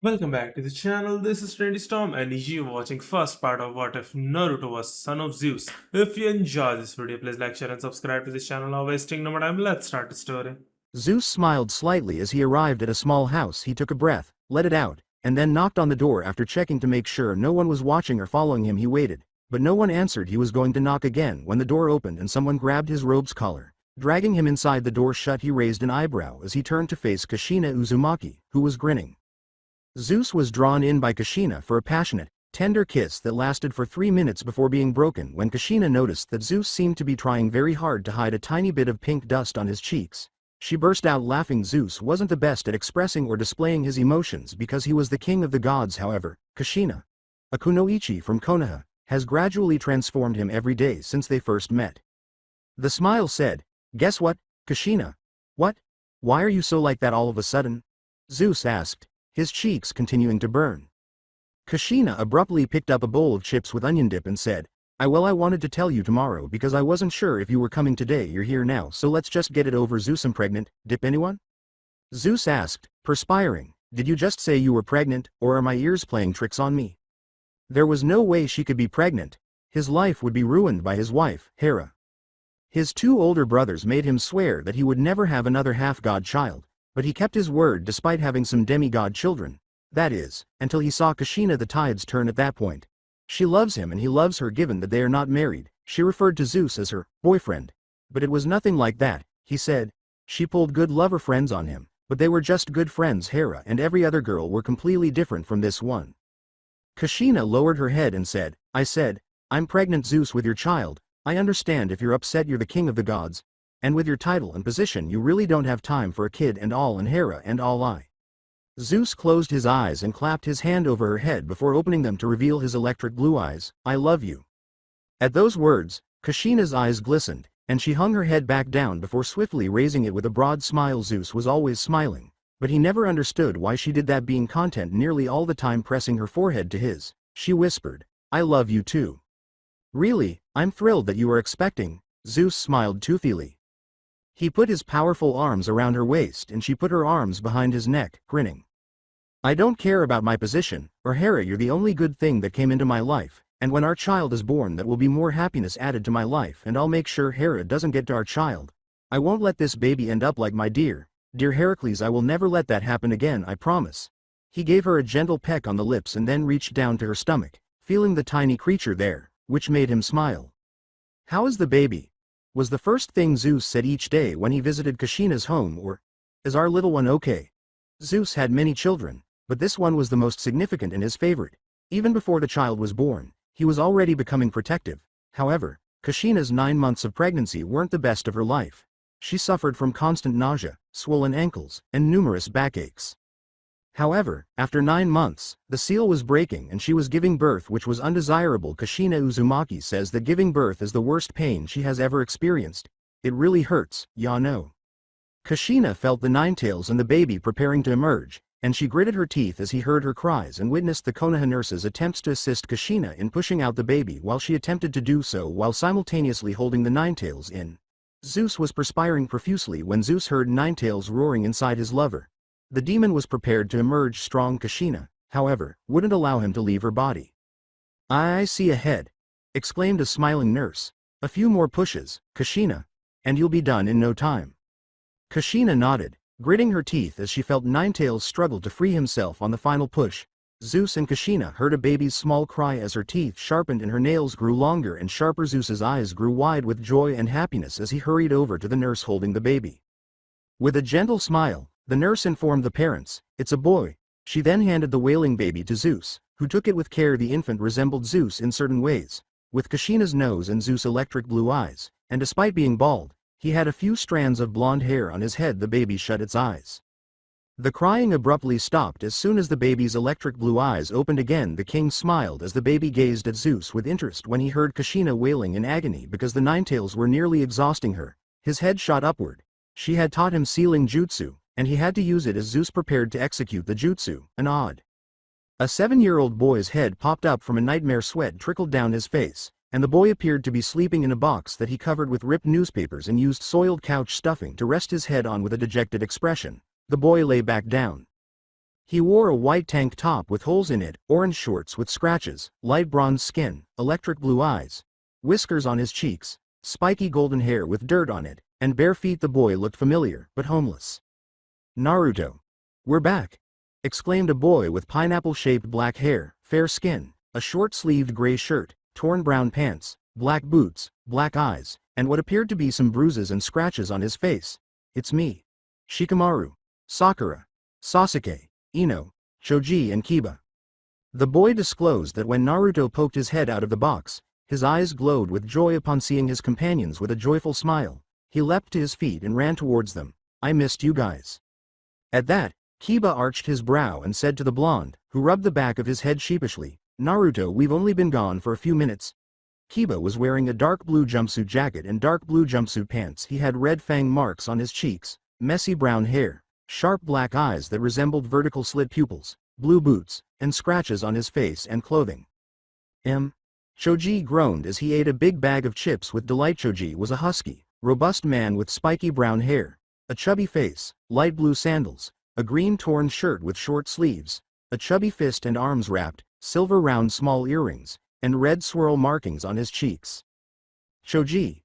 Welcome back to the channel. This is Trendy Storm and you watching first part of What If Naruto was Son of Zeus. If you enjoy this video, please like, share and subscribe to this channel. Now wasting no more time, let's start the story. Zeus smiled slightly as he arrived at a small house. He took a breath, let it out, and then knocked on the door. After checking to make sure no one was watching or following him, he waited. But no one answered. He was going to knock again when the door opened and someone grabbed his robe's collar. Dragging him inside, the door shut. He raised an eyebrow as he turned to face Kushina Uzumaki, who was grinning. Zeus was drawn in by Kushina for a passionate, tender kiss that lasted for 3 minutes before being broken when Kushina noticed that Zeus seemed to be trying very hard to hide a tiny bit of pink dust on his cheeks. She burst out laughing. Zeus wasn't the best at expressing or displaying his emotions because he was the king of the gods. However, Kushina, a kunoichi from Konoha, has gradually transformed him every day since they first met. The smile said, "Guess what, Kushina?" "What? Why are you so like that all of a sudden?" Zeus asked, his cheeks continuing to burn. Kushina abruptly picked up a bowl of chips with onion dip and said, I wanted to tell you tomorrow because I wasn't sure if you were coming today. You're here now, so let's just get it over." "Zeus, I'm pregnant. Dip anyone?" Zeus asked, perspiring. "Did you just say you were pregnant, or are my ears playing tricks on me?" There was no way she could be pregnant. His life would be ruined by his wife, Hera. His 2 older brothers made him swear that he would never have another half-god child, but he kept his word despite having some demigod children. That is, until he saw Kushina. The tides turn at that point. She loves him and he loves her. Given that they are not married, she referred to Zeus as her boyfriend. But it was nothing like that, he said. She pulled good lover friends on him, but they were just good friends. Hera and every other girl were completely different from this one. Kushina lowered her head and said, I said, I'm pregnant. Zeus, with your child, I understand if you're upset. You're the king of the gods, and with your title and position you really don't have time for a kid and all. And Hera and all. Zeus closed his eyes and clapped his hand over her head before opening them to reveal his electric blue eyes. I love you. At those words, Kushina's eyes glistened, and she hung her head back down before swiftly raising it with a broad smile. Zeus was always smiling, but he never understood why she did that, being content nearly all the time, pressing her forehead to his. She whispered, I love you too. Really, I'm thrilled that you are expecting. Zeus smiled toothily. He put his powerful arms around her waist and she put her arms behind his neck, grinning. I don't care about my position, or Hera. You're the only good thing that came into my life, and when our child is born that will be more happiness added to my life, and I'll make sure Hera doesn't get to our child. I won't let this baby end up like my dear Heracles. I will never let that happen again, I promise. He gave her a gentle peck on the lips and then reached down to her stomach, feeling the tiny creature there, which made him smile. How is the baby? Was the first thing Zeus said each day when he visited Kushina's home. Or, is our little one okay? Zeus had many children, but this one was the most significant and his favorite. Even before the child was born, he was already becoming protective. However, Kushina's 9 months of pregnancy weren't the best of her life. She suffered from constant nausea, swollen ankles, and numerous backaches. However, after 9 months, the seal was breaking and she was giving birth, which was undesirable. Kushina Uzumaki says that giving birth is the worst pain she has ever experienced. It really hurts, ya know. Kushina felt the ninetails and the baby preparing to emerge, and she gritted her teeth as he heard her cries and witnessed the Konoha nurse's attempts to assist Kushina in pushing out the baby while she attempted to do so while simultaneously holding the ninetails in. Zeus was perspiring profusely when Zeus heard ninetails roaring inside his lover. The demon was prepared to emerge strong. Kushina, however, wouldn't allow him to leave her body. I see a head, exclaimed a smiling nurse. A few more pushes, Kushina, and you'll be done in no time. Kushina nodded, gritting her teeth as she felt Ninetails struggle to free himself on the final push. Zeus and Kushina heard a baby's small cry as her teeth sharpened and her nails grew longer and sharper. Zeus's eyes grew wide with joy and happiness as he hurried over to the nurse holding the baby. With a gentle smile, the nurse informed the parents, it's a boy. She then handed the wailing baby to Zeus, who took it with care. The infant resembled Zeus in certain ways, with Kushina's nose and Zeus' electric blue eyes, and despite being bald, he had a few strands of blonde hair on his head. The baby shut its eyes. The crying abruptly stopped as soon as the baby's electric blue eyes opened again. The king smiled as the baby gazed at Zeus with interest when he heard Kushina wailing in agony because the ninetails were nearly exhausting her. His head shot upward. She had taught him sealing jutsu, and he had to use it as Zeus prepared to execute the jutsu. A 7-year-old boy's head popped up from a nightmare. Sweat trickled down his face, and the boy appeared to be sleeping in a box that he covered with ripped newspapers and used soiled couch stuffing to rest his head on. With a dejected expression, the boy lay back down. He wore a white tank top with holes in it, orange shorts with scratches, light bronze skin, electric blue eyes, whiskers on his cheeks, spiky golden hair with dirt on it, and bare feet. The boy looked familiar, but homeless. Naruto. We're back! Exclaimed a boy with pineapple-shaped black hair, fair skin, a short-sleeved gray shirt, torn brown pants, black boots, black eyes, and what appeared to be some bruises and scratches on his face. It's me. Shikamaru, Sakura, Sasuke, Ino, Choji and Kiba. The boy disclosed that when Naruto poked his head out of the box, his eyes glowed with joy upon seeing his companions. With a joyful smile, he leapt to his feet and ran towards them. I missed you guys. At that, Kiba arched his brow and said to the blonde, who rubbed the back of his head sheepishly, Naruto, we've only been gone for a few minutes. Kiba was wearing a dark blue jumpsuit jacket and dark blue jumpsuit pants. He had red fang marks on his cheeks, messy brown hair, sharp black eyes that resembled vertical slit pupils, blue boots, and scratches on his face and clothing. Choji groaned as he ate a big bag of chips with delight. Choji was a husky, robust man with spiky brown hair, a chubby face, light blue sandals, a green torn shirt with short sleeves, a chubby fist and arms wrapped, silver round small earrings, and red swirl markings on his cheeks. Choji,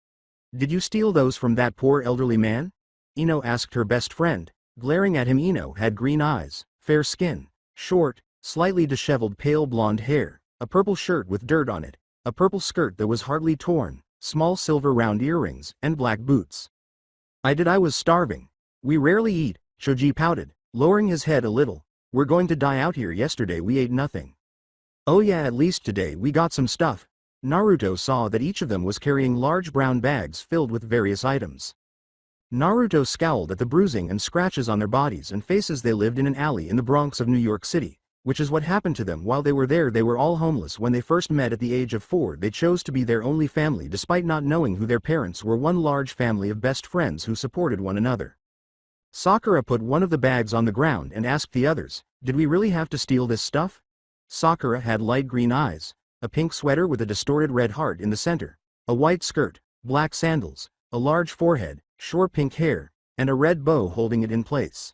did you steal those from that poor elderly man? Ino asked her best friend, glaring at him. Ino had green eyes, fair skin, short, slightly disheveled pale blonde hair, a purple shirt with dirt on it, a purple skirt that was hardly torn, small silver round earrings, and black boots. I was starving. We rarely eat, Choji pouted, lowering his head a little. We're going to die out here. Yesterday we ate nothing. Oh yeah, at least today we got some stuff. Naruto saw that each of them was carrying large brown bags filled with various items. Naruto scowled at the bruising and scratches on their bodies and faces. They lived in an alley in the Bronx of New York City, which is what happened to them while they were there. They were all homeless when they first met at the age of 4. They chose to be their only family despite not knowing who their parents were. One large family of best friends who supported one another. Sakura put one of the bags on the ground and asked the others, did we really have to steal this stuff? Sakura had light green eyes, a pink sweater with a distorted red heart in the center, a white skirt, black sandals, a large forehead, short pink hair, and a red bow holding it in place.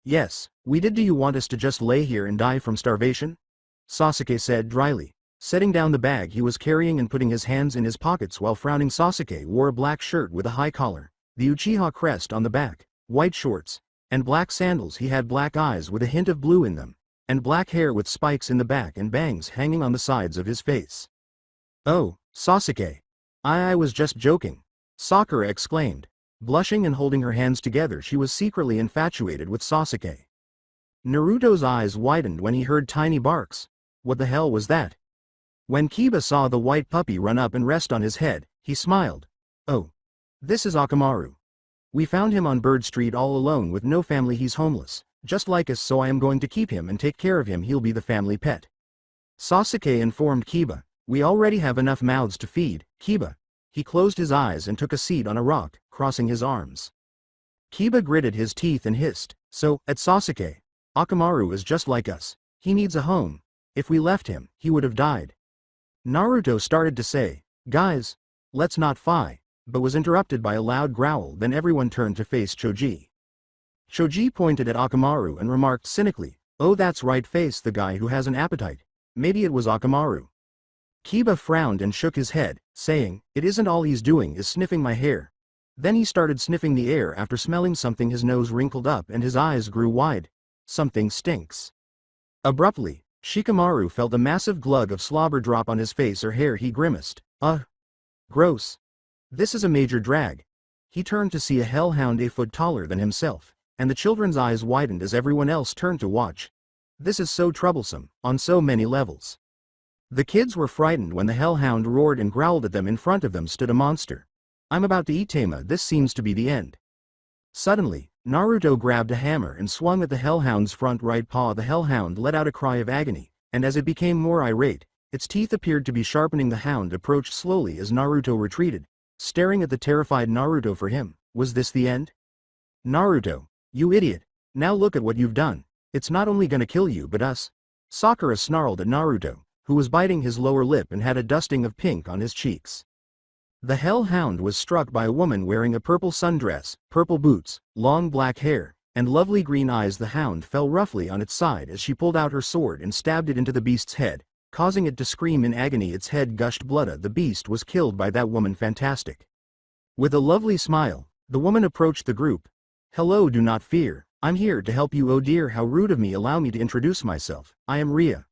Yes, we did. Do you want us to just lay here and die from starvation? Sasuke said dryly, setting down the bag he was carrying and putting his hands in his pockets while frowning. Sasuke wore a black shirt with a high collar, the Uchiha crest on the back, white shorts, and black sandals. He had black eyes with a hint of blue in them, and black hair with spikes in the back and bangs hanging on the sides of his face. Oh, Sasuke. I was just joking, Sakura exclaimed, blushing and holding her hands together. She was secretly infatuated with Sasuke. Naruto's eyes widened when he heard tiny barks. What the hell was that? When Kiba saw the white puppy run up and rest on his head, he smiled. Oh. This is Akamaru. We found him on Bird Street all alone with no family. He's homeless, just like us, so I am going to keep him and take care of him. He'll be the family pet. Sasuke informed Kiba. We already have enough mouths to feed, Kiba. He closed his eyes and took a seat on a rock, crossing his arms. Kiba gritted his teeth and hissed, so, at Sasuke, Akamaru is just like us. He needs a home. If we left him, he would have died. Naruto started to say, guys, let's not fight, but was interrupted by a loud growl. Then everyone turned to face Choji. Choji pointed at Akamaru and remarked cynically, oh, that's right, face the guy who has an appetite. Maybe it was Akamaru. Kiba frowned and shook his head, saying, it isn't. All he's doing is sniffing my hair. Then he started sniffing the air. After smelling something, his nose wrinkled up and his eyes grew wide. Something stinks. Abruptly, Shikamaru felt a massive glug of slobber drop on his face or hair. He grimaced. Gross. This is a major drag. He turned to see a hellhound a foot taller than himself, and the children's eyes widened as everyone else turned to watch. This is so troublesome, on so many levels. The kids were frightened when the hellhound roared and growled at them. In front of them stood a monster. I'm about to eat Tama. This seems to be the end. Suddenly, Naruto grabbed a hammer and swung at the hellhound's front right paw. The hellhound let out a cry of agony, and as it became more irate, its teeth appeared to be sharpening. The hound approached slowly as Naruto retreated, staring at the terrified Naruto. For him, was this the end? Naruto, you idiot. Now look at what you've done. It's not only gonna kill you but us. Sakura snarled at Naruto, who was biting his lower lip and had a dusting of pink on his cheeks. The hellhound was struck by a woman wearing a purple sundress, purple boots, long black hair, and lovely green eyes. The hound fell roughly on its side as she pulled out her sword and stabbed it into the beast's head, causing it to scream in agony. Its head gushed blood. The beast was killed by that woman. Fantastic. With a lovely smile, the woman approached the group. Hello, do not fear, I'm here to help you. Oh dear, how rude of me. Allow me to introduce myself, I am Ria.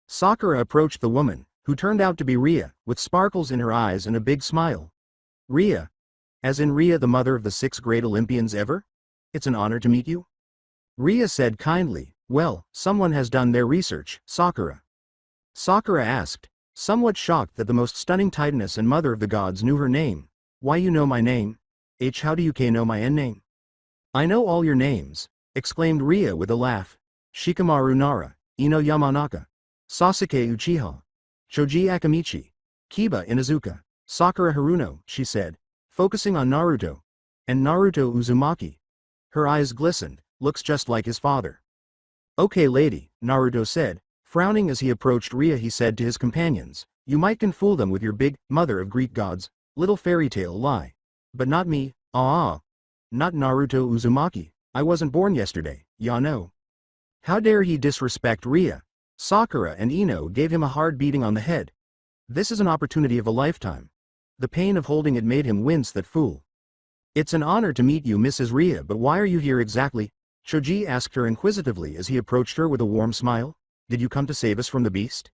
Sakura approached the woman, who turned out to be Ria, with sparkles in her eyes and a big smile. Ria? As in Ria, the mother of the 6 great Olympians ever? It's an honor to meet you. Ria said kindly. Well, someone has done their research, Sakura. Sakura asked, somewhat shocked that the most stunning titaness and mother of the gods knew her name. Why, you know my name? How do you know my name? I know all your names, exclaimed Ria with a laugh. Shikamaru Nara, Ino Yamanaka, Sasuke Uchiha, Choji Akamichi, Kiba Inuzuka, Sakura Haruno, she said, focusing on Naruto. And Naruto Uzumaki. Her eyes glistened, looks just like his father. Okay lady, Naruto said, frowning as he approached Ria. He said to his companions, you might can fool them with your big, mother of Greek gods, little fairy tale lie. But not me, not Naruto Uzumaki, I wasn't born yesterday, ya know. How dare he disrespect Ria? Sakura and Ino gave him a hard beating on the head. This is an opportunity of a lifetime. The pain of holding it made him wince. That fool. It's an honor to meet you, Mrs. Ria, but why are you here exactly? Choji asked her inquisitively as he approached her with a warm smile. Did you come to save us from the beast?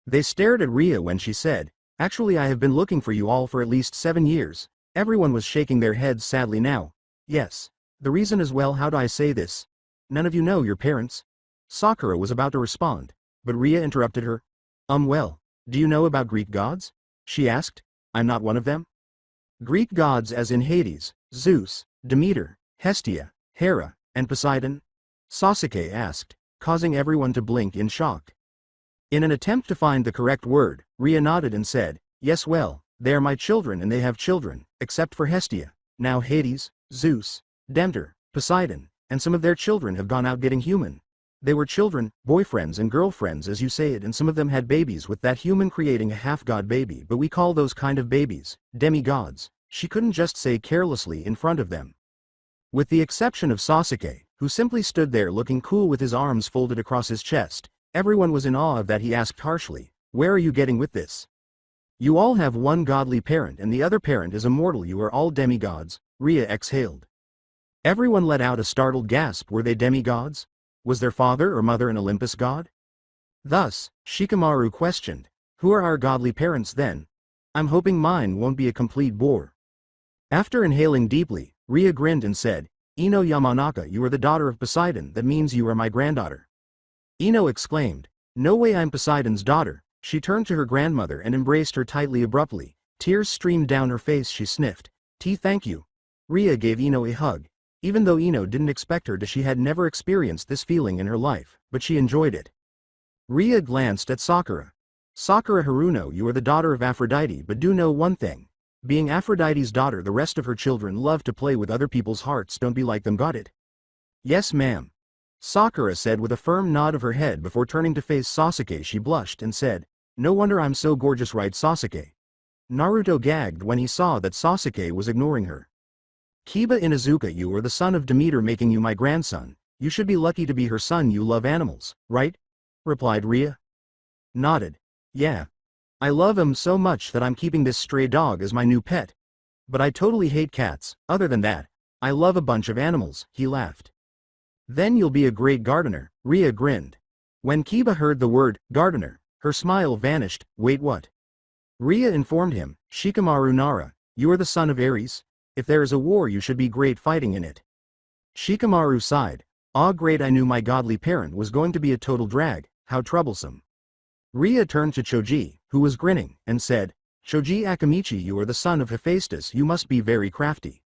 They stared at Ria when she said, actually I have been looking for you all for at least 7 years. Everyone was shaking their heads sadly now. Yes. The reason is, well, how do I say this? None of you know your parents? Sakura was about to respond, but Ria interrupted her. Well, do you know about Greek gods? She asked. I'm not one of them. Greek gods as in Hades, Zeus, Demeter, Hestia, Hera, and Poseidon? Sasuke asked, causing everyone to blink in shock. In an attempt to find the correct word, Ria nodded and said, yes, well, they are my children and they have children, except for Hestia. Now Hades, Zeus, Demeter, Poseidon, and some of their children have gone out getting human. They were children, boyfriends and girlfriends as you say it, and some of them had babies with that human, creating a half-god baby, but we call those kind of babies demigods. She couldn't just say carelessly in front of them. With the exception of Sasuke, who simply stood there looking cool with his arms folded across his chest, everyone was in awe of that. He asked harshly, where are you getting with this? You all have one godly parent and the other parent is immortal. You are all demigods, Ria exhaled. Everyone let out a startled gasp. Were they demigods? Was their father or mother an Olympus god? Thus, Shikamaru questioned, who are our godly parents then? I'm hoping mine won't be a complete bore. After inhaling deeply, Ria grinned and said, Ino Yamanaka, you are the daughter of Poseidon. That means you are my granddaughter. Ino exclaimed, no way, I'm Poseidon's daughter. She turned to her grandmother and embraced her tightly. Abruptly, tears streamed down her face. She sniffed. Thank you. Ria gave Ino a hug. Even though Ino didn't expect her to, she had never experienced this feeling in her life, but she enjoyed it. Ria glanced at Sakura. Sakura Haruno, you are the daughter of Aphrodite, but do know one thing. Being Aphrodite's daughter, the rest of her children love to play with other people's hearts. Don't be like them, got it? Yes, ma'am. Sakura said with a firm nod of her head before turning to face Sasuke. She blushed and said, no wonder I'm so gorgeous, right Sasuke? Naruto gagged when he saw that Sasuke was ignoring her. Kiba Inuzuka, you are the son of Demeter, making you my grandson. You should be lucky to be her son. You love animals, right? Replied Ria. Nodded. Yeah. I love him so much that I'm keeping this stray dog as my new pet. But I totally hate cats. Other than that, I love a bunch of animals, he laughed. Then you'll be a great gardener, Ria grinned. When Kiba heard the word gardener, her smile vanished. Wait, what? Ria informed him, Shikamaru Nara, you are the son of Ares? If there is a war, you should be great fighting in it. Shikamaru sighed. Ah, great, I knew my godly parent was going to be a total drag. How troublesome. Ria turned to Choji, who was grinning, and said, Choji Akamichi, you are the son of Hephaestus. You must be very crafty.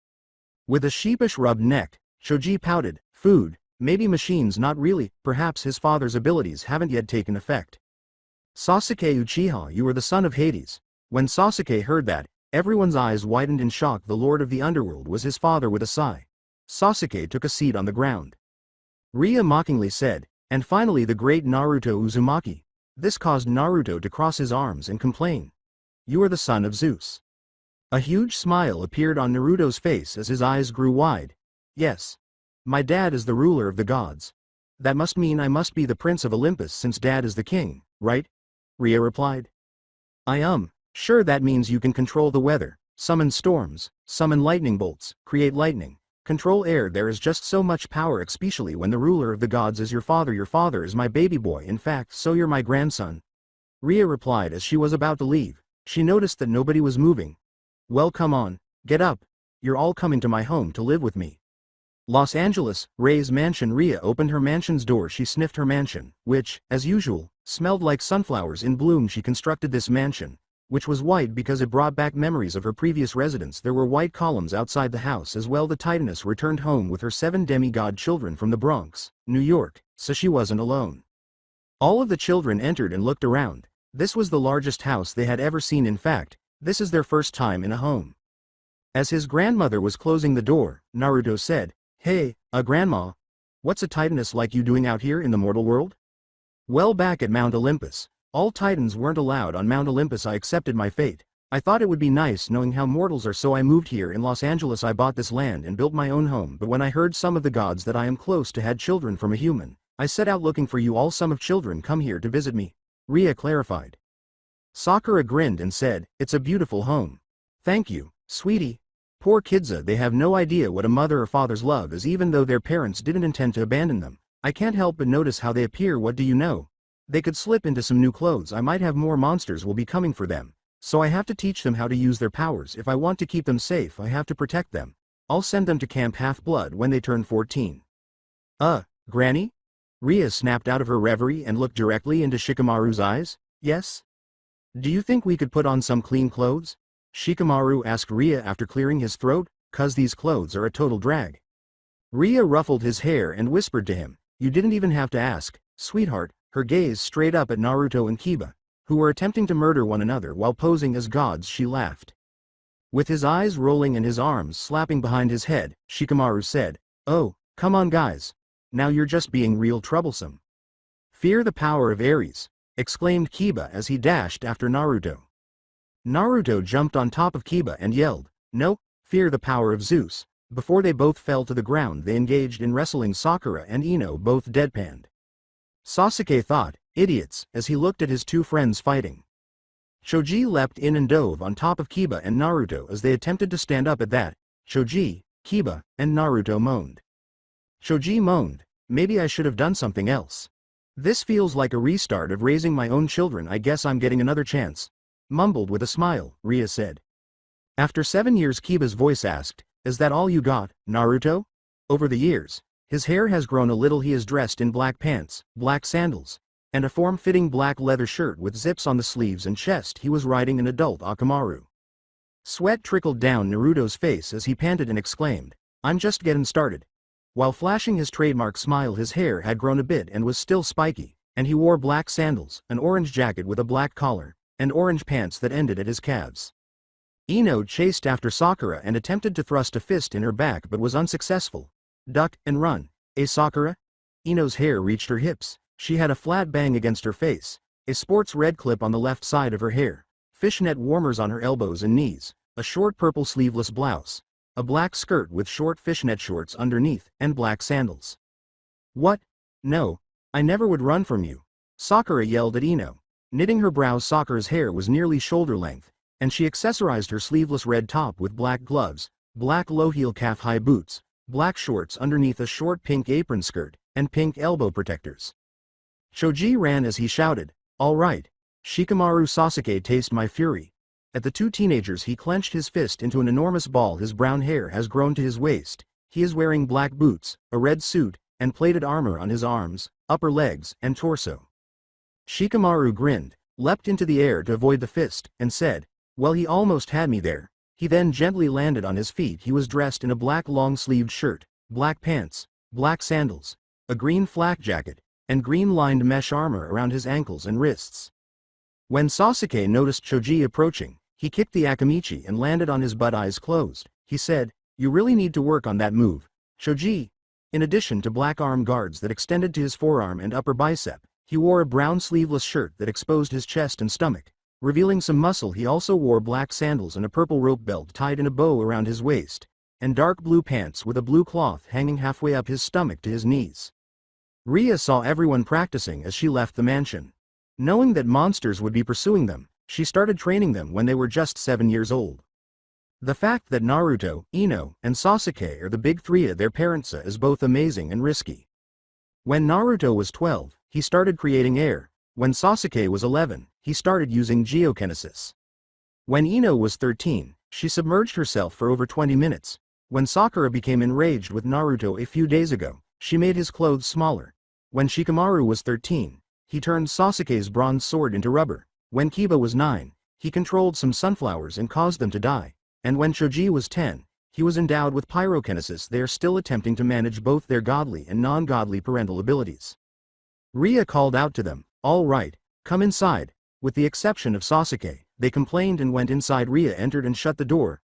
With a sheepish rubbed neck, Choji pouted. Food, maybe machines, not really. Perhaps his father's abilities haven't yet taken effect. Sasuke Uchiha, you are the son of Hades. When Sasuke heard that, everyone's eyes widened in shock. The lord of the underworld was his father. With a sigh, Sasuke took a seat on the ground. Ria mockingly said, and finally the great Naruto Uzumaki. This caused Naruto to cross his arms and complain. You are the son of Zeus. A huge smile appeared on Naruto's face as his eyes grew wide. Yes. My dad is the ruler of the gods. That must mean I must be the prince of Olympus since dad is the king, right? Rhea replied. Sure, that means you can control the weather, summon storms, summon lightning bolts, create lightning, control air. There is just so much power, especially when the ruler of the gods is your father. Your father is my baby boy, in fact, so you're my grandson. Rhea replied as she was about to leave. She noticed that nobody was moving. Well, come on, get up. You're all coming to my home to live with me. Los Angeles, Ray's mansion. Rhea opened her mansion's door. She sniffed her mansion, which, as usual, smelled like sunflowers in bloom. She constructed this mansion, which was white because it brought back memories of her previous residence. There were white columns outside the house as well. The Titaness returned home with her 7 demigod children from the Bronx, New York, so she wasn't alone. All of the children entered and looked around. This was the largest house they had ever seen. In fact, this is their first time in a home. As his grandmother was closing the door, Naruto said, "Hey, grandma. What's a Titaness like you doing out here in the mortal world?" "Well, back at Mount Olympus. All Titans weren't allowed on Mount Olympus. I accepted my fate. I thought it would be nice knowing how mortals are, so I moved here in Los Angeles. I bought this land and built my own home, but when I heard some of the gods that I am close to had children from a human, I set out looking for you all. Some of children come here to visit me," Rhea clarified. Sakura grinned and said, "It's a beautiful home. Thank you, sweetie. Poor kids, they have no idea what a mother or father's love is, even though their parents didn't intend to abandon them. I can't help but notice how they appear. What do you know? They could slip into some new clothes. I might have more monsters will be coming for them. So I have to teach them how to use their powers. If I want to keep them safe, I have to protect them. I'll send them to Camp Half-Blood when they turn 14. Granny?" Rhea snapped out of her reverie and looked directly into Shikamaru's eyes. "Yes? Do you think we could put on some clean clothes?" Shikamaru asked Rhea after clearing his throat, "'Cause these clothes are a total drag." Rhea ruffled his hair and whispered to him, "You didn't even have to ask, sweetheart," her gaze straight up at Naruto and Kiba, who were attempting to murder one another while posing as gods. She laughed. With his eyes rolling and his arms slapping behind his head, Shikamaru said, "Oh, come on guys. Now you're just being real troublesome." "Fear the power of Ares," exclaimed Kiba as he dashed after Naruto. Naruto jumped on top of Kiba and yelled, "No, fear the power of Zeus." Before they both fell to the ground, they engaged in wrestling. Sakura and Ino both deadpanned. Sasuke thought, "Idiots," as he looked at his two friends fighting. Choji leapt in and dove on top of Kiba and Naruto as they attempted to stand up. At that, Choji, Kiba, and Naruto moaned. Choji moaned, "Maybe I should have done something else. This feels like a restart of raising my own children. I guess I'm getting another chance." Mumbled with a smile, Rhea said. After 7 years, Kiba's voice asked, "Is that all you got, Naruto?" Over the years, his hair has grown a little. He is dressed in black pants, black sandals, and a form-fitting black leather shirt with zips on the sleeves and chest. He was riding an adult Akamaru. Sweat trickled down Naruto's face as he panted and exclaimed, "I'm just getting started." While flashing his trademark smile, his hair had grown a bit and was still spiky, and he wore black sandals, an orange jacket with a black collar, and orange pants that ended at his calves. Ino chased after Sakura and attempted to thrust a fist in her back but was unsuccessful. "Duck and run, Sakura?" Ino's hair reached her hips. She had a flat bang against her face, a sports red clip on the left side of her hair, fishnet warmers on her elbows and knees, a short purple sleeveless blouse, a black skirt with short fishnet shorts underneath, and black sandals. "What? No, I never would run from you," Sakura yelled at Ino. Knitting her brows, Sakura's hair was nearly shoulder length, and she accessorized her sleeveless red top with black gloves, black low-heel calf-high boots, black shorts underneath a short pink apron skirt, and pink elbow protectors. Choji ran as he shouted, "All right, Shikamaru Sasuke, taste my fury." At the two teenagers, he clenched his fist into an enormous ball. His brown hair has grown to his waist. He is wearing black boots, a red suit, and plated armor on his arms, upper legs, and torso. Shikamaru grinned, leapt into the air to avoid the fist, and said, "Well, he almost had me there." He then gently landed on his feet. He was dressed in a black long-sleeved shirt, black pants, black sandals, a green flak jacket, and green-lined mesh armor around his ankles and wrists. When Sasuke noticed Choji approaching, he kicked the Akamichi and landed on his butt, eyes closed. He said, "You really need to work on that move, Choji." In addition to black arm guards that extended to his forearm and upper bicep, he wore a brown sleeveless shirt that exposed his chest and stomach, revealing some muscle. He also wore black sandals and a purple rope belt tied in a bow around his waist. and dark blue pants with a blue cloth hanging halfway up his stomach to his knees. Ria saw everyone practicing as she left the mansion. Knowing that monsters would be pursuing them, she started training them when they were just 7 years old. The fact that Naruto, Ino, and Sasuke are the big three of their parents is both amazing and risky. When Naruto was 12, he started creating air. When Sasuke was 11, he started using geokinesis. When Ino was 13, she submerged herself for over 20 minutes. When Sakura became enraged with Naruto a few days ago, she made his clothes smaller. When Shikamaru was 13, he turned Sasuke's bronze sword into rubber. When Kiba was 9, he controlled some sunflowers and caused them to die. And when Choji was 10, he was endowed with pyrokinesis. They are still attempting to manage both their godly and non-godly parental abilities. Ria called out to them, "All right, come inside." With the exception of Sasuke, they complained and went inside. Ria entered and shut the door.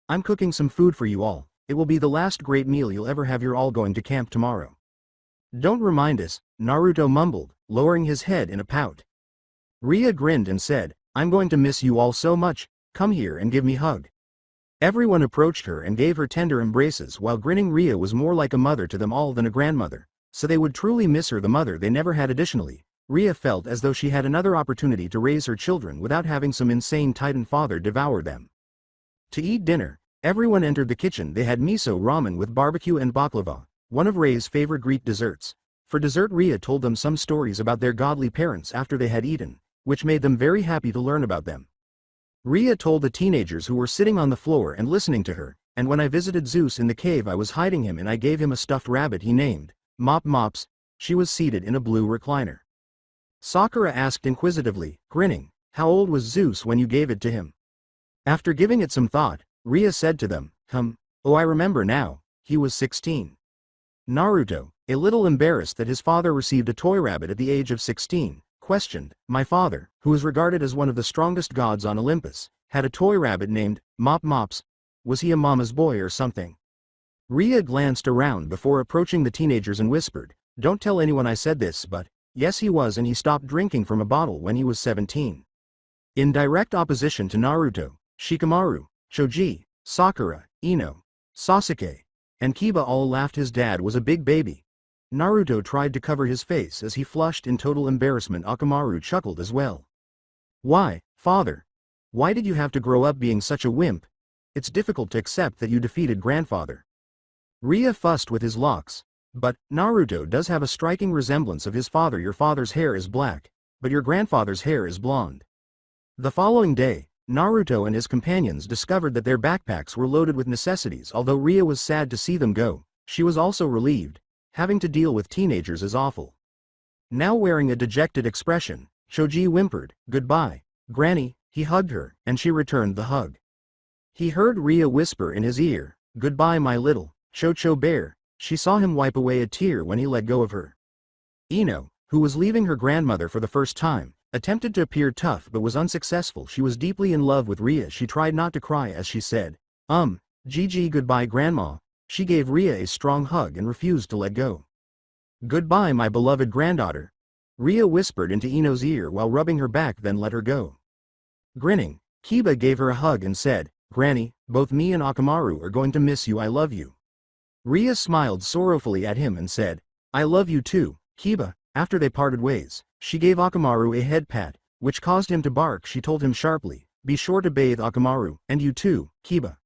"I'm cooking some food for you all. It will be the last great meal you'll ever have. You're all going to camp tomorrow." "Don't remind us," Naruto mumbled, lowering his head in a pout. Ria grinned and said, "I'm going to miss you all so much. Come here and give me a hug." Everyone approached her and gave her tender embraces. While grinning, Ria was more like a mother to them all than a grandmother, so they would truly miss her, the mother they never had. Additionally, Ria felt as though she had another opportunity to raise her children without having some insane Titan father devour them. To eat dinner, everyone entered the kitchen. They had miso ramen with barbecue and baklava, one of Ria's favorite Greek desserts. For dessert, Ria told them some stories about their godly parents after they had eaten, which made them very happy to learn about them. Ria told the teenagers who were sitting on the floor and listening to her, "And when I visited Zeus in the cave, I was hiding him and I gave him a stuffed rabbit he named Mops. She was seated in a blue recliner." Sakura asked inquisitively, grinning, "How old was Zeus when you gave it to him?" After giving it some thought, Ria said to them, "Oh, I remember now, he was 16. Naruto, a little embarrassed that his father received a toy rabbit at the age of 16, questioned, "My father, who is regarded as one of the strongest gods on Olympus, had a toy rabbit named Mops. Was he a mama's boy or something?" Ria glanced around before approaching the teenagers and whispered, "Don't tell anyone I said this, but yes, he was, and he stopped drinking from a bottle when he was 17. In direct opposition to Naruto, Shikamaru, Choji, Sakura, Ino, Sasuke, and Kiba all laughed. His dad was a big baby. Naruto tried to cover his face as he flushed in total embarrassment. Akamaru chuckled as well. "Why, father? Why did you have to grow up being such a wimp? It's difficult to accept that you defeated grandfather." Ria fussed with his locks. "But, Naruto does have a striking resemblance of his father. Your father's hair is black, but your grandfather's hair is blonde." The following day, Naruto and his companions discovered that their backpacks were loaded with necessities. Although Ria was sad to see them go, she was also relieved. Having to deal with teenagers is awful. Now wearing a dejected expression, Choji whimpered, "Goodbye, Granny." He hugged her, and she returned the hug. He heard Ria whisper in his ear, "Goodbye, my little Chocho bear." She saw him wipe away a tear when he let go of her. Ino, who was leaving her grandmother for the first time, attempted to appear tough but was unsuccessful. She was deeply in love with Ria. She tried not to cry as she said, Gigi, goodbye grandma." She gave Ria a strong hug and refused to let go. "Goodbye, my beloved granddaughter," Ria whispered into Ino's ear while rubbing her back, then let her go. Grinning, Kiba gave her a hug and said, "Granny, both me and Akamaru are going to miss you. I love you." Ria smiled sorrowfully at him and said, "I love you too, Kiba." After they parted ways, she gave Akamaru a head pat, which caused him to bark. She told him sharply, "Be sure to bathe, Akamaru, and you too, Kiba."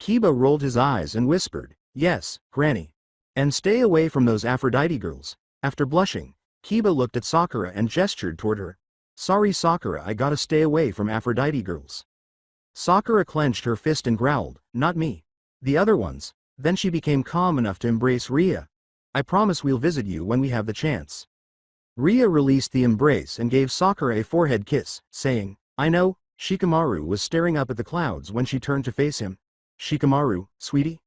Kiba rolled his eyes and whispered, "Yes, Granny. And stay away from those Aphrodite girls." After blushing, Kiba looked at Sakura and gestured toward her. "Sorry Sakura, I gotta stay away from Aphrodite girls." Sakura clenched her fist and growled, "Not me. The other ones." Then she became calm enough to embrace Ria. "I promise we'll visit you when we have the chance." Ria released the embrace and gave Sakura a forehead kiss, saying, "I know." Shikamaru was staring up at the clouds when she turned to face him. "Shikamaru, sweetie?"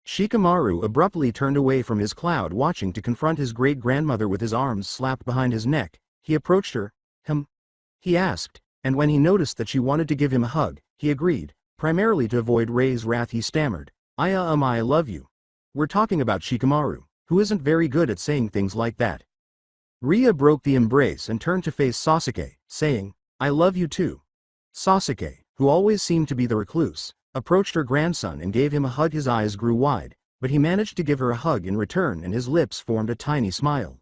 Shikamaru abruptly turned away from his cloud watching to confront his great-grandmother with his arms slapped behind his neck. He approached her. He asked, and when he noticed that she wanted to give him a hug, he agreed, primarily to avoid Rei's wrath. He stammered, I love you." "We're talking about Shikamaru, who isn't very good at saying things like that." Ria broke the embrace and turned to face Sasuke, saying, "I love you too." Sasuke, who always seemed to be the recluse, approached her grandson and gave him a hug. His eyes grew wide, but he managed to give her a hug in return and his lips formed a tiny smile.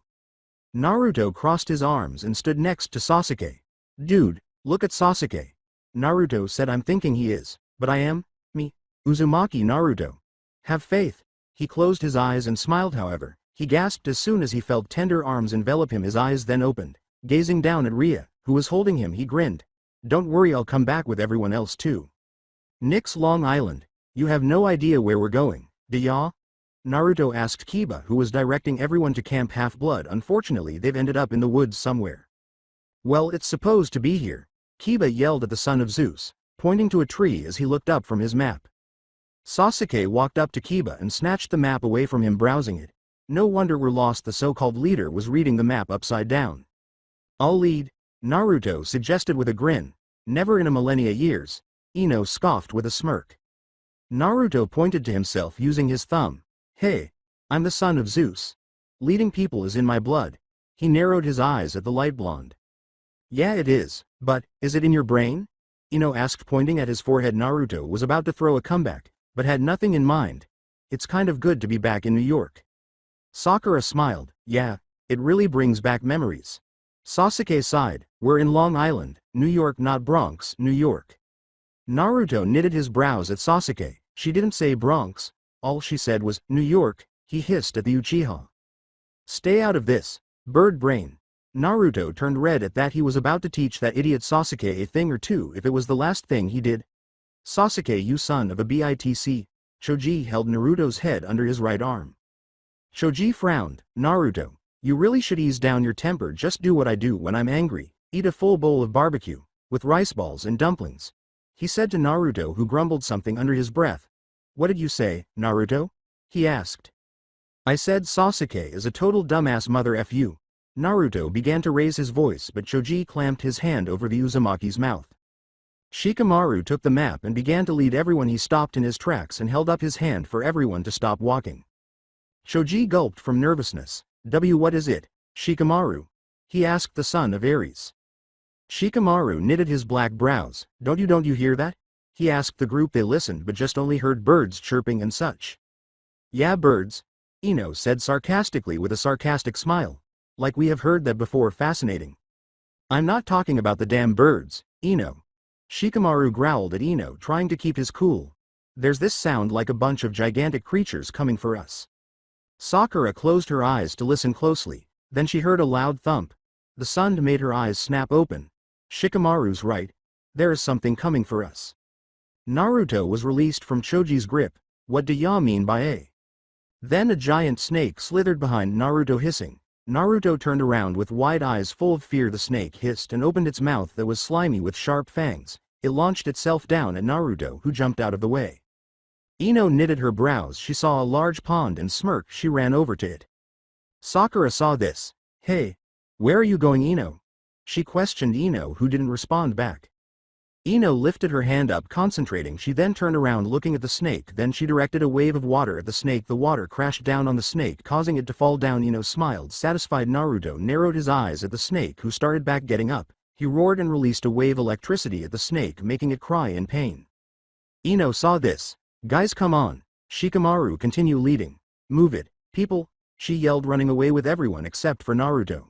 Naruto crossed his arms and stood next to Sasuke. Dude, look at Sasuke. Naruto said. I'm thinking he is, but I am, me, Uzumaki Naruto. Have faith. He closed his eyes and smiled. However, he gasped as soon as he felt tender arms envelop him. His eyes then opened. Gazing down at Ria, who was holding him, he grinned. Don't worry, I'll come back with everyone else too. Nix Long Island. You have no idea where we're going, do ya? Naruto asked Kiba, who was directing everyone to Camp Half-Blood. Unfortunately, they've ended up in the woods somewhere. Well, it's supposed to be here. Kiba yelled at the son of Zeus, pointing to a tree as he looked up from his map. Sasuke walked up to Kiba and snatched the map away from him, browsing it. No wonder we're lost. The so-called leader was reading the map upside down. I'll lead, Naruto suggested with a grin. Never in a millennia years, Ino scoffed with a smirk. Naruto pointed to himself using his thumb. Hey, I'm the son of Zeus. Leading people is in my blood. He narrowed his eyes at the light blonde. Yeah, it is, but, is it in your brain? Ino asked, pointing at his forehead. Naruto was about to throw a comeback, but had nothing in mind. It's kind of good to be back in New York. Sakura smiled. Yeah, it really brings back memories. Sasuke sighed. We're in Long Island, New York, not Bronx, New York. Naruto knitted his brows at Sasuke. She didn't say Bronx. All she said was, New York, he hissed at the Uchiha. Stay out of this, bird brain. Naruto turned red at that. He was about to teach that idiot Sasuke a thing or two if it was the last thing he did. Sasuke, you son of a bitch. Choji held Naruto's head under his right arm. Choji frowned. Naruto, you really should ease down your temper. Just do what I do when I'm angry. Eat a full bowl of barbecue, with rice balls and dumplings. He said to Naruto, who grumbled something under his breath. What did you say, Naruto? He asked. I said Sasuke is a total dumbass mother fu. Naruto began to raise his voice, but Choji clamped his hand over the Uzumaki's mouth. Shikamaru took the map and began to lead everyone. He stopped in his tracks and held up his hand for everyone to stop walking. Choji gulped from nervousness. What is it, Shikamaru? He asked the son of Ares. Shikamaru knitted his black brows. Don't you hear that? He asked the group. They listened but just only heard birds chirping and such. Yeah, birds, Ino said sarcastically with a sarcastic smile. Like we have heard that before. Fascinating. I'm not talking about the damn birds, Ino. Shikamaru growled at Ino, trying to keep his cool. There's this sound like a bunch of gigantic creatures coming for us. Sakura closed her eyes to listen closely, then she heard a loud thump. The sun made her eyes snap open. Shikamaru's right. There is something coming for us. Naruto was released from Choji's grip. What do ya mean by a? Then a giant snake slithered behind Naruto, hissing. Naruto turned around with wide eyes full of fear. The snake hissed and opened its mouth that was slimy with sharp fangs. It launched itself down at Naruto, who jumped out of the way. Ino knitted her brows. She saw a large pond and smirked. She ran over to it. Sakura saw this. Hey, where are you going, Ino? She questioned Ino, who didn't respond back. Ino lifted her hand up, concentrating. She then turned around looking at the snake. Then she directed a wave of water at the snake. The water crashed down on the snake, causing it to fall down. Ino smiled. Satisfied, Naruto narrowed his eyes at the snake, who started back. Getting up, he roared and released a wave of electricity at the snake, making it cry in pain. Ino saw this. Guys, come on. Shikamaru, continue leading. Move it, people, she yelled, running away with everyone except for Naruto.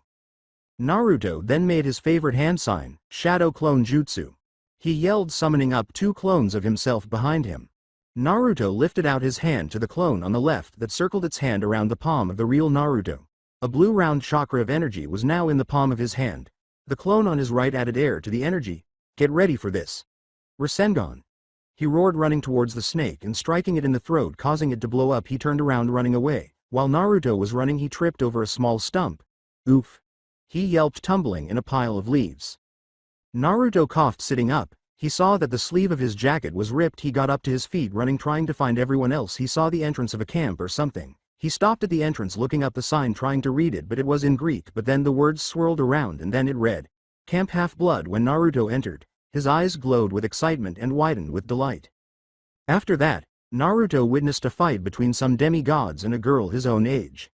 Naruto then made his favorite hand sign, Shadow Clone Jutsu. He yelled, summoning up 2 clones of himself behind him. Naruto lifted out his hand to the clone on the left that circled its hand around the palm of the real Naruto. A blue round chakra of energy was now in the palm of his hand. The clone on his right added air to the energy. Get ready for this. Rasengan. He roared, running towards the snake and striking it in the throat, causing it to blow up. He turned around, running away. While Naruto was running, he tripped over a small stump. Oof. He yelped, tumbling in a pile of leaves. Naruto coughed, sitting up. He saw that the sleeve of his jacket was ripped. He got up to his feet, running, trying to find everyone else. He saw the entrance of a camp or something. He stopped at the entrance, looking up the sign, trying to read it, but it was in Greek. But then the words swirled around and then it read, Camp Half-Blood. When Naruto entered, his eyes glowed with excitement and widened with delight. After that, Naruto witnessed a fight between some demigods and a girl his own age.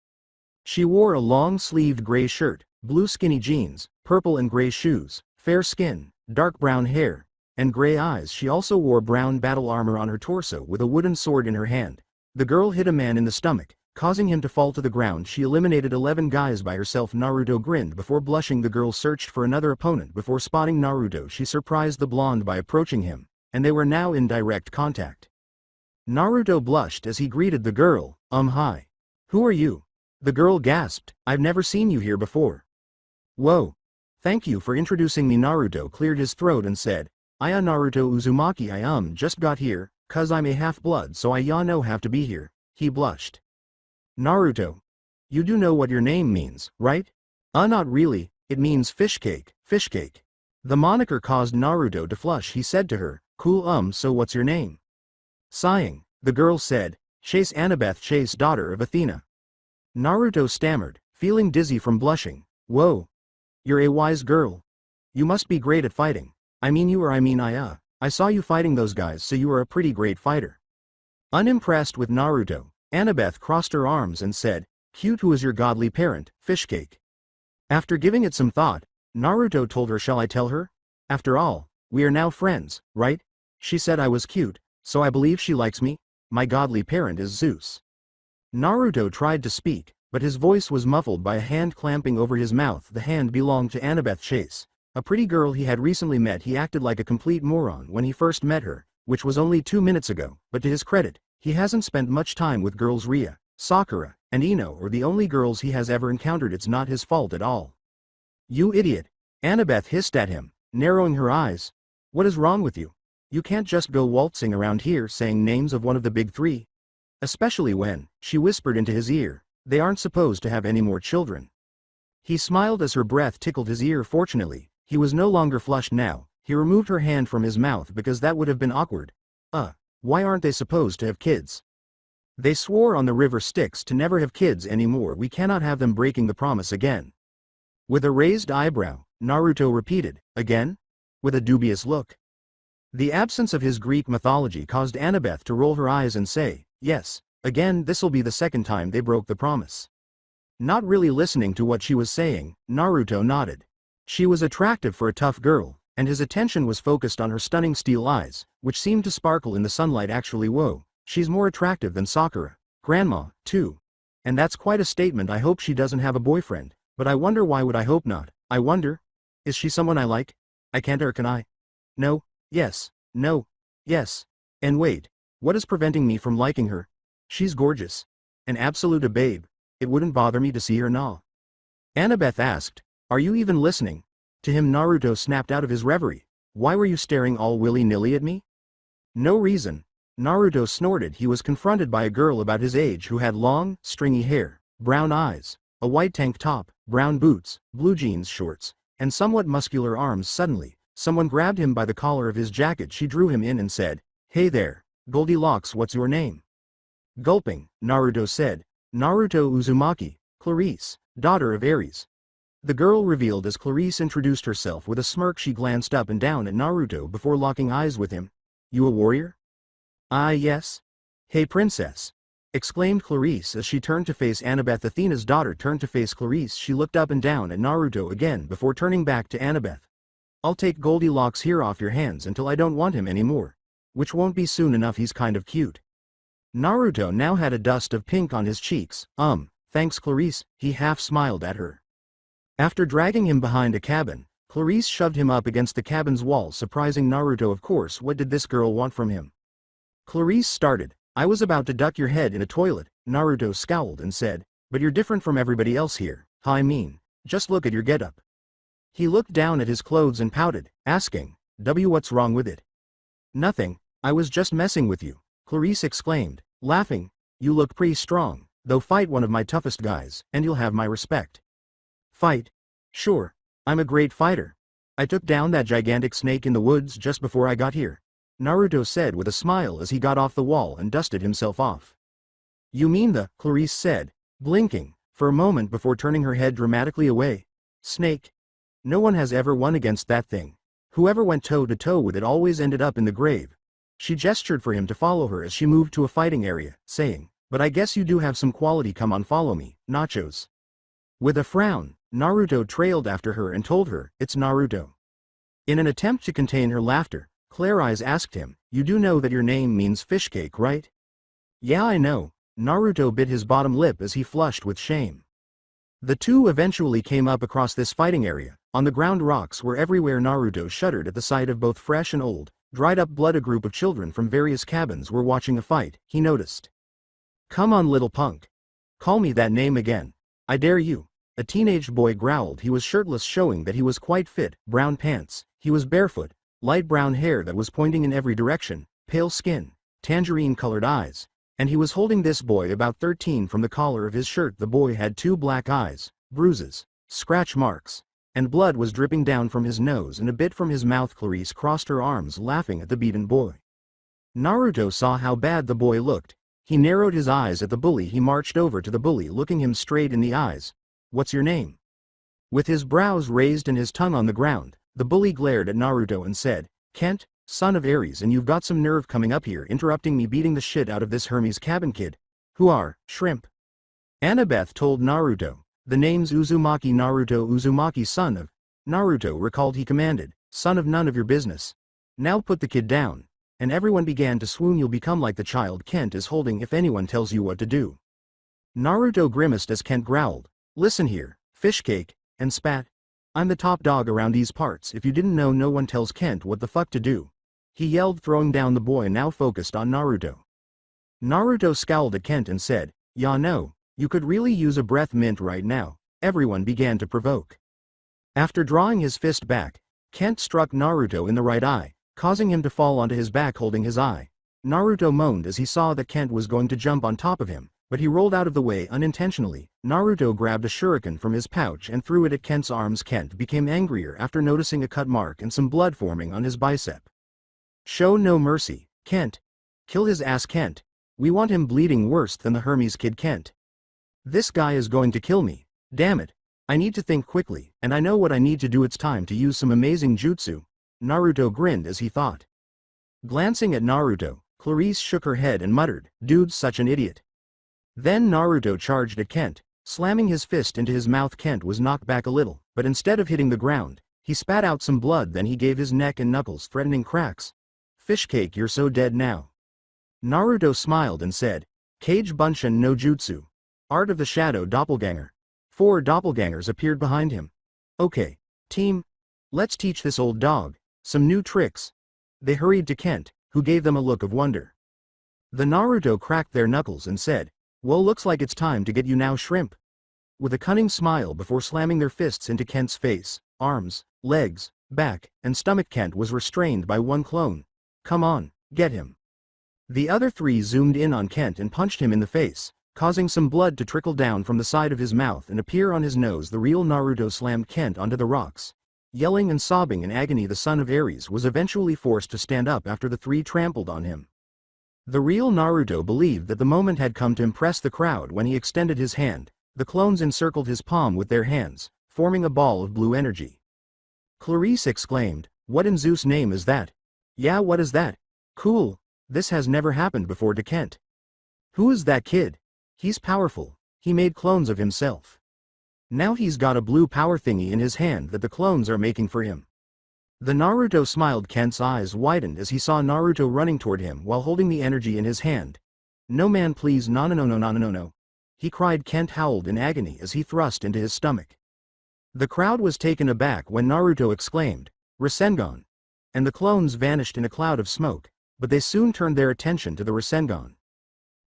She wore a long-sleeved gray shirt, blue skinny jeans, purple and gray shoes, fair skin, dark brown hair, and gray eyes. She also wore brown battle armor on her torso with a wooden sword in her hand. The girl hit a man in the stomach, causing him to fall to the ground. She eliminated 11 guys by herself. Naruto grinned before blushing. The girl searched for another opponent before spotting Naruto. She surprised the blonde by approaching him, and they were now in direct contact. Naruto blushed as he greeted the girl. Hi. Who are you? The girl gasped. I've never seen you here before. Whoa. Thank you for introducing me. Naruto cleared his throat and said, I am Naruto Uzumaki. I just got here, cause I'm a half-blood, so I know have to be here. He blushed. Naruto. You do know what your name means, right? Not really, it means fish cake, fish cake. The moniker caused Naruto to flush. He said to her, cool, so what's your name? Sighing, the girl said, Chase Annabeth, Chase, daughter of Athena. Naruto stammered, feeling dizzy from blushing. Whoa. You're a wise girl. You must be great at fighting. I saw you fighting those guys, so you are a pretty great fighter. Unimpressed with Naruto, Annabeth crossed her arms and said, cute. Who is your godly parent, Fishcake? After giving it some thought, Naruto told her, shall I tell her? After all, we are now friends, right? She said I was cute, so I believe she likes me. My godly parent is Zeus. Naruto tried to speak, but his voice was muffled by a hand clamping over his mouth. The hand belonged to Annabeth Chase, a pretty girl he had recently met. He acted like a complete moron when he first met her, which was only 2 minutes ago, but to his credit, he hasn't spent much time with girls. Ria, Sakura, and Ino are the only girls he has ever encountered. It's not his fault at all. You idiot! Annabeth hissed at him, narrowing her eyes. What is wrong with you? You can't just go waltzing around here saying names of one of the big three. Especially when, she whispered into his ear, they aren't supposed to have any more children. He smiled as her breath tickled his ear. Fortunately, he was no longer flushed now. He removed her hand from his mouth because that would have been awkward. Why aren't they supposed to have kids? They swore on the river Styx to never have kids anymore. We cannot have them breaking the promise again. With a raised eyebrow, Naruto repeated, again? With a dubious look. The absence of his Greek mythology caused Annabeth to roll her eyes and say, yes, again. This'll be the second time they broke the promise. Not really listening to what she was saying, Naruto nodded. She was attractive for a tough girl, and his attention was focused on her stunning steel eyes, which seemed to sparkle in the sunlight. Actually, whoa, she's more attractive than Sakura. Grandma, too. And that's quite a statement. I hope she doesn't have a boyfriend, but I wonder why would I hope not? I wonder, is she someone I like? I can't, or can I? No, yes, no, yes. And wait, what is preventing me from liking her? She's gorgeous. An absolute a babe. It wouldn't bother me to see her now. Annabeth asked, are you even listening? To him, Naruto snapped out of his reverie. Why were you staring all willy-nilly at me? No reason. Naruto snorted. He was confronted by a girl about his age who had long, stringy hair, brown eyes, a white tank top, brown boots, blue jeans shorts, and somewhat muscular arms. Suddenly, someone grabbed him by the collar of his jacket. She drew him in and said, hey there, Goldilocks, what's your name? Gulping, Naruto said, Naruto Uzumaki, Clarice, daughter of Ares. The girl revealed as Clarice introduced herself. With a smirk, she glanced up and down at Naruto before locking eyes with him. You a warrior? Yes. Hey princess! Exclaimed Clarice as she turned to face Annabeth. Athena's daughter turned to face Clarice. She looked up and down at Naruto again before turning back to Annabeth. I'll take Goldilocks here off your hands until I don't want him anymore. Which won't be soon enough. He's kind of cute. Naruto now had a dust of pink on his cheeks. Thanks Clarice, he half smiled at her. After dragging him behind a cabin, Clarice shoved him up against the cabin's wall, surprising Naruto. Of course, what did this girl want from him? Clarice started, I was about to duck your head in a toilet. Naruto scowled and said, but you're different from everybody else here. Just look at your getup. He looked down at his clothes and pouted, asking, what's wrong with it? Nothing, I was just messing with you, Clarice exclaimed, laughing. You look pretty strong, though. Fight one of my toughest guys, and you'll have my respect. Fight? Sure, I'm a great fighter. I took down that gigantic snake in the woods just before I got here, Naruto said with a smile as he got off the wall and dusted himself off. You mean the, Clarice said, blinking, for a moment before turning her head dramatically away. Snake? No one has ever won against that thing. Whoever went toe-to-toe with it always ended up in the grave. She gestured for him to follow her as she moved to a fighting area, saying, but I guess you do have some quality. Come on, follow me, nachos. With a frown, Naruto trailed after her and told her, it's Naruto. In an attempt to contain her laughter, Claire Eyes asked him, "You do know that your name means fish cake, right?" "Yeah, I know." Naruto bit his bottom lip as he flushed with shame. The two eventually came up across this fighting area. On the ground rocks were everywhere. Naruto shuddered at the sight of both fresh and old, dried up blood. A group of children from various cabins were watching a fight, he noticed. "Come on, little punk. Call me that name again. I dare you." A teenage boy growled. He was shirtless, showing that he was quite fit. Brown pants. He was barefoot, light brown hair that was pointing in every direction, pale skin, tangerine-colored eyes. And he was holding this boy about 13 from the collar of his shirt. The boy had 2 black eyes, bruises, scratch marks, and blood was dripping down from his nose and a bit from his mouth. Clarice crossed her arms, laughing at the beaten boy. Naruto saw how bad the boy looked. He narrowed his eyes at the bully. He marched over to the bully, looking him straight in the eyes. "What's your name?" With his brows raised and his tongue on the ground, the bully glared at Naruto and said, "Kent, son of Ares, and you've got some nerve coming up here interrupting me beating the shit out of this Hermes cabin kid. Who are, shrimp?" Annabeth told Naruto. "The name's Uzumaki." Naruto. "Uzumaki, son of..." Naruto recalled. He commanded, "Son of none of your business. Now put the kid down." And everyone began to swoon. "You'll become like the child Kent is holding if anyone tells you what to do." Naruto grimaced as Kent growled, "Listen here, fish cake," and spat. "I'm the top dog around these parts. If you didn't know, no one tells Kent what the fuck to do," he yelled, throwing down. The boy now focused on Naruto. Naruto scowled at Kent and said, "Ya no, you could really use a breath mint right now." Everyone began to provoke. After drawing his fist back, Kent struck Naruto in the right eye, causing him to fall onto his back holding his eye. Naruto moaned as he saw that Kent was going to jump on top of him, but he rolled out of the way unintentionally. Naruto grabbed a shuriken from his pouch and threw it at Kent's arms. Kent became angrier after noticing a cut mark and some blood forming on his bicep. "Show no mercy, Kent. Kill his ass, Kent. We want him bleeding worse than the Hermes kid, Kent. This guy is going to kill me. Damn it. I need to think quickly, and I know what I need to do. It's time to use some amazing jutsu." Naruto grinned as he thought. Glancing at Naruto, Clarice shook her head and muttered, "Dude's such an idiot." Then Naruto charged at Kent, slamming his fist into his mouth. Kent was knocked back a little, but instead of hitting the ground, he spat out some blood. Then he gave his neck and knuckles threatening cracks. "Fish cake, you're so dead now." Naruto smiled and said, "Kage Bunshin no Jutsu. Art of the Shadow Doppelganger." 4 doppelgangers appeared behind him. "Okay, team. Let's teach this old dog some new tricks." They hurried to Kent, who gave them a look of wonder. The Naruto cracked their knuckles and said, "Well, looks like it's time to get you now, shrimp." With a cunning smile before slamming their fists into Kent's face, arms, legs, back, and stomach. Kent was restrained by one clone. "Come on, get him." The other 3 zoomed in on Kent and punched him in the face, causing some blood to trickle down from the side of his mouth and appear on his nose. The real Naruto slammed Kent onto the rocks. Yelling and sobbing in agony, the son of Ares was eventually forced to stand up after the 3 trampled on him. The real Naruto believed that the moment had come to impress the crowd when he extended his hand. The clones encircled his palm with their hands, forming a ball of blue energy. Clarice exclaimed, "What in Zeus' name is that?" "Yeah, what is that? Cool. This has never happened before to Kent." "Who is that kid? He's powerful. He made clones of himself. Now he's got a blue power thingy in his hand that the clones are making for him." The Naruto smiled. Kent's eyes widened as he saw Naruto running toward him while holding the energy in his hand. "No man, please, no no no no no no no," he cried. Kent howled in agony as he thrust into his stomach. The crowd was taken aback when Naruto exclaimed, "Rasengan!" and the clones vanished in a cloud of smoke, but they soon turned their attention to the Rasengan.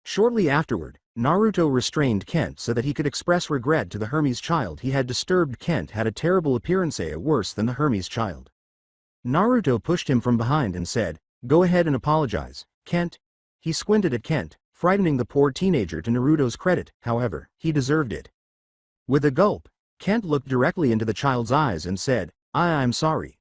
Shortly afterward, Naruto restrained Kent so that he could express regret to the Hermes child he had disturbed. Kent had a terrible appearance, worse than the Hermes child. Naruto pushed him from behind and said, "Go ahead and apologize, Kent." He squinted at Kent, frightening the poor teenager. To Naruto's credit, however, he deserved it. With a gulp, Kent looked directly into the child's eyes and said, I'm sorry."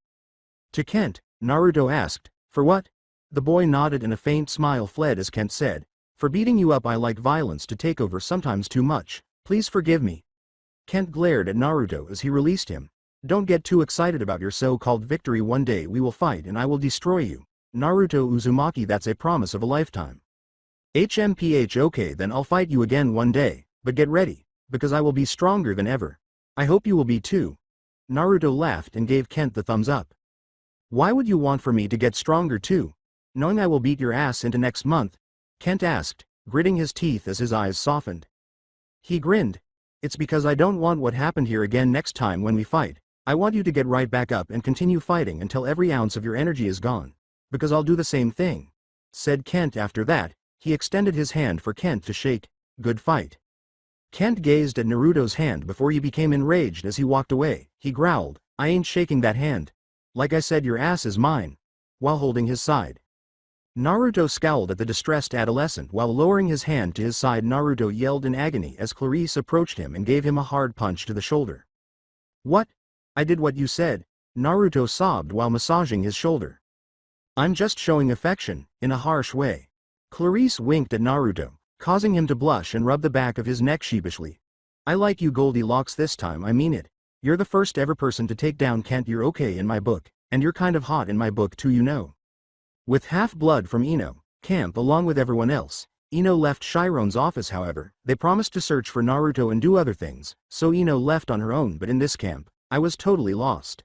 To Kent, Naruto asked, "For what?" The boy nodded and a faint smile fled as Kent said, "For beating you up. I like violence to take over, sometimes too much. Please forgive me." Kent glared at Naruto as he released him. "Don't get too excited about your so-called victory. One day we will fight and I will destroy you, Naruto Uzumaki. That's a promise of a lifetime." "HMPH. Okay, then I'll fight you again one day, but get ready, because I will be stronger than ever. I hope you will be too." Naruto laughed and gave Kent the thumbs up. Why would you want for me to get stronger too? Knowing I will beat your ass into next month? Kent asked, gritting his teeth as his eyes softened. He grinned. It's because I don't want what happened here again next time when we fight. I want you to get right back up and continue fighting until every ounce of your energy is gone. Because I'll do the same thing, said Kent. After that, he extended his hand for Kent to shake. Good fight. Kent gazed at Naruto's hand before he became enraged as he walked away. He growled, I ain't shaking that hand. Like I said, your ass is mine. While holding his side. Naruto scowled at the distressed adolescent. While lowering his hand to his side, Naruto yelled in agony as Clarice approached him and gave him a hard punch to the shoulder. What? I did what you said, Naruto sobbed while massaging his shoulder. I'm just showing affection, in a harsh way. Clarice winked at Naruto, causing him to blush and rub the back of his neck sheepishly. I like you, Goldilocks, this time I mean it. You're the first ever person to take down Kent. You're okay in my book, and you're kind of hot in my book too, you know. With half-blood from Ino, camp along with everyone else, Ino left Chiron's office. However, they promised to search for Naruto and do other things, so Ino left on her own. But in this camp, I was totally lost.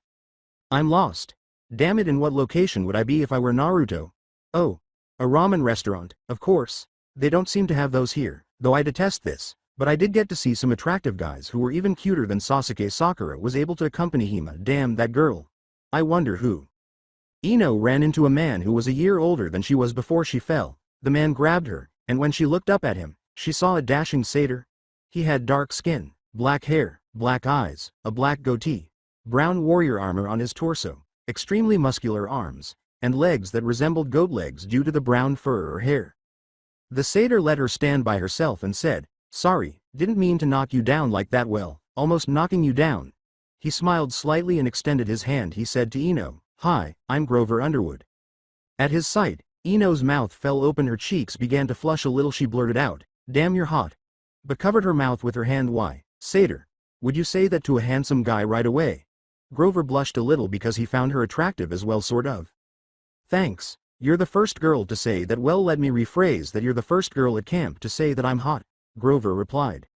I'm lost. Damn it, in what location would I be if I were Naruto? Oh, a ramen restaurant, of course. They don't seem to have those here, though I detest this, but I did get to see some attractive guys who were even cuter than Sasuke. Sakura was able to accompany Hima. Damn that girl. I wonder who. Ino ran into a man who was a year older than she was before she fell. The man grabbed her, and when she looked up at him, she saw a dashing satyr. He had dark skin, black hair, black eyes, a black goatee, brown warrior armor on his torso, extremely muscular arms, and legs that resembled goat legs due to the brown fur or hair. The satyr let her stand by herself and said, Sorry, didn't mean to knock you down like that. Well, almost knocking you down. He smiled slightly and extended his hand. He said to Ino, Hi, I'm Grover Underwood. At his sight, Ino's mouth fell open. Her cheeks began to flush a little. She blurted out, Damn, you're hot. But covered her mouth with her hand. Why, satyr, would you say that to a handsome guy right away? Grover blushed a little because he found her attractive as well, sort of. Thanks, you're the first girl to say that. Well, let me rephrase that. You're the first girl at camp to say that I'm hot, Grover replied.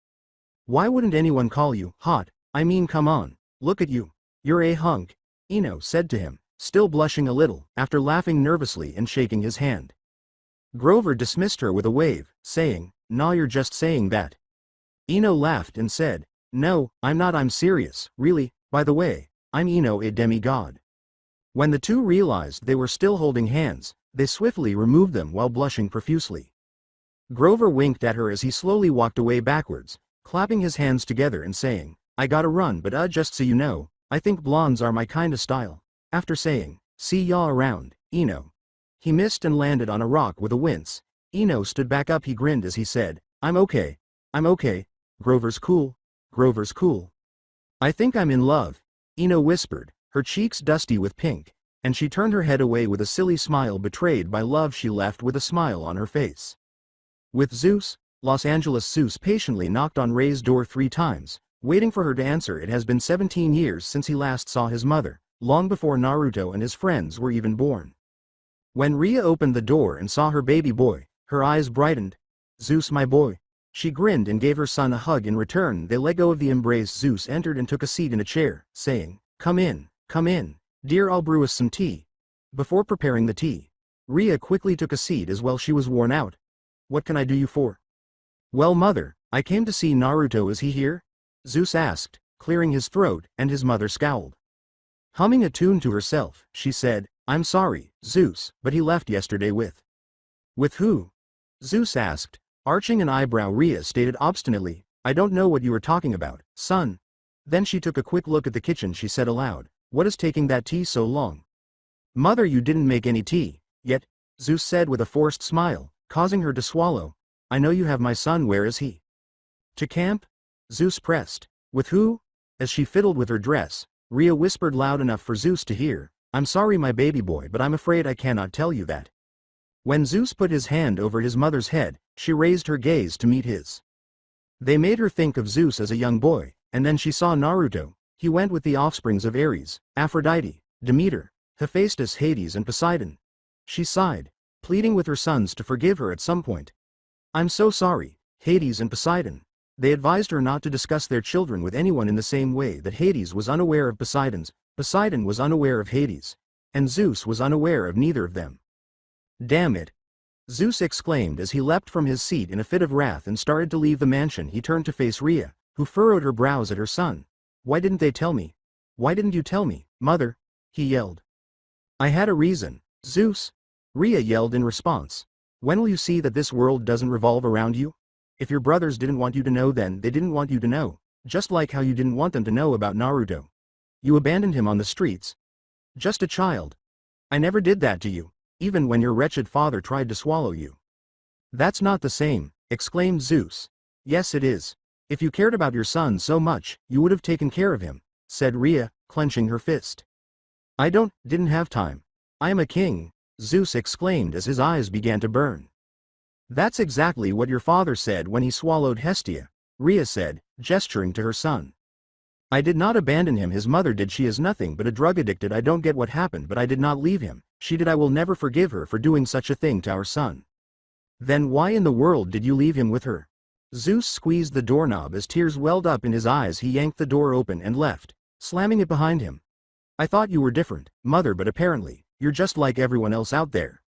Why wouldn't anyone call you hot? I mean, come on, look at you. You're a hunk, Ino said to him, still blushing a little, after laughing nervously and shaking his hand. Grover dismissed her with a wave, saying, Nah, you're just saying that. Ino laughed and said, No, I'm not, I'm serious, really. By the way, I'm Ino, a demigod. When the two realized they were still holding hands, they swiftly removed them while blushing profusely. Grover winked at her as he slowly walked away backwards, clapping his hands together and saying, I gotta run, but just so you know, I think blondes are my kinda style. After saying, See ya around, Ino. He missed and landed on a rock with a wince. Ino stood back up. He grinned as he said, I'm okay. I'm okay. Grover's cool. Grover's cool. I think I'm in love, Ino whispered, her cheeks dusty with pink, and she turned her head away with a silly smile betrayed by love. She left with a smile on her face. With Zeus, Los Angeles. Zeus patiently knocked on Ray's door 3 times, waiting for her to answer. It has been 17 years since he last saw his mother, long before Naruto and his friends were even born. When Ria opened the door and saw her baby boy, her eyes brightened. Zeus, my boy. She grinned and gave her son a hug. In return, they let go of the embrace. Zeus entered and took a seat in a chair, saying, Come in, dear, I'll brew us some tea. Before preparing the tea, Ria quickly took a seat as well. She was worn out. What can I do you for? Well, mother, I came to see Naruto. Is he here? Zeus asked, clearing his throat, and his mother scowled. Humming a tune to herself, she said, I'm sorry, Zeus, but he left yesterday with who? Zeus asked, arching an eyebrow. Ria stated obstinately, I don't know what you are talking about, son. Then she took a quick look at the kitchen. She said aloud, What is taking that tea so long? Mother, you didn't make any tea yet, Zeus said with a forced smile, causing her to swallow. I know you have my son. Where is he? To camp? Zeus pressed. With who? As she fiddled with her dress, Ria whispered loud enough for Zeus to hear, I'm sorry, my baby boy, but I'm afraid I cannot tell you that. When Zeus put his hand over his mother's head, she raised her gaze to meet his. They made her think of Zeus as a young boy, and then she saw Naruto. He went with the offsprings of Ares, Aphrodite, Demeter, Hephaestus, Hades, and Poseidon. She sighed, pleading with her sons to forgive her at some point. I'm so sorry, Hades and Poseidon. They advised her not to discuss their children with anyone in the same way that Hades was unaware of Poseidon's, Poseidon was unaware of Hades. and Zeus was unaware of neither of them. Damn it! Zeus exclaimed as he leapt from his seat in a fit of wrath and started to leave the mansion. He turned to face Rhea, who furrowed her brows at her son. Why didn't they tell me? Why didn't you tell me, mother? He yelled. I had a reason, Zeus. Rhea yelled in response. When will you see that this world doesn't revolve around you? If your brothers didn't want you to know, then they didn't want you to know, just like how you didn't want them to know about Naruto. You abandoned him on the streets. Just a child. I never did that to you, even when your wretched father tried to swallow you. That's not the same, exclaimed Zeus. Yes it is. If you cared about your son so much, you would have taken care of him, said Rhea, clenching her fist. I didn't have time. I am a king, Zeus exclaimed as his eyes began to burn. That's exactly what your father said when he swallowed Hestia, Rhea said, gesturing to her son. I did not abandon him, his mother did. She is nothing but a drug addicted. I don't get what happened, but I did not leave him. She did. I will never forgive her for doing such a thing to our son. Then why in the world did you leave him with her? Zeus squeezed the doorknob as tears welled up in his eyes. He yanked the door open and left, slamming it behind him. I thought you were different, mother, but apparently, you're just like everyone else out there.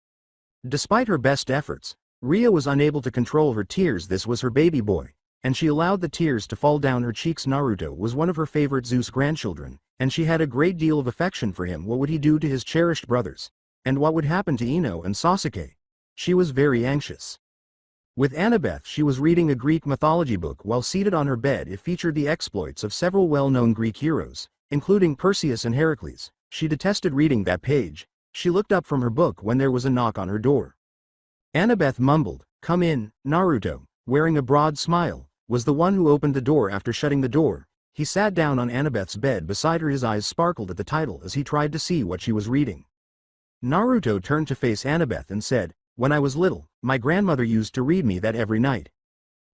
Despite her best efforts, Rhea was unable to control her tears. This was her baby boy, and she allowed the tears to fall down her cheeks. Naruto was one of her favorite Zeus grandchildren, and she had a great deal of affection for him. What would he do to his cherished brothers? And what would happen to Ino and Sasuke? She was very anxious. With Annabeth, she was reading a Greek mythology book while seated on her bed. It featured the exploits of several well-known Greek heroes, including Perseus and Heracles. She detested reading that page. She looked up from her book when there was a knock on her door. Annabeth mumbled, "Come in." Naruto, wearing a broad smile, was the one who opened the door. After shutting the door, he sat down on Annabeth's bed beside her. His eyes sparkled at the title as he tried to see what she was reading. Naruto turned to face Annabeth and said, "When I was little, my grandmother used to read me that every night."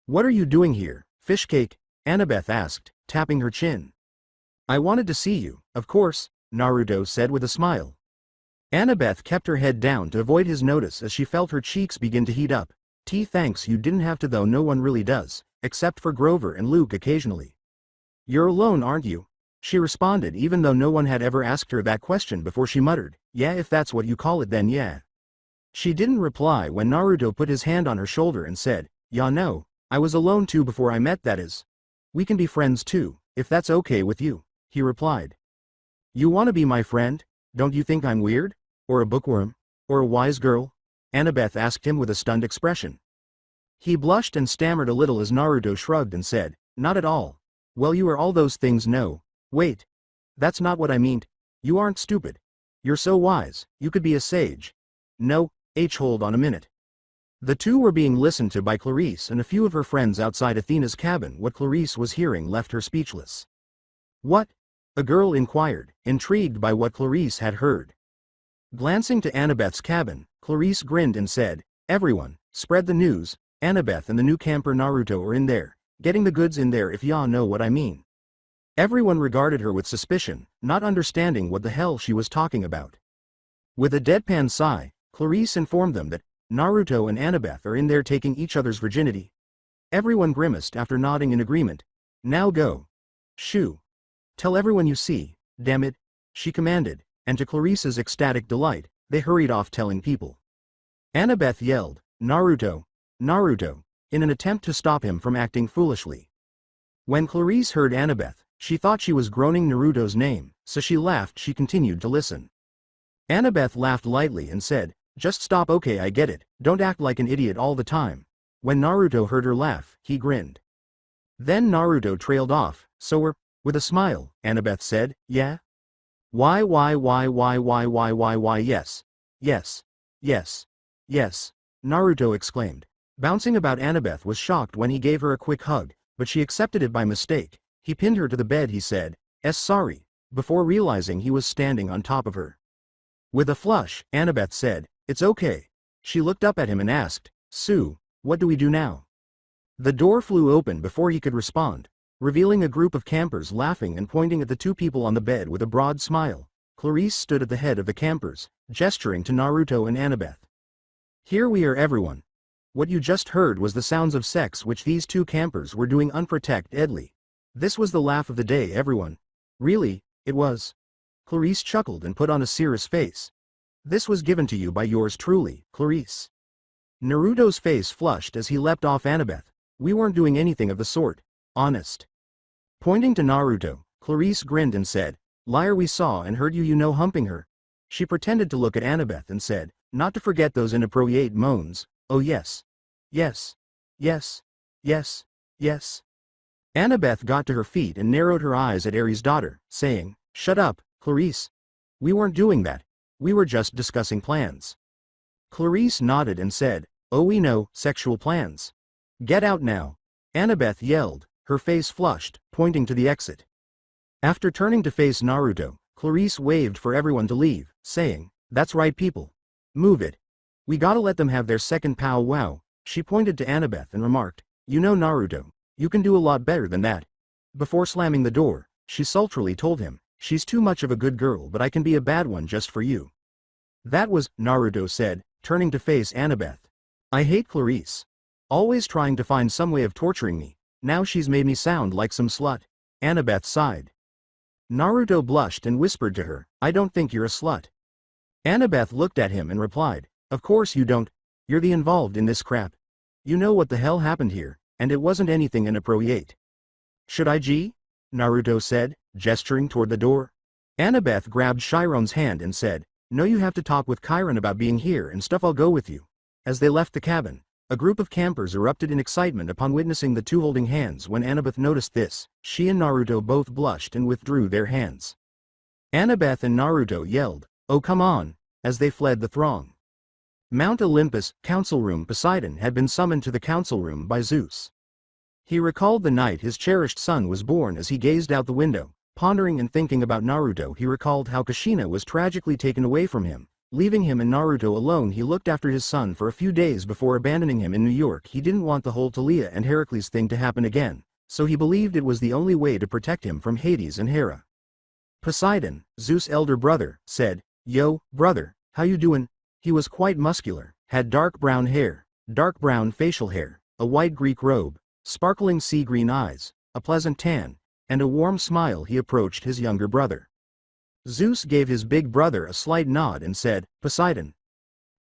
"What are you doing here, Fishcake?" Annabeth asked, tapping her chin. "I wanted to see you, of course," Naruto said with a smile. Annabeth kept her head down to avoid his notice as she felt her cheeks begin to heat up. Thanks, you didn't have to, though. No one really does, except for Grover and Luke occasionally." "You're alone, aren't you?" she responded, even though no one had ever asked her that question before. She muttered, "Yeah, if that's what you call it, then yeah." She didn't reply when Naruto put his hand on her shoulder and said, "Yeah, no, I was alone too before I met, that is. We can be friends too, if that's okay with you," he replied. "You want to be my friend? Don't you think I'm weird? Or a bookworm? Or a wise girl?" Annabeth asked him with a stunned expression. He blushed and stammered a little as Naruto shrugged and said, "Not at all." "Well, you are all those things. No. Wait. That's not what I meant. You aren't stupid. You're so wise, you could be a sage." "No, hold on a minute." The two were being listened to by Clarice and a few of her friends outside Athena's cabin. What Clarice was hearing left her speechless. "What?" a girl inquired, intrigued by what Clarice had heard. Glancing to Annabeth's cabin, Clarice grinned and said, "Everyone, spread the news. Annabeth and the new camper Naruto are in there, getting the goods in there, if y'all know what I mean." Everyone regarded her with suspicion, not understanding what the hell she was talking about. With a deadpan sigh, Clarice informed them that Naruto and Annabeth are in there taking each other's virginity. Everyone grimaced after nodding in agreement. "Now go. Shoo. Tell everyone you see, damn it," she commanded, and to Clarice's ecstatic delight, they hurried off telling people. Annabeth yelled, "Naruto! Naruto!" in an attempt to stop him from acting foolishly. When Clarice heard Annabeth, she thought she was groaning Naruto's name, so she laughed. She continued to listen. Annabeth laughed lightly and said, "Just stop, okay, I get it, don't act like an idiot all the time." When Naruto heard her laugh, he grinned. Then Naruto trailed off. "So we're," with a smile, Annabeth said, "Yeah? Why, yes. Yes. Yes. Yes," Naruto exclaimed. Bouncing about, Annabeth was shocked when he gave her a quick hug, but she accepted it by mistake. He pinned her to the bed. He said, Sorry," before realizing he was standing on top of her. With a flush, Annabeth said, "It's okay." She looked up at him and asked, "Sue, what do we do now?" The door flew open before he could respond, revealing a group of campers laughing and pointing at the two people on the bed with a broad smile. Clarice stood at the head of the campers, gesturing to Naruto and Annabeth. "Here we are, everyone. What you just heard was the sounds of sex which these two campers were doing unprotectedly. This was the laugh of the day, everyone. Really, it was." Clarice chuckled and put on a serious face. This was given to you by yours truly, Clarice. Naruto's face flushed as he leapt off Annabeth. We weren't doing anything of the sort. Honest. Pointing to Naruto, Clarice grinned and said, Liar, we saw and heard you know humping her. She pretended to look at Annabeth and said, not to forget those inappropriate moans. Oh yes. Yes. Yes. Yes. Yes. Annabeth got to her feet and narrowed her eyes at Aries' daughter, saying, Shut up, Clarice. We weren't doing that. We were just discussing plans. Clarice nodded and said, Oh, we know, sexual plans. Get out now. Annabeth yelled, her face flushed, pointing to the exit. After turning to face Naruto, Clarice waved for everyone to leave, saying, That's right, people. Move it. We gotta let them have their second pow-wow. She pointed to Annabeth and remarked, You know Naruto, you can do a lot better than that. Before slamming the door, she sultrily told him, She's too much of a good girl, but I can be a bad one just for you. That was, Naruto said, turning to face Annabeth. I hate Clarice. Always trying to find some way of torturing me. Now she's made me sound like some slut. Annabeth sighed. Naruto blushed and whispered to her, I don't think you're a slut. Annabeth looked at him and replied, Of course you don't. You're the involved in this crap. You know what the hell happened here, and it wasn't anything inappropriate. Should I G? Naruto said, gesturing toward the door. Annabeth grabbed Chiron's hand and said, No, you have to talk with Chiron about being here and stuff. I'll go with you. As they left the cabin, a group of campers erupted in excitement upon witnessing the two holding hands. When Annabeth noticed this, she and Naruto both blushed and withdrew their hands. Annabeth and Naruto yelled, Oh come on, as they fled the throng. Mount Olympus, council room. Poseidon had been summoned to the council room by Zeus. He recalled the night his cherished son was born. As he gazed out the window, pondering and thinking about Naruto, he recalled how Kushina was tragically taken away from him. Leaving him and Naruto alone, he looked after his son for a few days before abandoning him in New York. He didn't want the whole Talia and Heracles thing to happen again, so he believed it was the only way to protect him from Hades and Hera. Poseidon, Zeus' elder brother, said, Yo, brother, how you doin'? He was quite muscular, had dark brown hair, dark brown facial hair, a white Greek robe, sparkling sea green eyes, a pleasant tan, and a warm smile. He approached his younger brother. Zeus gave his big brother a slight nod and said, Poseidon.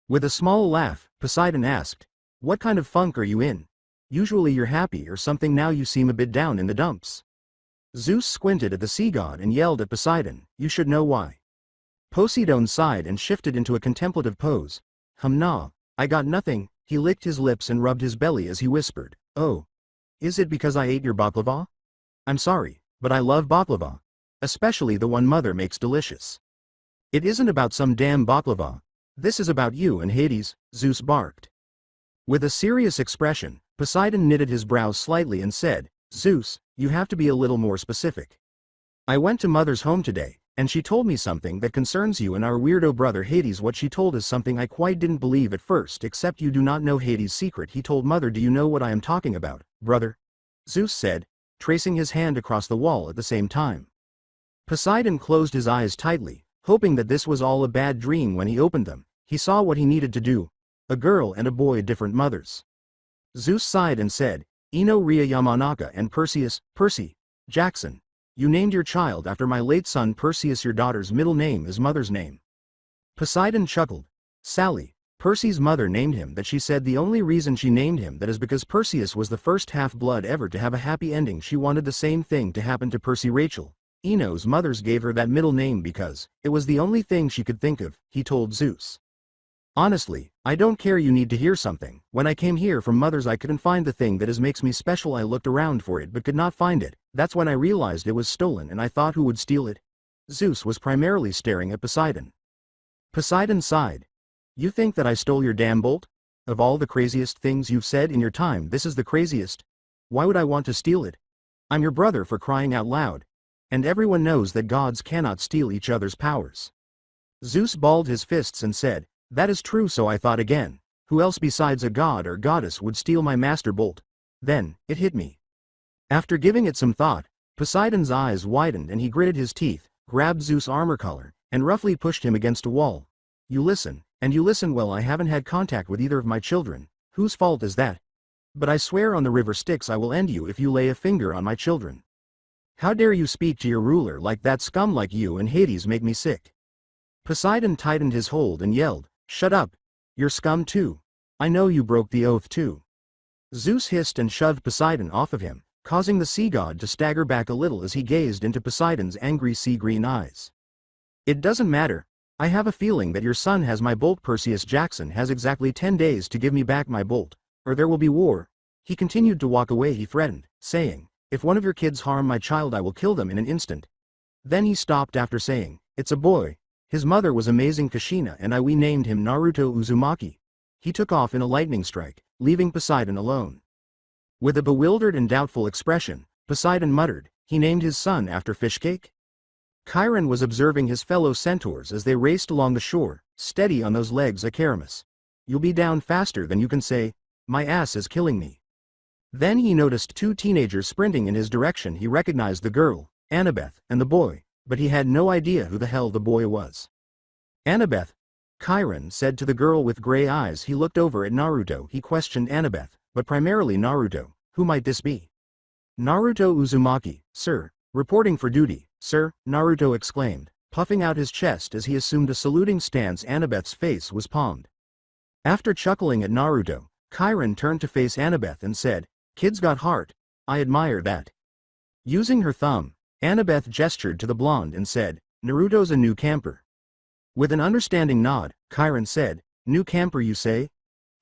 With a small laugh, Poseidon asked, What kind of funk are you in? Usually you're happy or something, now you seem a bit down in the dumps. Zeus squinted at the sea god and yelled at Poseidon, You should know why. Poseidon sighed and shifted into a contemplative pose. Nah, I got nothing. He licked his lips and rubbed his belly as he whispered, Oh. Is it because I ate your baklava? I'm sorry, but I love baklava. Especially the one mother makes delicious. It isn't about some damn baklava. This is about you and Hades, Zeus barked. With a serious expression, Poseidon knitted his brows slightly and said, Zeus, you have to be a little more specific. I went to Mother's home today, and she told me something that concerns you and our weirdo brother Hades. What she told is something I quite didn't believe at first, except you do not know Hades' secret. He told Mother. Do you know what I am talking about, brother? Zeus said, tracing his hand across the wall at the same time. Poseidon closed his eyes tightly, hoping that this was all a bad dream. When he opened them, he saw what he needed to do. A girl and a boy, different mothers. Zeus sighed and said, Ino Ria Yamanaka and Perseus, Percy, Jackson. You named your child after my late son Perseus. Your daughter's middle name is mother's name. Poseidon chuckled. Sally, Percy's mother, named him that. She said the only reason she named him that is because Perseus was the first half-blood ever to have a happy ending. She wanted the same thing to happen to Percy. Rachel, Eno's mothers, gave her that middle name because it was the only thing she could think of, he told Zeus. Honestly, I don't care. You need to hear something. When I came here from Mother's, I couldn't find the thing that makes me special. I looked around for it but could not find it. That's when I realized it was stolen, and I thought, who would steal it? Zeus was primarily staring at Poseidon. Poseidon sighed. You think that I stole your damn bolt? Of all the craziest things you've said in your time, this is the craziest. Why would I want to steal it? I'm your brother, for crying out loud. And everyone knows that gods cannot steal each other's powers. Zeus balled his fists and said, That is true. So I thought again, who else besides a god or goddess would steal my master bolt? Then, it hit me. After giving it some thought, Poseidon's eyes widened and he gritted his teeth, grabbed Zeus' armor collar, and roughly pushed him against a wall. You listen, and you listen well. I haven't had contact with either of my children. Whose fault is that? But I swear on the river Styx I will end you if you lay a finger on my children. How dare you speak to your ruler like that? Scum like you and Hades make me sick. Poseidon tightened his hold and yelled, Shut up! You're scum too. I know you broke the oath too. Zeus hissed and shoved Poseidon off of him, causing the sea god to stagger back a little as he gazed into Poseidon's angry sea-green eyes. It doesn't matter. I have a feeling that your son has my bolt. Perseus Jackson has exactly 10 days to give me back my bolt, or there will be war. He continued to walk away. He threatened, saying, If one of your kids harm my child, I will kill them in an instant. Then he stopped after saying, It's a boy. His mother was amazing Kushina and we named him Naruto Uzumaki. He took off in a lightning strike, leaving Poseidon alone. With a bewildered and doubtful expression, Poseidon muttered, He named his son after Fishcake? Chiron was observing his fellow centaurs as they raced along the shore. Steady on those legs, Acaramus. You'll be down faster than you can say, My ass is killing me. Then he noticed 2 teenagers sprinting in his direction. He recognized the girl, Annabeth, and the boy, but he had no idea who the hell the boy was. Annabeth, Chiron said to the girl with gray eyes. He looked over at Naruto. He questioned Annabeth, but primarily Naruto. Who might this be? Naruto Uzumaki, sir. Reporting for duty, sir, Naruto exclaimed, puffing out his chest as he assumed a saluting stance. Annabeth's face was palmed. After chuckling at Naruto, Chiron turned to face Annabeth and said, Kid's got heart. I admire that. Using her thumb, Annabeth gestured to the blonde and said, Naruto's a new camper. With an understanding nod, Chiron said, New camper you say?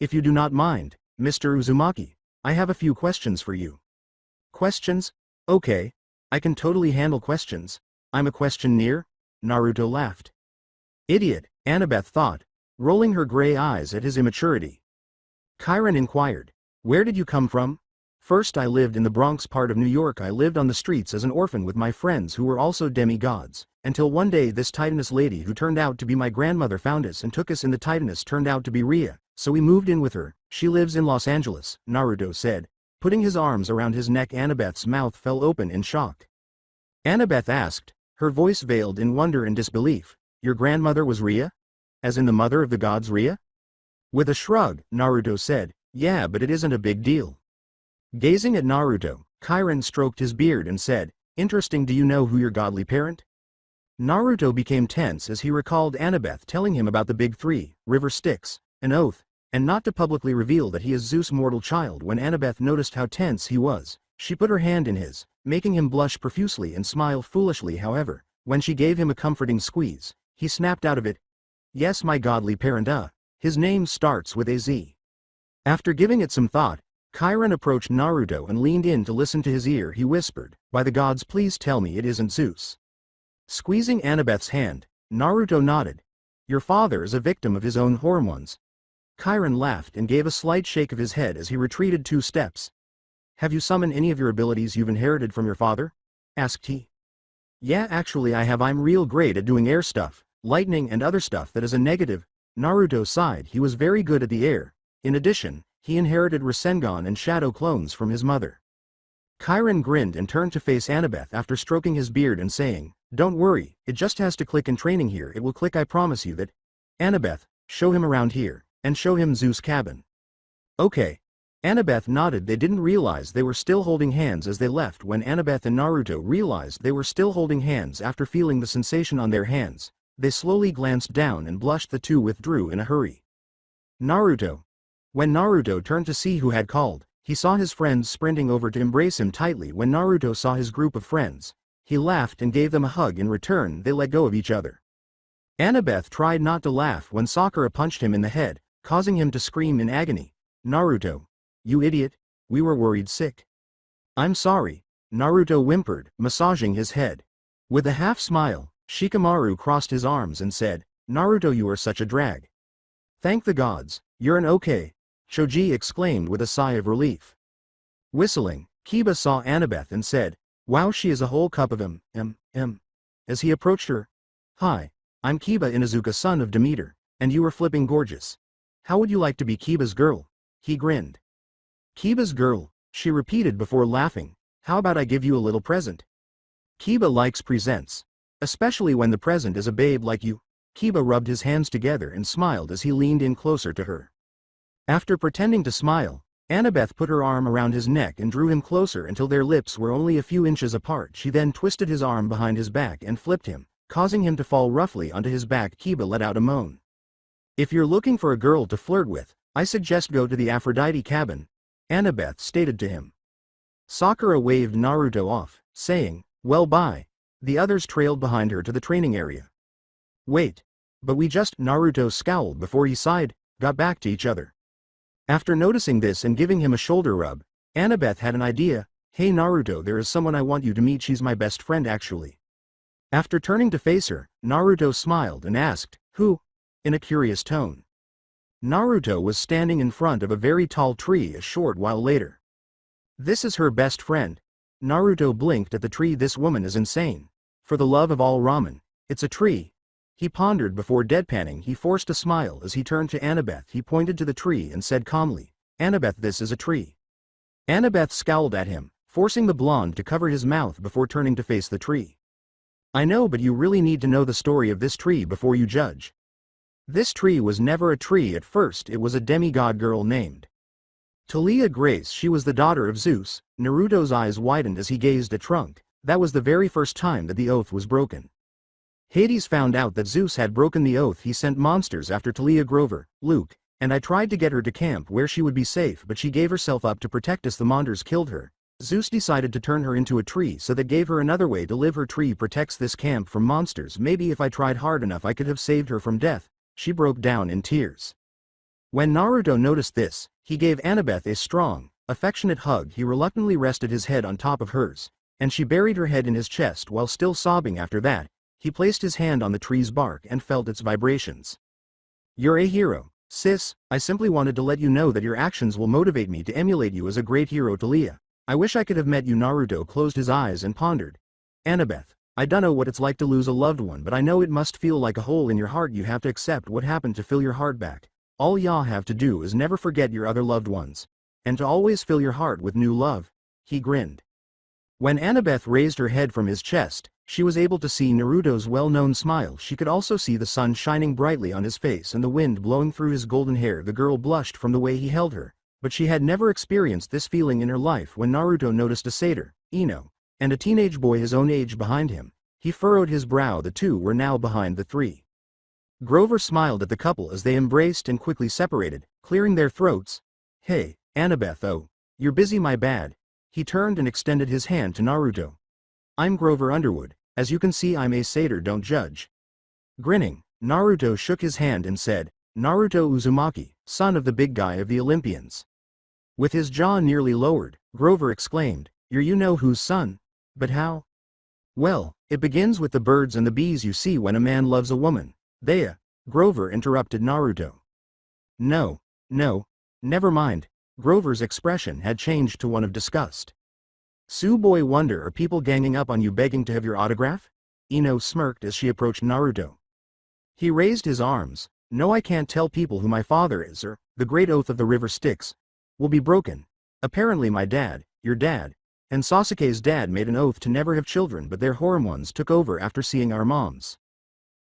If you do not mind, Mr. Uzumaki, I have a few questions for you. Questions? Okay. I can totally handle questions. I'm a questioneer? Naruto laughed. Idiot, Annabeth thought, rolling her gray eyes at his immaturity. Chiron inquired, Where did you come from? First I lived in the Bronx part of New York. I lived on the streets as an orphan with my friends who were also demigods, until one day this Titaness lady who turned out to be my grandmother found us and took us in. The Titaness turned out to be Rhea, so we moved in with her. She lives in Los Angeles, Naruto said, putting his arms around his neck. Annabeth's mouth fell open in shock. Annabeth asked, her voice veiled in wonder and disbelief, Your grandmother was Rhea? As in the mother of the gods Rhea? With a shrug, Naruto said, Yeah, but it isn't a big deal. Gazing at Naruto, Chiron stroked his beard and said, Interesting. Do you know who your godly parent? Naruto became tense as he recalled Annabeth telling him about the big 3, river Styx, an oath, and not to publicly reveal that he is Zeus' mortal child. When Annabeth noticed how tense he was, she put her hand in his, making him blush profusely and smile foolishly. However, when she gave him a comforting squeeze, he snapped out of it, Yes, my godly parent. His name starts with a Z. After giving it some thought, Chiron approached Naruto and leaned in to listen to his ear. He whispered, By the gods, please tell me it isn't Zeus. Squeezing Annabeth's hand, Naruto nodded. Your father is a victim of his own hormones. Chiron laughed and gave a slight shake of his head as he retreated 2 steps. Have you summoned any of your abilities you've inherited from your father? Asked he. Yeah, actually I have. I'm real great at doing air stuff, lightning and other stuff that is a negative. Naruto sighed. He was very good at the air. In addition, he inherited Rasengan and shadow clones from his mother. Chiron grinned and turned to face Annabeth after stroking his beard and saying, Don't worry, it just has to click in training here. It will click, I promise you that. Annabeth, show him around here, and show him Zeus' cabin. Okay. Annabeth nodded. They didn't realize they were still holding hands as they left. When Annabeth and Naruto realized they were still holding hands after feeling the sensation on their hands, they slowly glanced down and blushed. The 2 withdrew in a hurry. Naruto. When Naruto turned to see who had called, he saw his friends sprinting over to embrace him tightly. When Naruto saw his group of friends, he laughed and gave them a hug. In return, they let go of each other. Annabeth tried not to laugh when Sakura punched him in the head, causing him to scream in agony. Naruto. You idiot, we were worried sick. I'm sorry, Naruto whimpered, massaging his head. With a half smile, Shikamaru crossed his arms and said, Naruto, you are such a drag. Thank the gods, you're an okay, Choji exclaimed with a sigh of relief. Whistling, Kiba saw Annabeth and said, Wow, she is a whole cup of As he approached her, Hi, I'm Kiba Inuzuka, son of Demeter, and you are flipping gorgeous. How would you like to be Kiba's girl? He grinned. Kiba's girl, she repeated before laughing, how about I give you a little present? Kiba likes presents. Especially when the present is a babe like you. Kiba rubbed his hands together and smiled as he leaned in closer to her. After pretending to smile, Annabeth put her arm around his neck and drew him closer until their lips were only a few inches apart. She then twisted his arm behind his back and flipped him, causing him to fall roughly onto his back. Kiba let out a moan. "If you're looking for a girl to flirt with, I suggest go to the Aphrodite cabin," Annabeth stated to him. Sakura waved Naruto off, saying, "Well, bye." The others trailed behind her to the training area. "Wait. But we just," Naruto scowled before he sighed, got back to each other. After noticing this and giving him a shoulder rub, Annabeth had an idea. "Hey Naruto, there is someone I want you to meet. She's my best friend actually." After turning to face her, Naruto smiled and asked, "Who?" in a curious tone. Naruto was standing in front of a very tall tree a short while later. "This is her best friend." Naruto blinked at the tree. "This woman is insane. For the love of all ramen, it's a tree." He pondered before deadpanning. He forced a smile as he turned to Annabeth. He pointed to the tree and said calmly, "Annabeth, this is a tree." Annabeth scowled at him, forcing the blonde to cover his mouth before turning to face the tree. "I know, but you really need to know the story of this tree before you judge. This tree was never a tree at first. It was a demigod girl named Talia Grace. She was the daughter of Zeus." Naruto's eyes widened as he gazed at Trunk. That was the very first time that the oath was broken. Hades found out that Zeus had broken the oath. He sent monsters after Talia Grover, Luke, and I tried to get her to camp where she would be safe, but she gave herself up to protect us. The monsters killed her. Zeus decided to turn her into a tree, so that gave her another way to live. Her tree protects this camp from monsters. Maybe if I tried hard enough I could have saved her from death." She broke down in tears. When Naruto noticed this, he gave Annabeth a strong, affectionate hug. He reluctantly rested his head on top of hers, and she buried her head in his chest while still sobbing. After that, he placed his hand on the tree's bark and felt its vibrations. "You're a hero, sis. I simply wanted to let you know that your actions will motivate me to emulate you as a great hero." Talia, "I wish I could have met you." Naruto closed his eyes and pondered. "Annabeth, I dunno what it's like to lose a loved one, but I know it must feel like a hole in your heart. You have to accept what happened to fill your heart back. All y'all have to do is never forget your other loved ones, and to always fill your heart with new love." He grinned. When Annabeth raised her head from his chest, she was able to see Naruto's well-known smile. She could also see the sun shining brightly on his face and the wind blowing through his golden hair. The girl blushed from the way he held her, but she had never experienced this feeling in her life. When Naruto noticed a satyr, Ino, and a teenage boy his own age behind him, he furrowed his brow. The two were now behind the three. Grover smiled at the couple as they embraced and quickly separated, clearing their throats. "Hey, Annabeth, oh, you're busy, my bad." He turned and extended his hand to Naruto. "I'm Grover Underwood. As you can see, I'm a satyr, don't judge." Grinning, Naruto shook his hand and said, "Naruto Uzumaki, son of the big guy of the Olympians." With his jaw nearly lowered, Grover exclaimed, "You're you-know-whose son? But how?" "Well, it begins with the birds and the bees you see when a man loves a woman. They, Grover interrupted Naruto. No, never mind." Grover's expression had changed to one of disgust. "Boy, wonder, are people ganging up on you begging to have your autograph?" Ino smirked as she approached Naruto. He raised his arms. "No, I can't tell people who my father is, or the great oath of the river Styx will be broken. Apparently my dad, your dad, and Sasuke's dad made an oath to never have children, but their hormones took over after seeing our moms."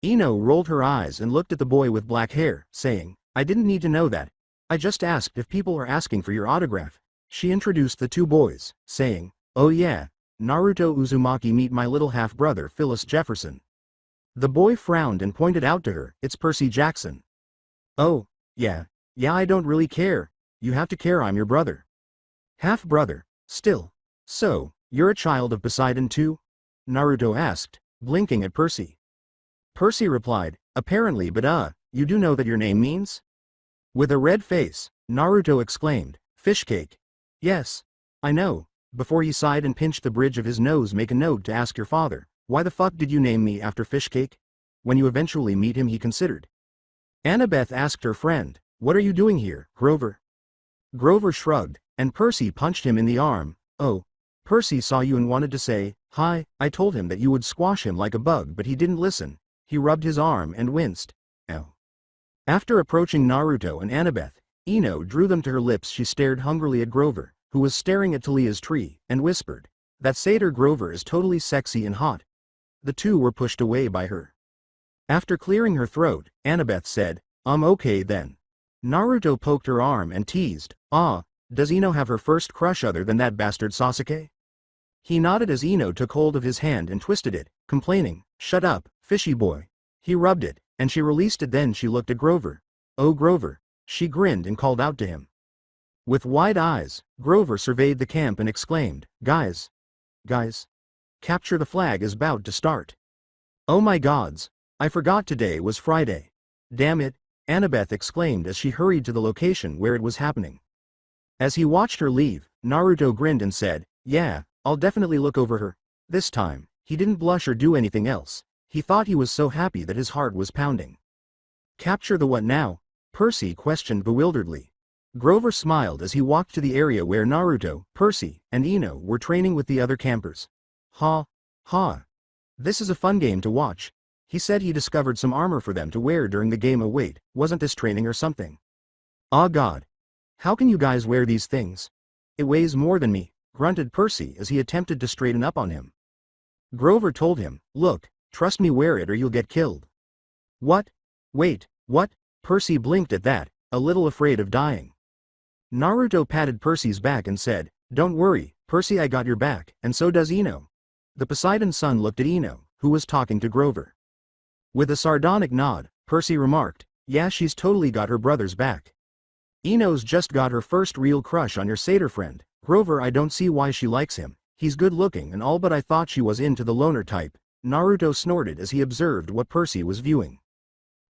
Ino rolled her eyes and looked at the boy with black hair, saying, "I didn't need to know that. I just asked if people are asking for your autograph." She introduced the two boys, saying, "Oh yeah, Naruto Uzumaki, meet my little half-brother Phyllis Jefferson." The boy frowned and pointed out to her, "It's Percy Jackson." "Oh, yeah, I don't really care. You have to care, I'm your brother." "Half-brother, still. So, you're a child of Poseidon too?" Naruto asked, blinking at Percy. Percy replied, "Apparently, but you do know that your name means?" With a red face, Naruto exclaimed, "Fish cake." "Yes, I know." Before he sighed and pinched the bridge of his nose, "Make a note to ask your father, why the fuck did you name me after fish cake?" When you eventually meet him, he considered. Annabeth asked her friend, "What are you doing here, Grover?" Grover shrugged, and Percy punched him in the arm. "Oh, Percy saw you and wanted to say hi. I told him that you would squash him like a bug, but he didn't listen." He rubbed his arm and winced. "Ow." After approaching Naruto and Annabeth, Ino drew them to her lips. She stared hungrily at Grover, who was staring at Talia's tree, and whispered, "That satyr Grover is totally sexy and hot." The two were pushed away by her. After clearing her throat, Annabeth said, Okay then." Naruto poked her arm and teased, Does Ino have her first crush other than that bastard Sasuke? He nodded as Ino took hold of his hand and twisted it, complaining, "Shut up, fishy boy." He rubbed it, and she released it. Then she looked at Grover. "Oh Grover." She grinned and called out to him. With wide eyes, Grover surveyed the camp and exclaimed, Guys! Capture the flag is about to start." "Oh my gods! I forgot today was Friday. Damn it," Annabeth exclaimed as she hurried to the location where it was happening. As he watched her leave, Naruto grinned and said, "Yeah, I'll definitely look over her." This time, he didn't blush or do anything else. He thought he was so happy that his heart was pounding. "Capture the what now?" Percy questioned bewilderedly. Grover smiled as he walked to the area where Naruto, Percy, and Ino were training with the other campers. Ha! This is a fun game to watch." He said he discovered some armor for them to wear during the game. Oh wait, wasn't this training or something? "Ah god. How can you guys wear these things? It weighs more than me," grunted Percy as he attempted to straighten up on him. Grover told him, "Look, trust me, wear it or you'll get killed." "What? Wait, what?" Percy blinked at that, a little afraid of dying. Naruto patted Percy's back and said, "Don't worry, Percy, I got your back, and so does Ino." The Poseidon son looked at Ino, who was talking to Grover. With a sardonic nod, Percy remarked, "Yeah, she's totally got her brother's back. Ino's just got her first real crush on your satyr friend, Grover. I don't see why she likes him. He's good looking and all, but I thought she was into the loner type." Naruto snorted as he observed what Percy was viewing.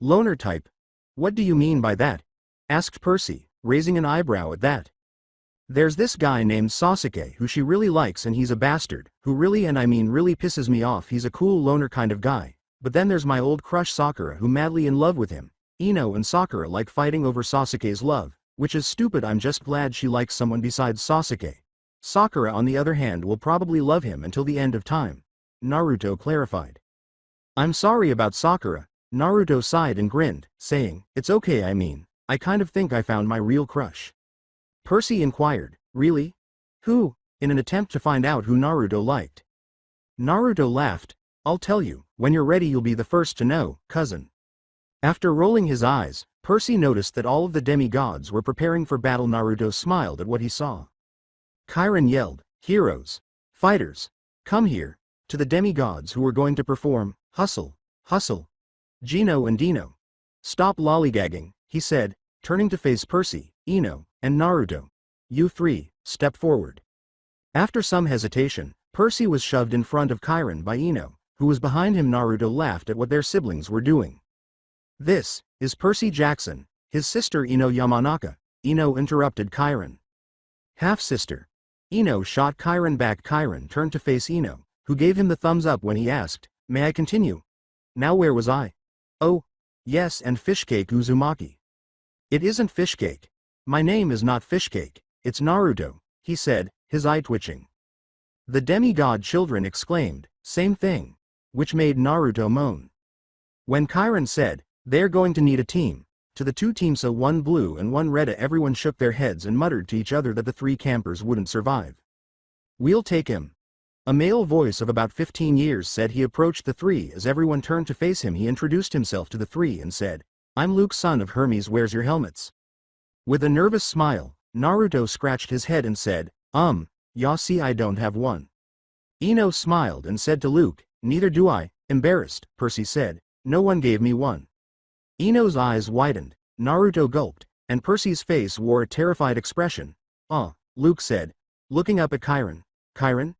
"Loner type? What do you mean by that?" asked Percy, raising an eyebrow at that. "There's this guy named Sasuke who she really likes, and he's a bastard, who really, and I mean really, pisses me off. He's a cool loner kind of guy. But then there's my old crush Sakura, who madly in love with him. Ino and Sakura like fighting over Sasuke's love, which is stupid. I'm just glad she likes someone besides Sasuke. Sakura on the other hand will probably love him until the end of time," Naruto clarified. "I'm sorry about Sakura," Naruto sighed and grinned, saying, "It's okay, I mean, I kind of think I found my real crush." Percy inquired, "Really? Who?" in an attempt to find out who Naruto liked. Naruto laughed, "I'll tell you, when you're ready you'll be the first to know, cousin." After rolling his eyes, Percy noticed that all of the demigods were preparing for battle. Naruto smiled at what he saw. Chiron yelled, "Heroes! Fighters! Come here!" to the demigods who were going to perform, "Hustle! Hustle! Gino and Dino! Stop lollygagging," he said, turning to face Percy, Ino, and Naruto. "You three, step forward." After some hesitation, Percy was shoved in front of Chiron by Ino, who was behind him. Naruto laughed at what their siblings were doing. "This is Percy Jackson, his sister Ino Yamanaka," Ino interrupted Chiron. "Half-sister." Ino shot Chiron back. Chiron turned to face Ino, who gave him the thumbs up when he asked, "May I continue?" "Now where was I?" "Oh, yes, and Fishcake Uzumaki." "It isn't Fishcake. My name is not Fishcake, it's Naruto," he said, his eye twitching. The demigod children exclaimed, "Same thing," which made Naruto moan. When Chiron said, "They're going to need a team," to the two teams, so one blue and one red, everyone shook their heads and muttered to each other that the three campers wouldn't survive. "We'll take him." A male voice of about 15 years said. He approached the three. As everyone turned to face him, he introduced himself to the three and said, "I'm Luke, son of Hermes. Where's your helmets?" With a nervous smile, Naruto scratched his head and said, "Yeah, see, I don't have one." Ino smiled and said to Luke, "Neither do I." "Embarrassed," Percy said, "No one gave me one." Ino's eyes widened, Naruto gulped, and Percy's face wore a terrified expression. Luke said, looking up at Chiron. "Chiron?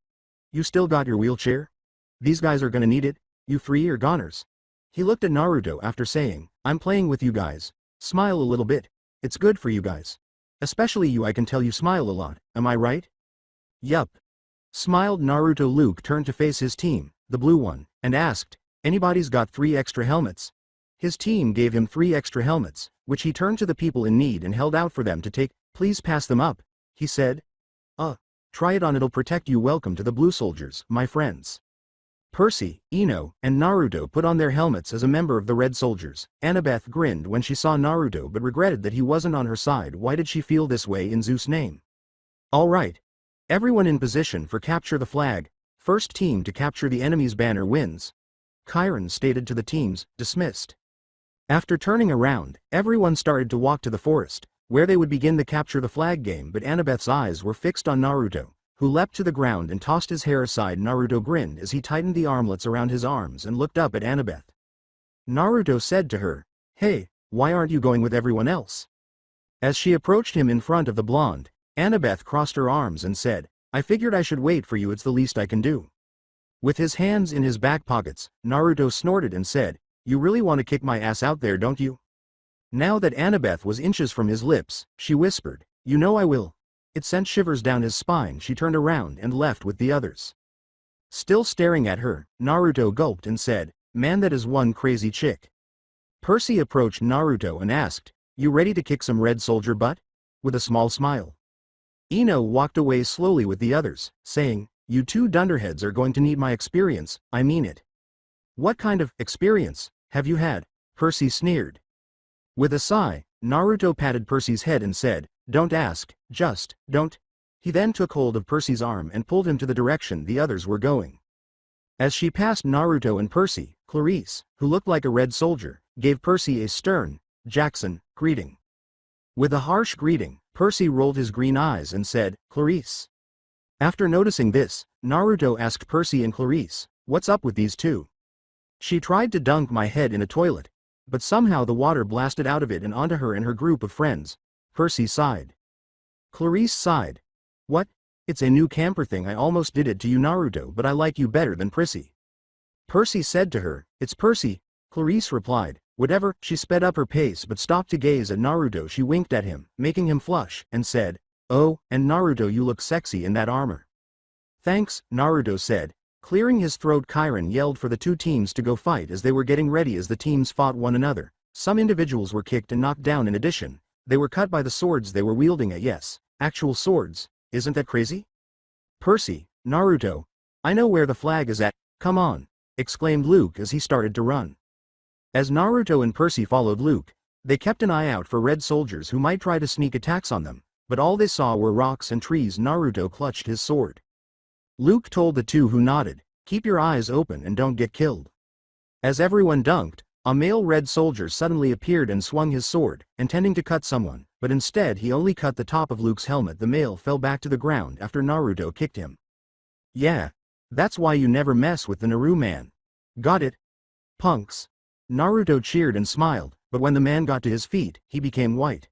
You still got your wheelchair? These guys are gonna need it, you three are goners." He looked at Naruto after saying, "I'm playing with you guys. Smile a little bit. It's good for you guys. Especially you, I can tell you smile a lot, am I right?" "Yup," smiled Naruto. Luke turned to face his team, the blue one, and asked, "Anybody's got 3 extra helmets?" His team gave him 3 extra helmets, which he turned to the people in need and held out for them to take. "Please pass them up," he said. Try it on, it'll protect you. Welcome to the blue soldiers, my friends." Percy, Ino, and Naruto put on their helmets as a member of the red soldiers. Annabeth grinned when she saw Naruto but regretted that he wasn't on her side. Why did she feel this way in Zeus' name? "All right. Everyone in position for capture the flag. First team to capture the enemy's banner wins," Chiron stated to the teams, dismissed. After turning around, everyone started to walk to the forest, where they would begin the capture the flag game, but Annabeth's eyes were fixed on Naruto, who leapt to the ground and tossed his hair aside. Naruto grinned as he tightened the armlets around his arms and looked up at Annabeth. Naruto said to her, "Hey, why aren't you going with everyone else?" As she approached him in front of the blonde, Annabeth crossed her arms and said, "I figured I should wait for you, it's the least I can do." With his hands in his back pockets, Naruto snorted and said, "You really want to kick my ass out there, don't you?" Now that Annabeth was inches from his lips, she whispered, "You know I will." It sent shivers down his spine. She turned around and left with the others. Still staring at her, Naruto gulped and said, "Man, that is one crazy chick." Percy approached Naruto and asked, "You ready to kick some red soldier butt?" With a small smile. Ino walked away slowly with the others, saying, "You two dunderheads are going to need my experience, I mean it." "What kind of experience have you had?" Percy sneered. With a sigh, Naruto patted Percy's head and said, "Don't ask, just don't." He then took hold of Percy's arm and pulled him to the direction the others were going. As she passed Naruto and Percy, Clarice, who looked like a red soldier, gave Percy a stern, "Jackson," greeting. With a harsh greeting, Percy rolled his green eyes and said, "Clarice." After noticing this, Naruto asked Percy and Clarice, "What's up with these two?" "She tried to dunk my head in a toilet, but somehow the water blasted out of it and onto her and her group of friends." Percy sighed. Clarice sighed. "What? It's a new camper thing. I almost did it to you, Naruto, but I like you better than Prissy." Percy said to her, "It's Percy." Clarice replied, "Whatever." She sped up her pace but stopped to gaze at Naruto. She winked at him, making him flush, and said, "Oh, and Naruto, you look sexy in that armor." "Thanks," Naruto said. Clearing his throat, Chiron yelled for the two teams to go fight. As they were getting ready, as the teams fought one another, some individuals were kicked and knocked down. In addition, they were cut by the swords they were wielding. Yes, actual swords. Isn't that crazy? "Percy, Naruto, I know where the flag is at. Come on," exclaimed Luke as he started to run. As Naruto and Percy followed Luke, they kept an eye out for red soldiers who might try to sneak attacks on them, but all they saw were rocks and trees. Naruto clutched his sword. Luke told the two, who nodded, "Keep your eyes open and don't get killed." As everyone dunked, a male red soldier suddenly appeared and swung his sword, intending to cut someone, but instead he only cut the top of Luke's helmet. The male fell back to the ground after Naruto kicked him. "Yeah, that's why you never mess with the Naru man. Got it? Punks." Naruto cheered and smiled, but when the man got to his feet, he became white.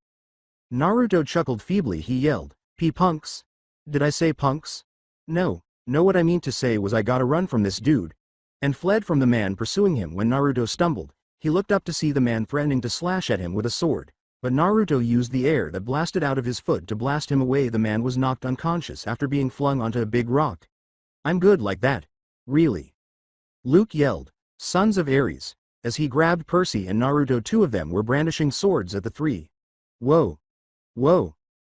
Naruto chuckled feebly. He yelled, "Punks? Did I say punks? No, what I mean to say was I gotta run from this dude," and fled from the man pursuing him. When Naruto stumbled, he looked up to see the man threatening to slash at him with a sword, but Naruto used the air that blasted out of his foot to blast him away. The man was knocked unconscious after being flung onto a big rock. "I'm good like that. Really?" Luke yelled, "Sons of Ares," as he grabbed Percy and Naruto. Two of them were brandishing swords at the three. Whoa.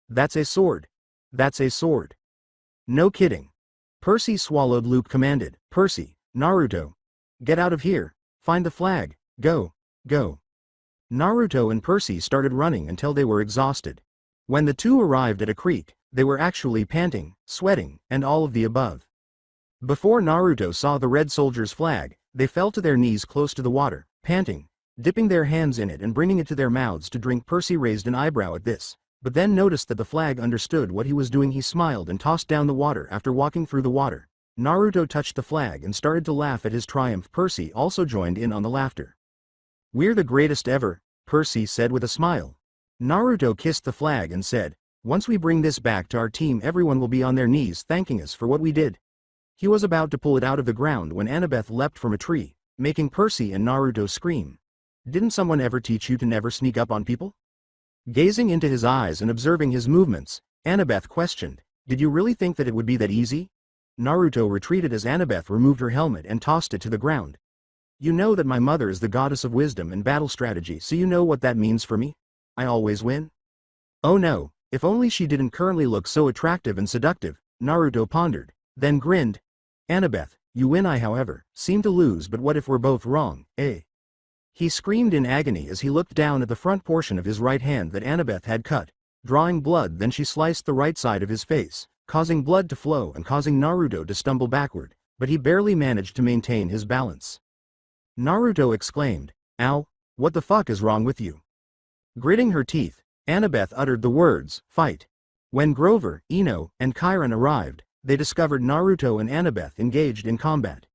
That's a sword. That's a sword. No kidding. Percy swallowed. Luke commanded, "Percy, Naruto, get out of here, find the flag, go." Naruto and Percy started running until they were exhausted. When the two arrived at a creek, they were actually panting, sweating, and all of the above. Before Naruto saw the red soldier's flag, they fell to their knees close to the water, panting, dipping their hands in it and bringing it to their mouths to drink. Percy raised an eyebrow at this, but then noticed that the flag understood what he was doing. He smiled and tossed down the water. After walking through the water, Naruto touched the flag and started to laugh at his triumph. Percy also joined in on the laughter. "We're the greatest ever," Percy said with a smile. Naruto kissed the flag and said, "Once we bring this back to our team, everyone will be on their knees thanking us for what we did." He was about to pull it out of the ground when Annabeth leapt from a tree, making Percy and Naruto scream. "Didn't someone ever teach you to never sneak up on people?" Gazing into his eyes and observing his movements, Annabeth questioned, "Did you really think that it would be that easy?" Naruto retreated as Annabeth removed her helmet and tossed it to the ground. "You know that my mother is the goddess of wisdom and battle strategy, so you know what that means for me? I always win." "Oh no, if only she didn't currently look so attractive and seductive," Naruto pondered, then grinned. "Annabeth, you win. I, however, seem to lose, but what if we're both wrong, eh?" He screamed in agony as he looked down at the front portion of his right hand that Annabeth had cut, drawing blood. Then she sliced the right side of his face, causing blood to flow and causing Naruto to stumble backward, but he barely managed to maintain his balance. Naruto exclaimed, "Ow, what the fuck is wrong with you?" Gritting her teeth, Annabeth uttered the words, "Fight." When Grover, Ino, and Chiron arrived, they discovered Naruto and Annabeth engaged in combat.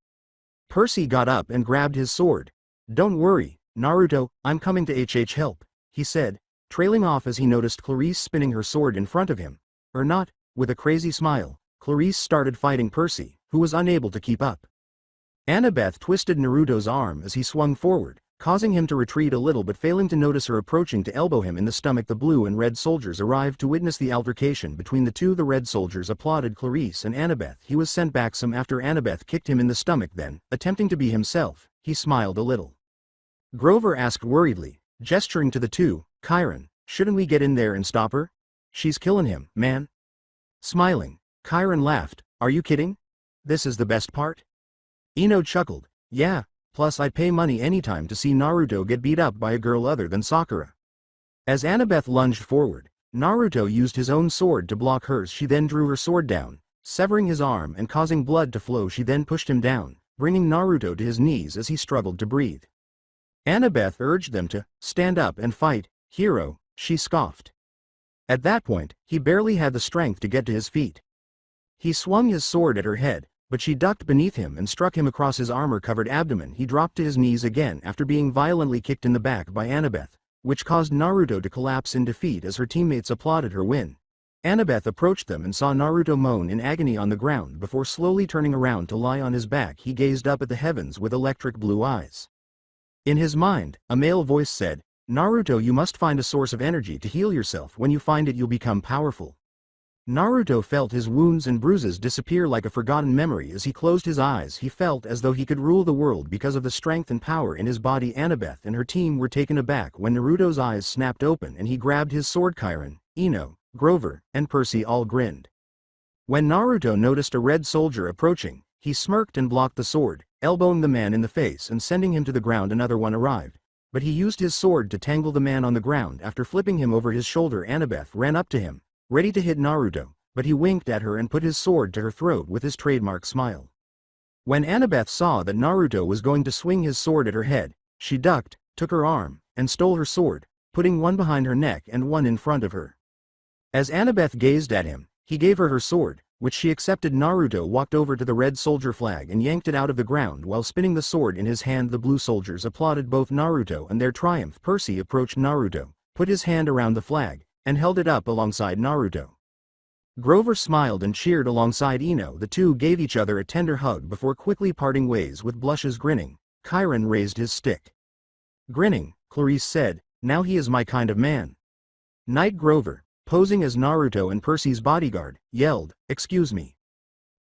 Percy got up and grabbed his sword. "Don't worry, Naruto, I'm coming to help," he said, trailing off as he noticed Clarice spinning her sword in front of him. Or not, with a crazy smile, Clarice started fighting Percy, who was unable to keep up. Annabeth twisted Naruto's arm as he swung forward, causing him to retreat a little but failing to notice her approaching to elbow him in the stomach. The blue and red soldiers arrived to witness the altercation between the two. The red soldiers applauded Clarice and Annabeth. He was sent back some after Annabeth kicked him in the stomach. Then, attempting to be himself, he smiled a little. Grover asked worriedly, gesturing to the two, "Chiron, shouldn't we get in there and stop her? She's killing him, man." Smiling, Chiron laughed, "Are you kidding? This is the best part?" Ino chuckled, "Yeah. Plus I'd pay money anytime to see Naruto get beat up by a girl other than Sakura." As Annabeth lunged forward, Naruto used his own sword to block hers. She then drew her sword down, severing his arm and causing blood to flow. She then pushed him down, bringing Naruto to his knees as he struggled to breathe. Annabeth urged them to stand up and fight. "Hero," she scoffed. At that point, he barely had the strength to get to his feet. He swung his sword at her head, but she ducked beneath him and struck him across his armor-covered abdomen. He dropped to his knees again after being violently kicked in the back by Annabeth, which caused Naruto to collapse in defeat as her teammates applauded her win. Annabeth approached them and saw Naruto moan in agony on the ground before slowly turning around to lie on his back. He gazed up at the heavens with electric blue eyes. In his mind, a male voice said, "Naruto, you must find a source of energy to heal yourself. When you find it, you'll become powerful." Naruto felt his wounds and bruises disappear like a forgotten memory. As he closed his eyes, he felt as though he could rule the world because of the strength and power in his body. Annabeth and her team were taken aback when Naruto's eyes snapped open and he grabbed his sword. Chiron, Ino, Grover, and Percy all grinned. When Naruto noticed a red soldier approaching, he smirked and blocked the sword, elbowing the man in the face and sending him to the ground. Another one arrived, but he used his sword to tangle the man on the ground. After flipping him over his shoulder, Annabeth ran up to him, ready to hit Naruto, but he winked at her and put his sword to her throat with his trademark smile. When Annabeth saw that Naruto was going to swing his sword at her head, she ducked, took her arm, and stole her sword, putting one behind her neck and one in front of her. As Annabeth gazed at him, he gave her her sword, which she accepted. Naruto walked over to the red soldier flag and yanked it out of the ground while spinning the sword in his hand. The blue soldiers applauded both Naruto and their triumph. Percy approached Naruto, put his hand around the flag, and held it up alongside Naruto. Grover smiled and cheered alongside Ino. The two gave each other a tender hug before quickly parting ways with blushes. Grinning, Chiron raised his stick. Grinning, Clarice said, "Now he is my kind of man." Knight Grover, posing as Naruto and Percy's bodyguard, yelled, "Excuse me.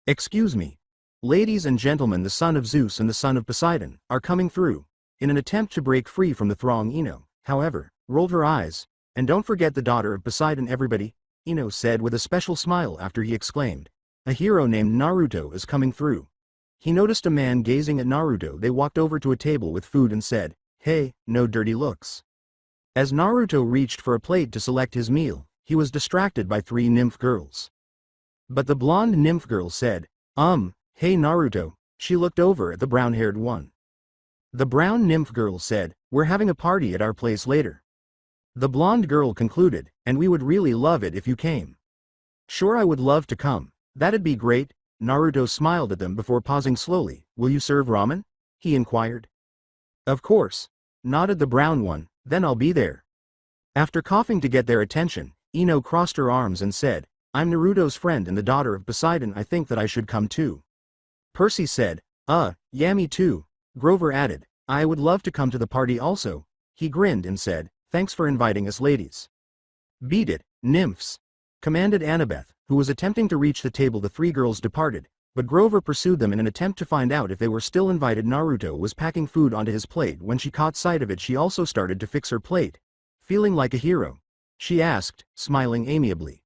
Excuse me. Ladies and gentlemen, the son of Zeus and the son of Poseidon are coming through." In an attempt to break free from the throng, Ino, however, rolled her eyes. "And don't forget the daughter of Poseidon, everybody," Ino said with a special smile after he exclaimed, "A hero named Naruto is coming through." He noticed a man gazing at Naruto. They walked over to a table with food and said, "Hey, no dirty looks." As Naruto reached for a plate to select his meal, he was distracted by three nymph girls. But the blonde nymph girl said, "Hey Naruto." She looked over at the brown-haired one. The brown nymph girl said, "We're having a party at our place later." The blonde girl concluded, "And we would really love it if you came." "Sure, I would love to come. That'd be great." Naruto smiled at them before pausing slowly. "Will you serve ramen?" he inquired. "Of course," nodded the brown one, "then I'll be there." After coughing to get their attention, Ino crossed her arms and said, "I'm Naruto's friend and the daughter of Poseidon. I think that I should come too." Percy said, Yeah, me too." Grover added, "I would love to come to the party also." He grinned and said, "Thanks for inviting us, ladies." "Beat it, nymphs," commanded Annabeth, who was attempting to reach the table. The three girls departed, but Grover pursued them in an attempt to find out if they were still invited. Naruto was packing food onto his plate. When she caught sight of it, she also started to fix her plate. Feeling like a hero, she asked, smiling amiably.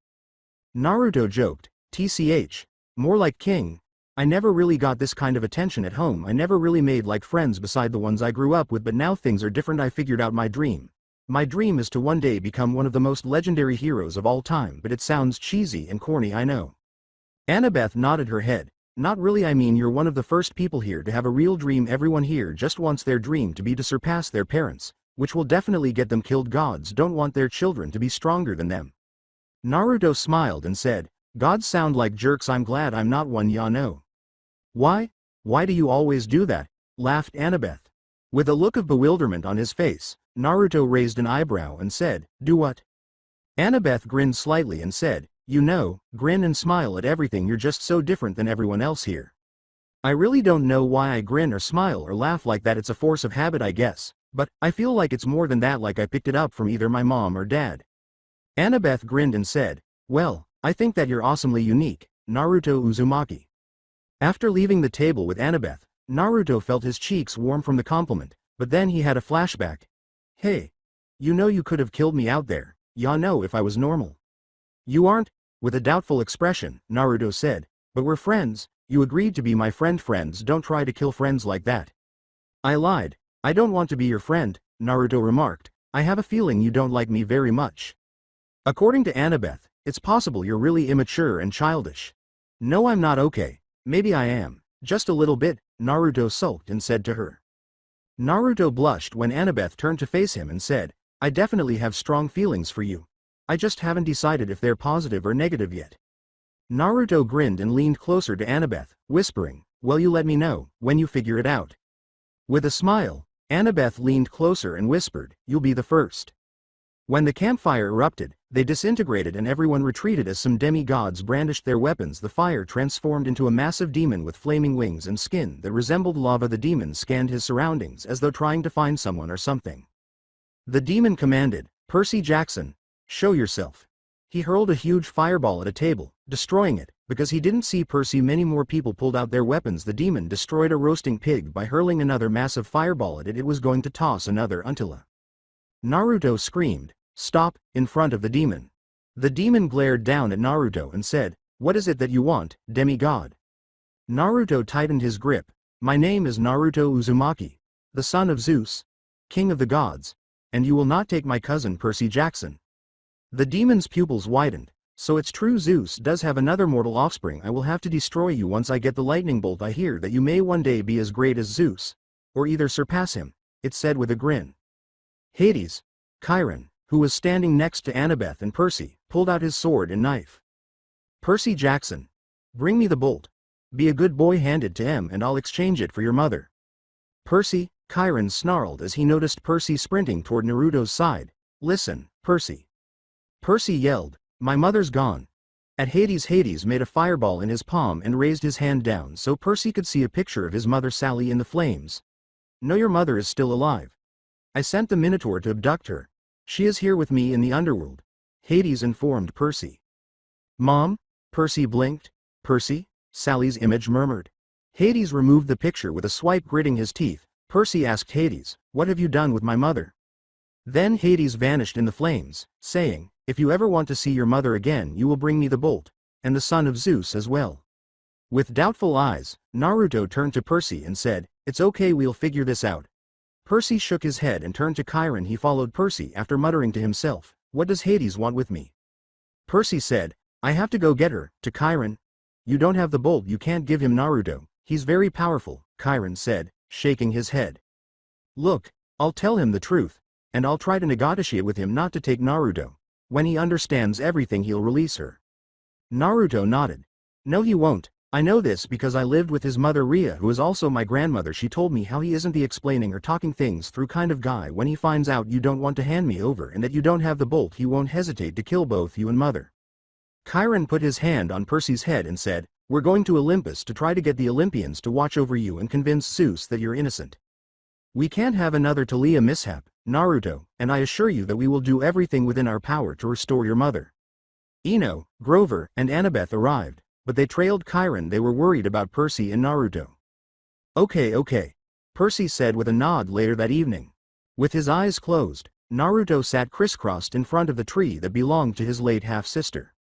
Naruto joked, "TCH, more like king. I never really got this kind of attention at home. I never really made like friends beside the ones I grew up with, but now things are different. I figured out my dream. My dream is to one day become one of the most legendary heroes of all time." But it sounds cheesy and corny, I know. Annabeth nodded her head. "Not really, I mean you're one of the first people here to have a real dream. Everyone here just wants their dream to be to surpass their parents. which will definitely get them killed. Gods don't want their children to be stronger than them. Naruto smiled and said, gods sound like jerks. I'm glad I'm not one. Ya know. Why? Why do you always do that? Laughed Annabeth. With a look of bewilderment on his face, Naruto raised an eyebrow and said, do what? Annabeth grinned slightly and said, you know, grin and smile at everything. You're just so different than everyone else here. I really don't know why I grin or smile or laugh like that. It's a force of habit, I guess, but I feel like it's more than that, like I picked it up from either my mom or dad. Annabeth grinned and said, well, I think that you're awesomely unique, Naruto Uzumaki. After leaving the table with Annabeth, Naruto felt his cheeks warm from the compliment, but then he had a flashback. Hey. You know you could have killed me out there, ya know, if I was normal. You aren't? With a doubtful expression, Naruto said, but we're friends, you agreed to be my friend. Friends don't try to kill friends like that. I lied, I don't want to be your friend, Naruto remarked, I have a feeling you don't like me very much. According to Annabeth, it's possible you're really immature and childish. No, I'm not. Okay, maybe I am, just a little bit, Naruto sulked and said to her. Naruto blushed when Annabeth turned to face him and said, I definitely have strong feelings for you. I just haven't decided if they're positive or negative yet. Naruto grinned and leaned closer to Annabeth, whispering, well, you let me know when you figure it out. With a smile, Annabeth leaned closer and whispered, you'll be the first. When the campfire erupted, they disintegrated and everyone retreated as some demigods brandished their weapons. The fire transformed into a massive demon with flaming wings and skin that resembled lava. The demon scanned his surroundings as though trying to find someone or something. The demon commanded, Percy Jackson, show yourself. He hurled a huge fireball at a table, destroying it. Because he didn't see Percy, many more people pulled out their weapons. The demon destroyed a roasting pig by hurling another massive fireball at it. It was going to toss another until Naruto screamed, stop, in front of the demon. The demon glared down at Naruto and said, what is it that you want, demigod? Naruto tightened his grip. My name is Naruto Uzumaki, the son of Zeus, king of the gods, and you will not take my cousin Percy Jackson. The demon's pupils widened. So it's true, Zeus does have another mortal offspring. I will have to destroy you once I get the lightning bolt. I hear that you may one day be as great as Zeus, or either surpass him, it said with a grin. Hades, Chiron, who was standing next to Annabeth and Percy, pulled out his sword and knife. Percy Jackson, bring me the bolt. Be a good boy, hand it to him and I'll exchange it for your mother. Percy, Chiron snarled as he noticed Percy sprinting toward Naruto's side. Listen, Percy. Percy yelled, my mother's gone. At Hades, Hades made a fireball in his palm and raised his hand down so Percy could see a picture of his mother Sally in the flames. No, your mother is still alive. I sent the Minotaur to abduct her. She is here with me in the underworld, Hades informed Percy. Mom? Percy blinked. Percy? Sally's image murmured. Hades removed the picture with a swipe, gritting his teeth. Percy asked Hades, what have you done with my mother? Then Hades vanished in the flames, saying, if you ever want to see your mother again, you will bring me the bolt, and the son of Zeus as well. With doubtful eyes, Naruto turned to Percy and said, it's okay, we'll figure this out. Percy shook his head and turned to Chiron. He followed Percy after muttering to himself, what does Hades want with me? Percy said, I have to go get her. To Chiron, you don't have the bolt, you can't give him. Naruto, he's very powerful, Chiron said, shaking his head. Look, I'll tell him the truth, and I'll try to negotiate with him not to take Naruto. When he understands everything, he'll release her. Naruto nodded. No, he won't. I know this because I lived with his mother Ria, who is also my grandmother. She told me how he isn't the explaining or talking things through kind of guy. When he finds out you don't want to hand me over and that you don't have the bolt, he won't hesitate to kill both you and mother. Chiron put his hand on Percy's head and said, we're going to Olympus to try to get the Olympians to watch over you and convince Zeus that you're innocent. We can't have another Talia mishap, Naruto, and I assure you that we will do everything within our power to restore your mother. Ino, Grover, and Annabeth arrived, but they trailed Chiron. They were worried about Percy and Naruto. Okay, Percy said with a nod. Later that evening, with his eyes closed, Naruto sat crisscrossed in front of the tree that belonged to his late half-sister.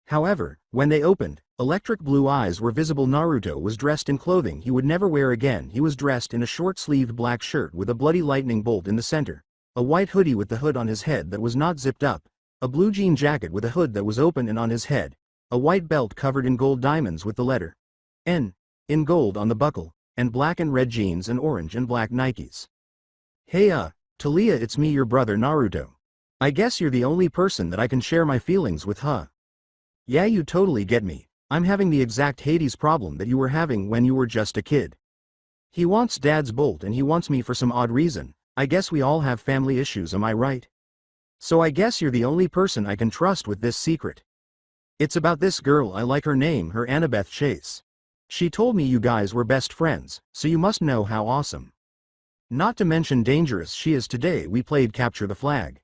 However, when they opened, electric blue eyes were visible. Naruto was dressed in clothing he would never wear again. He was dressed in a short-sleeved black shirt with a bloody lightning bolt in the center, a white hoodie with the hood on his head that was not zipped up, a blue jean jacket with a hood that was open and on his head, a white belt covered in gold diamonds with the letter N in gold on the buckle, and black and red jeans and orange and black Nikes. Hey Talia, it's me, your brother Naruto. I guess you're the only person that I can share my feelings with, huh? Yeah, you totally get me. I'm having the exact Hades problem that you were having when you were just a kid. He wants Dad's bolt and he wants me for some odd reason. I guess we all have family issues, am I right? So I guess you're the only person I can trust with this secret. It's about this girl, I like her name, her Annabeth Chase. She told me you guys were best friends, so you must know how awesome. Not to mention dangerous she is. Today we played capture the flag.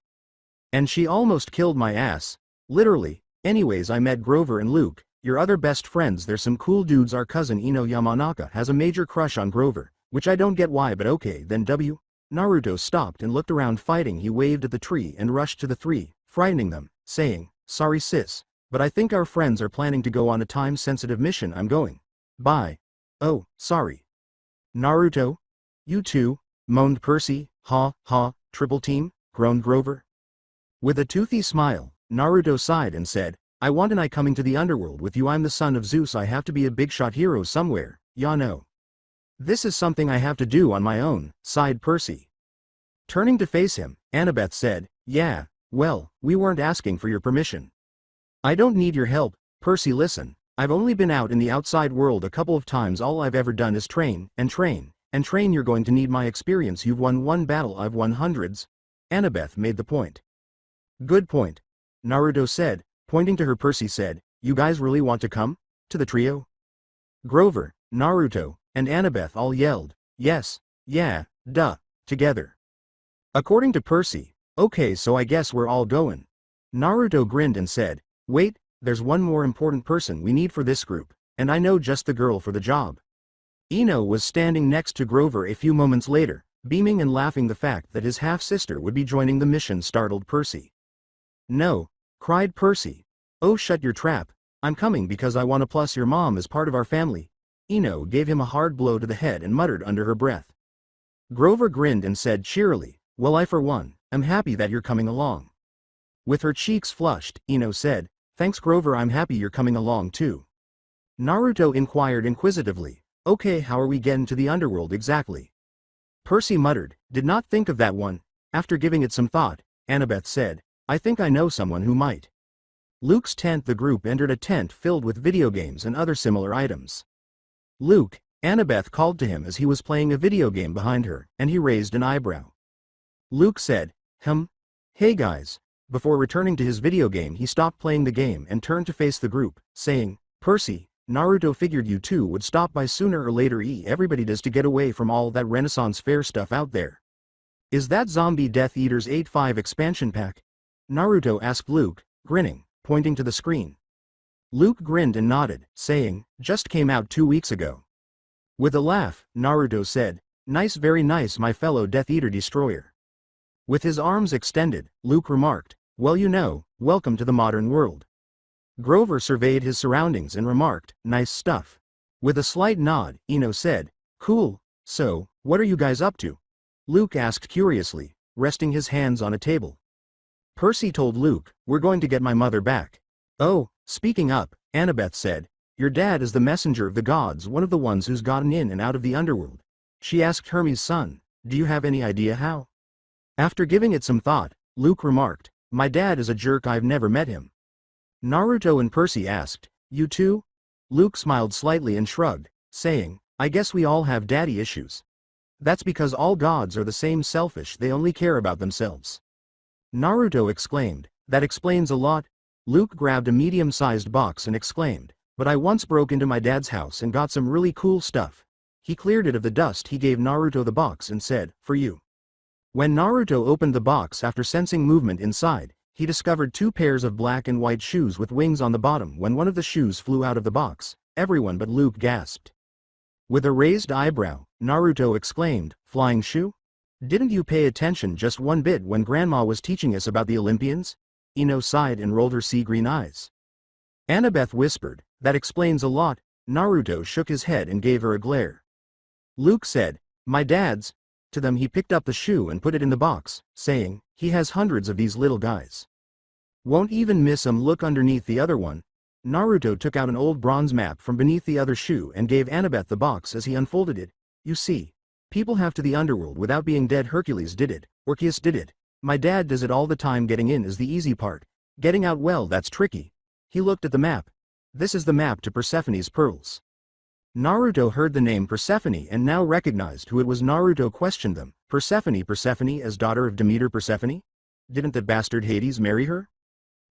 And she almost killed my ass. Literally. Anyways, I met Grover and Luke, your other best friends. They're some cool dudes. Our cousin Ino Yamanaka has a major crush on Grover, which I don't get why, but okay then. Naruto stopped and looked around fighting. He waved at the tree and rushed to the three, frightening them, saying, sorry sis, but I think our friends are planning to go on a time-sensitive mission. I'm going. Bye. Oh, sorry. Naruto? You too? Moaned Percy. Ha, ha, triple team? Groaned Grover. With a toothy smile, Naruto sighed and said, I want an I coming to the underworld with you. I'm the son of Zeus. I have to be a big shot hero somewhere, ya know. This is something I have to do on my own, sighed Percy. Turning to face him, Annabeth said, yeah, well, we weren't asking for your permission. I don't need your help, Percy. Listen, I've only been out in the outside world a couple of times. All I've ever done is train, and train, and train. You're going to need my experience. You've won one battle, I've won hundreds. Annabeth made the point. Good point, Naruto said, pointing to her. Percy said, you guys really want to come? To the trio? Grover, Naruto, and Annabeth all yelled, yes, yeah, duh, together. According to Percy, okay, so I guess we're all going. Naruto grinned and said, wait, there's one more important person we need for this group, and I know just the girl for the job. Ino was standing next to Grover a few moments later, beaming and laughing. The fact that his half-sister would be joining the mission startled Percy. No, cried Percy. Oh, shut your trap. I'm coming because I want to, plus your mom is part of our family. Ino gave him a hard blow to the head and muttered under her breath. Grover grinned and said cheerily, well, I for one, am happy that you're coming along. With her cheeks flushed, Ino said, thanks Grover, I'm happy you're coming along too. Naruto inquired inquisitively, okay, how are we getting to the underworld exactly? Percy muttered, did not think of that one. After giving it some thought, Annabeth said, I think I know someone who might. Luke's tent. The group entered a tent filled with video games and other similar items. Luke, Annabeth called to him as he was playing a video game behind her, and he raised an eyebrow. Luke said, hey guys. Before returning to his video game, he stopped playing the game and turned to face the group, saying, Percy, Naruto figured you two would stop by sooner or later. Everybody does to get away from all that Renaissance fair stuff out there. Is that Zombie Death Eaters 8-5 expansion pack? Naruto asked Luke, grinning, pointing to the screen. Luke grinned and nodded, saying, just came out 2 weeks ago. With a laugh, Naruto said, nice, very nice, my fellow Death Eater destroyer. With his arms extended, Luke remarked, well, you know, welcome to the modern world. Grover surveyed his surroundings and remarked, nice stuff. With a slight nod, Ino said, cool, so, what are you guys up to? Luke asked curiously, resting his hands on a table. Percy told Luke, we're going to get my mother back. Oh, speaking up, Annabeth said, your dad is the messenger of the gods, one of the ones who's gotten in and out of the underworld. She asked Hermes' son, do you have any idea how? After giving it some thought, Luke remarked, my dad is a jerk, I've never met him. Naruto and Percy asked, you too? Luke smiled slightly and shrugged, saying, I guess we all have daddy issues. That's because all gods are the same, selfish, they only care about themselves. Naruto exclaimed, that explains a lot. Luke grabbed a medium-sized box and exclaimed, but I once broke into my dad's house and got some really cool stuff. He cleared it of the dust. He gave Naruto the box and said, for you. When Naruto opened the box after sensing movement inside, he discovered 2 pairs of black and white shoes with wings on the bottom. When one of the shoes flew out of the box, everyone but Luke gasped. With a raised eyebrow, Naruto exclaimed, flying shoe? Didn't you pay attention just one bit when Grandma was teaching us about the Olympians? Ino sighed and rolled her sea-green eyes. Annabeth whispered, that explains a lot. Naruto shook his head and gave her a glare. Luke said, my dad's. To them he picked up the shoe and put it in the box, saying, he has hundreds of these little guys. Won't even miss 'em. Look underneath the other one. Naruto took out an old bronze map from beneath the other shoe and gave Annabeth the box. As he unfolded it, you see. People have to the underworld without being dead. Hercules did it. Orpheus did it. My dad does it all the time. Getting in is the easy part. Getting out, well, that's tricky. He looked at the map. This is the map to Persephone's pearls. Naruto heard the name Persephone and now recognized who it was. Naruto questioned them. Persephone as daughter of Demeter. Persephone? Didn't that bastard Hades marry her?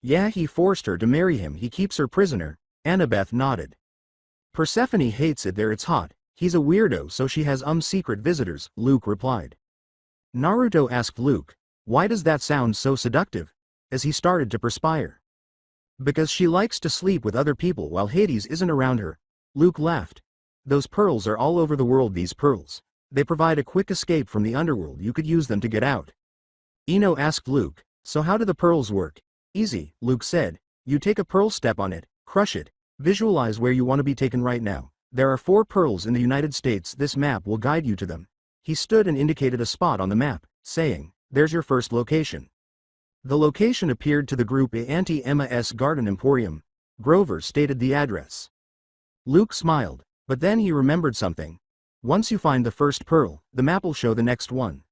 Yeah, he forced her to marry him. He keeps her prisoner. Annabeth nodded. Persephone hates it there. It's hot. He's a weirdo, so she has secret visitors, Luke replied. Naruto asked Luke, why does that sound so seductive? As he started to perspire. Because she likes to sleep with other people while Hades isn't around her. Luke laughed. Those pearls are all over the world. These pearls. They provide a quick escape from the underworld. You could use them to get out. Ino asked Luke, so how do the pearls work? Easy, Luke said. You take a pearl, step on it, crush it. Visualize where you want to be taken right now. There are 4 pearls in the United States. This map will guide you to them. He stood and indicated a spot on the map, saying, there's your first location. The location appeared to the group. Auntie Emma's Garden Emporium. Grover stated the address. Luke smiled, but then he remembered something. Once you find the first pearl, the map will show the next one,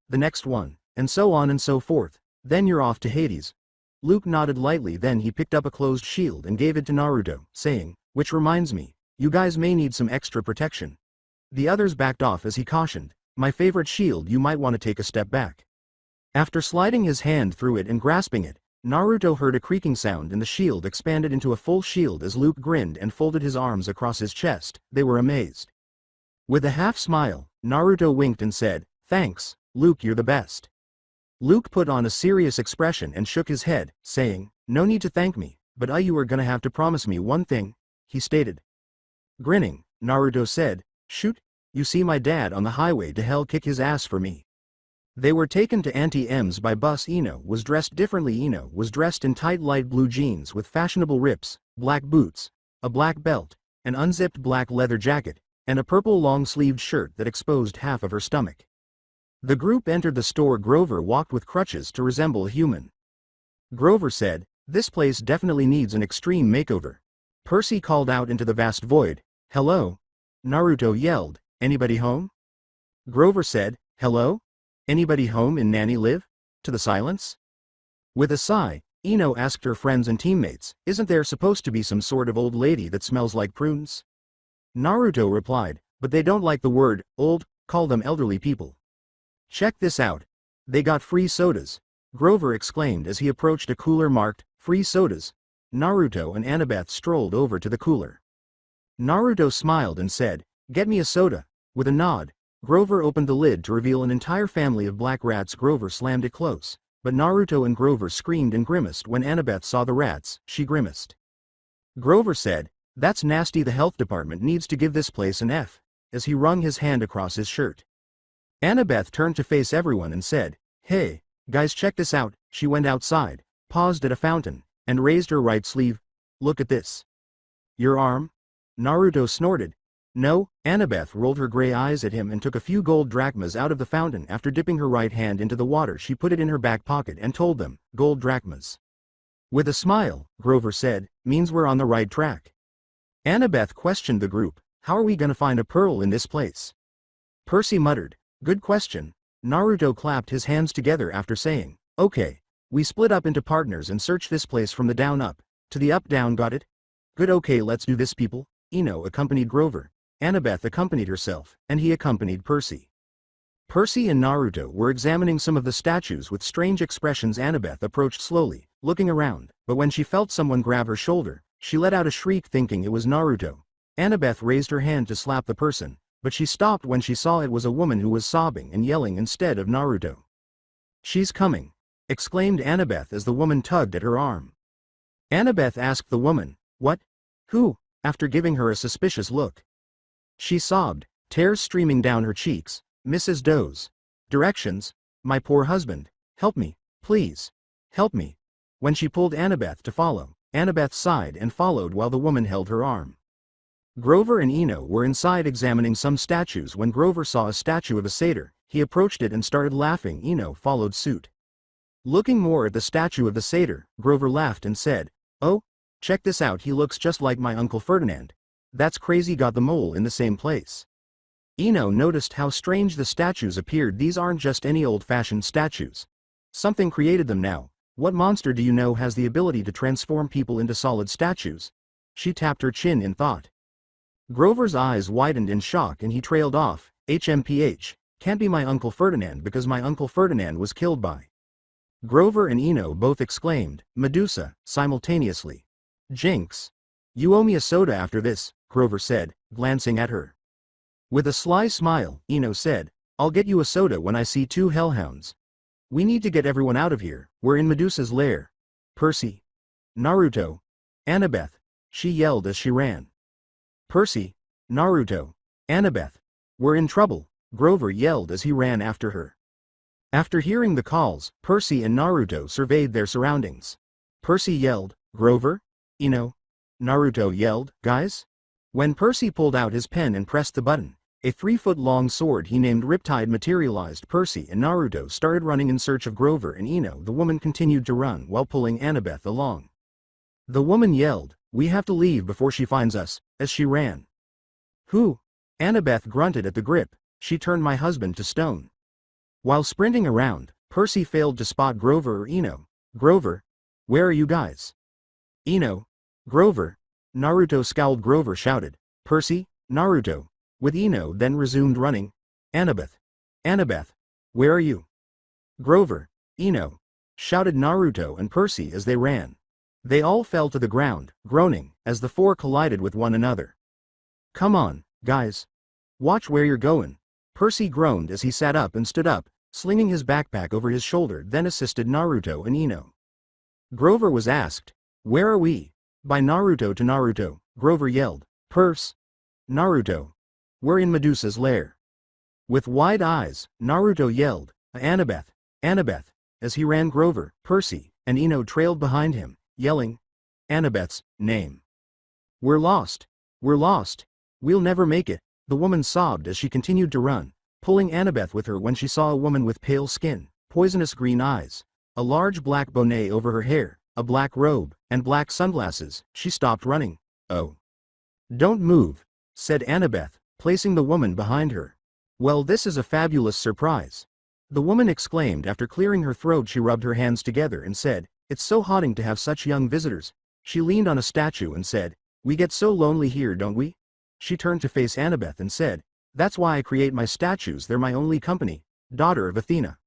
and so on and so forth. Then you're off to Hades. Luke nodded lightly. Then he picked up a closed shield and gave it to Naruto, saying, which reminds me, you guys may need some extra protection. The others backed off as he cautioned, my favorite shield, you might want to take a step back. After sliding his hand through it and grasping it, Naruto heard a creaking sound and the shield expanded into a full shield as Luke grinned and folded his arms across his chest. They were amazed. With a half smile, Naruto winked and said, thanks, Luke, you're the best. Luke put on a serious expression and shook his head, saying, no need to thank me, but you are gonna have to promise me one thing, he stated. Grinning, Naruto said, shoot, you see my dad on the highway to hell, kick his ass for me. They were taken to Auntie M's by bus. Ino was dressed differently. Ino was dressed in tight light blue jeans with fashionable rips, black boots, a black belt, an unzipped black leather jacket, and a purple long-sleeved shirt that exposed half of her stomach. The group entered the store. Grover walked with crutches to resemble a human. Grover said, this place definitely needs an extreme makeover. Percy called out into the vast void, hello? Naruto yelled, anybody home? Grover said, hello? Anybody home in Nanny Live? To the silence. With a sigh, Ino asked her friends and teammates, isn't there supposed to be some sort of old lady that smells like prunes? Naruto replied, but they don't like the word, old, call them elderly people. Check this out. They got free sodas. Grover exclaimed as he approached a cooler marked, free sodas. Naruto and Annabeth strolled over to the cooler. Naruto smiled and said, get me a soda. With a nod, Grover opened the lid to reveal an entire family of black rats. Grover slammed it close, but Naruto and Grover screamed and grimaced when Annabeth saw the rats. She grimaced. Grover said, that's nasty. The health department needs to give this place an F, as he wrung his hand across his shirt. Annabeth turned to face everyone and said, hey, guys, check this out. She went outside, paused at a fountain, and raised her right sleeve. Look at this. Your arm? Naruto snorted. No, Annabeth rolled her gray eyes at him and took a few gold drachmas out of the fountain. After dipping her right hand into the water, she put it in her back pocket and told them, gold drachmas. With a smile, Grover said, means we're on the right track. Annabeth questioned the group, how are we gonna find a pearl in this place? Percy muttered, good question. Naruto clapped his hands together after saying, okay, we split up into partners and search this place from the down up, to the up down, got it? Good, okay, let's do this, people. Ino accompanied Grover. Annabeth accompanied herself, and he accompanied Percy. Percy and Naruto were examining some of the statues with strange expressions. Annabeth approached slowly, looking around, but when she felt someone grab her shoulder, she let out a shriek thinking it was Naruto. Annabeth raised her hand to slap the person, but she stopped when she saw it was a woman who was sobbing and yelling instead of Naruto. She's coming, exclaimed Annabeth as the woman tugged at her arm. Annabeth asked the woman, what? Who? After giving her a suspicious look. She sobbed, tears streaming down her cheeks, Mrs. Doe's. Directions, my poor husband, help me, please, help me. When she pulled Annabeth to follow, Annabeth sighed and followed while the woman held her arm. Grover and Ino were inside examining some statues when Grover saw a statue of a satyr. He approached it and started laughing. Ino followed suit. Looking more at the statue of the satyr, Grover laughed and said, oh, check this out, he looks just like my Uncle Ferdinand. That's crazy, got the mole in the same place. Ino noticed how strange the statues appeared. These aren't just any old-fashioned statues. Something created them now. What monster do you know has the ability to transform people into solid statues? She tapped her chin in thought. Grover's eyes widened in shock and he trailed off. HMPH, can't be my Uncle Ferdinand because my Uncle Ferdinand was killed by. Grover and Ino both exclaimed, Medusa, simultaneously. Jinx. You owe me a soda after this, Grover said, glancing at her. With a sly smile, Ino said, I'll get you a soda when I see two hellhounds. We need to get everyone out of here. We're in Medusa's lair. Percy. Naruto. Annabeth. She yelled as she ran. Percy. Naruto. Annabeth. We're in trouble, Grover yelled as he ran after her. After hearing the calls, Percy and Naruto surveyed their surroundings. Percy yelled, Grover? Ino? Naruto yelled, guys? When Percy pulled out his pen and pressed the button, a 3-foot-long sword he named Riptide materialized. Percy and Naruto started running in search of Grover and Ino. The woman continued to run while pulling Annabeth along. The woman yelled, we have to leave before she finds us, as she ran. Who? Annabeth grunted at the grip. She turned my husband to stone. While sprinting around, Percy failed to spot Grover or Ino. Grover? Where are you guys? Ino? Grover? Naruto scowled. Grover shouted, Percy? Naruto? With Ino then resumed running. Annabeth. Annabeth. Where are you? Grover. Ino. Shouted Naruto and Percy as they ran. They all fell to the ground, groaning, as the four collided with one another. Come on, guys. Watch where you're going. Percy groaned as he sat up and stood up, slinging his backpack over his shoulder, then assisted Naruto and Ino. Grover was asked, where are we? By Naruto to Naruto, Grover yelled, Naruto. We're in Medusa's lair. With wide eyes, Naruto yelled, Annabeth, Annabeth, as he ran. Grover, Percy, and Ino trailed behind him, yelling, Annabeth's name. We're lost. We're lost. We'll never make it, the woman sobbed as she continued to run, pulling Annabeth with her when she saw a woman with pale skin, poisonous green eyes, a large black bonnet over her hair, a black robe, and black sunglasses. She stopped running. Oh. Don't move, said Annabeth, placing the woman behind her. Well, this is a fabulous surprise. The woman exclaimed after clearing her throat. She rubbed her hands together and said, it's so haunting to have such young visitors. She leaned on a statue and said, we get so lonely here, don't we? She turned to face Annabeth and said, that's why I create my statues, they're my only company, daughter of Athena.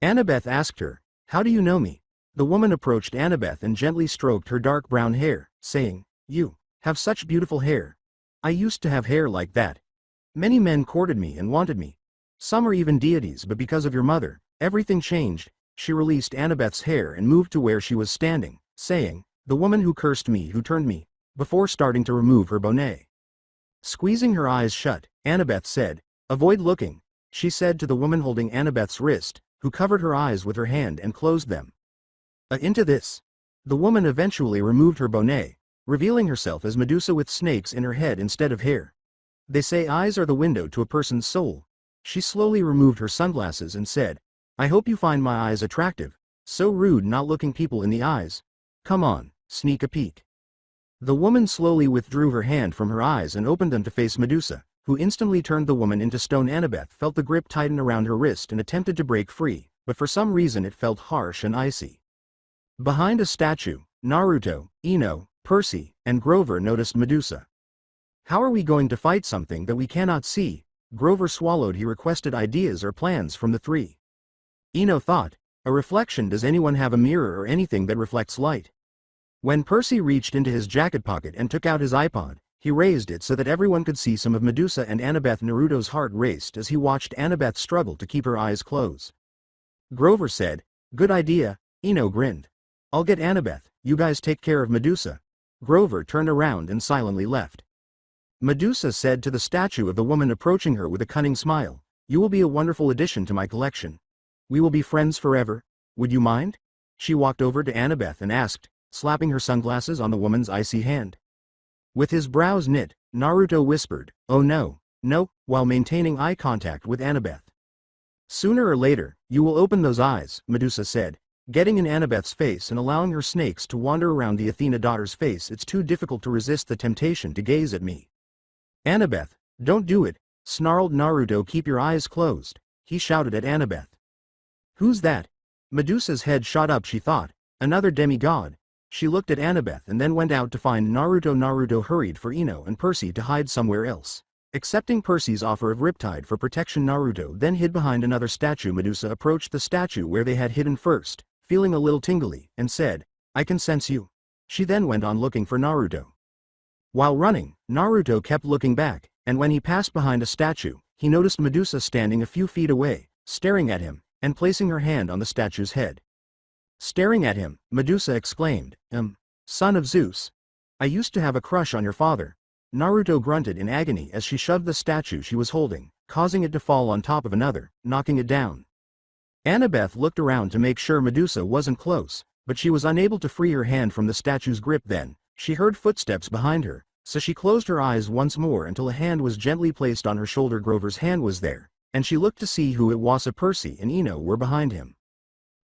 Annabeth asked her, how do you know me? The woman approached Annabeth and gently stroked her dark brown hair, saying, you have such beautiful hair. I used to have hair like that. Many men courted me and wanted me. Some are even deities, but because of your mother, everything changed. She released Annabeth's hair and moved to where she was standing, saying, the woman who cursed me, who turned me, before starting to remove her bonnet. Squeezing her eyes shut, Annabeth said, avoid looking, she said to the woman holding Annabeth's wrist, who covered her eyes with her hand and closed them. Into this. The woman eventually removed her bonnet, revealing herself as Medusa with snakes in her head instead of hair. They say eyes are the window to a person's soul. She slowly removed her sunglasses and said, I hope you find my eyes attractive. So rude not looking people in the eyes. Come on, sneak a peek. The woman slowly withdrew her hand from her eyes and opened them to face Medusa, who instantly turned the woman into stone. Annabeth felt the grip tighten around her wrist and attempted to break free, but for some reason it felt harsh and icy. Behind a statue, Naruto, Ino, Percy, and Grover noticed Medusa. How are we going to fight something that we cannot see? Grover swallowed. He requested ideas or plans from the three. Ino thought, a reflection. Does anyone have a mirror or anything that reflects light? When Percy reached into his jacket pocket and took out his iPod, he raised it so that everyone could see some of Medusa and Annabeth. Naruto's heart raced as he watched Annabeth struggle to keep her eyes closed. Grover said, good idea. Ino grinned. I'll get Annabeth, you guys take care of Medusa. Grover turned around and silently left. Medusa said to the statue of the woman approaching her with a cunning smile, you will be a wonderful addition to my collection. We will be friends forever. Would you mind? She walked over to Annabeth and asked, slapping her sunglasses on the woman's icy hand. With his brows knit, Naruto whispered, oh no, no, while maintaining eye contact with Annabeth. Sooner or later, you will open those eyes, Medusa said, getting in Annabeth's face and allowing her snakes to wander around the Athena daughter's face. It's too difficult to resist the temptation to gaze at me. Annabeth, don't do it, snarled Naruto. Keep your eyes closed, he shouted at Annabeth. Who's that? Medusa's head shot up. She thought, another demigod. She looked at Annabeth and then went out to find Naruto. Naruto hurried for Ino and Percy to hide somewhere else. Accepting Percy's offer of Riptide for protection, Naruto then hid behind another statue. Medusa approached the statue where they had hidden first, feeling a little tingly, and said, I can sense you. She then went on looking for Naruto. While running, Naruto kept looking back, and when he passed behind a statue, he noticed Medusa standing a few feet away, staring at him, and placing her hand on the statue's head. Staring at him, Medusa exclaimed, son of Zeus. I used to have a crush on your father. Naruto grunted in agony as she shoved the statue she was holding, causing it to fall on top of another, knocking it down. Annabeth looked around to make sure Medusa wasn't close, but she was unable to free her hand from the statue's grip. Then, she heard footsteps behind her, so she closed her eyes once more until a hand was gently placed on her shoulder. Grover's hand was there, and she looked to see who it was. Percy and Ino were behind him.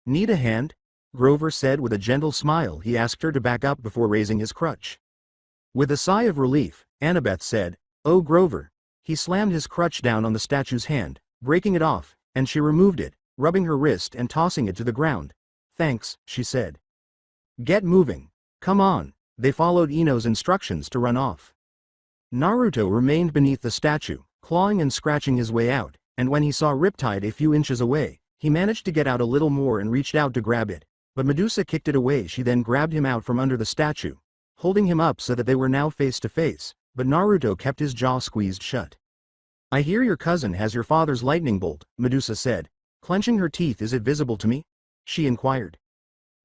Need a hand? Grover said with a gentle smile. He asked her to back up before raising his crutch. With a sigh of relief, Annabeth said, Oh Grover. He slammed his crutch down on the statue's hand, breaking it off, and she removed it, rubbing her wrist and tossing it to the ground. Thanks, she said. Get moving. Come on. They followed Ino's instructions to run off. Naruto remained beneath the statue, clawing and scratching his way out, and when he saw Riptide a few inches away, he managed to get out a little more and reached out to grab it, but Medusa kicked it away. She then grabbed him out from under the statue, holding him up so that they were now face to face, but Naruto kept his jaw squeezed shut. I hear your cousin has your father's lightning bolt, Medusa said, clenching her teeth. Is it visible to me? She inquired.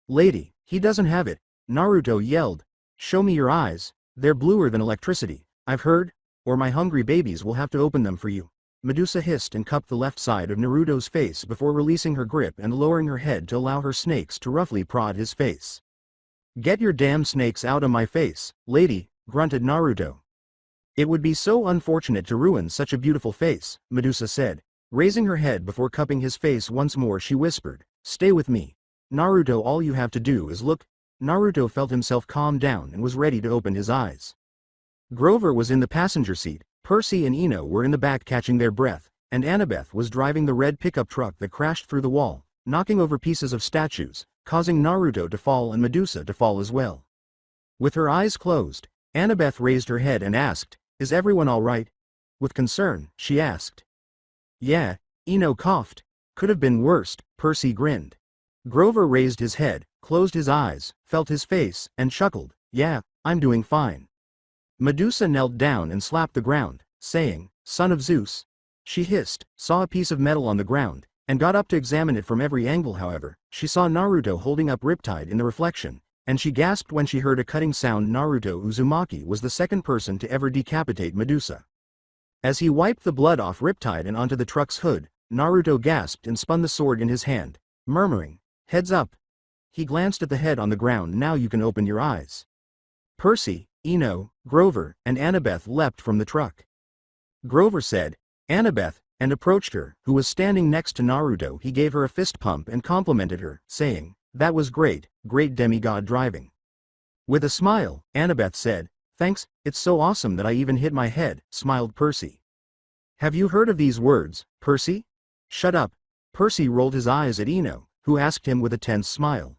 Lady, he doesn't have it, Naruto yelled. Show me your eyes, they're bluer than electricity, I've heard, or my hungry babies will have to open them for you. Medusa hissed and cupped the left side of Naruto's face before releasing her grip and lowering her head to allow her snakes to roughly prod his face. Get your damn snakes out of my face, lady, grunted Naruto. It would be so unfortunate to ruin such a beautiful face, Medusa said, raising her head before cupping his face once more. She whispered, Stay with me. Naruto, all you have to do is look. Naruto felt himself calm down and was ready to open his eyes. Grover was in the passenger seat, Percy and Ino were in the back catching their breath, and Annabeth was driving the red pickup truck that crashed through the wall, knocking over pieces of statues, causing Naruto to fall and Medusa to fall as well. With her eyes closed, Annabeth raised her head and asked, Is everyone all right? With concern, she asked. Yeah, Ino coughed. Could have been worse, Percy grinned. Grover raised his head, closed his eyes, felt his face, and chuckled, Yeah, I'm doing fine. Medusa knelt down and slapped the ground, saying, Son of Zeus. She hissed, saw a piece of metal on the ground, and got up to examine it from every angle. However, she saw Naruto holding up Riptide in the reflection, and she gasped when she heard a cutting sound. Naruto Uzumaki was the second person to ever decapitate Medusa. As he wiped the blood off Riptide and onto the truck's hood, Naruto gasped and spun the sword in his hand, murmuring, Heads up. He glanced at the head on the ground. Now you can open your eyes. Percy, Ino, Grover, and Annabeth leapt from the truck. Grover said, Annabeth, and approached her, who was standing next to Naruto. He gave her a fist pump and complimented her, saying, That was great, great demigod driving. With a smile, Annabeth said, Thanks, it's so awesome that I even hit my head, smiled Percy. Have you heard of these words, Percy? Shut up. Percy rolled his eyes at Ino, who asked him with a tense smile.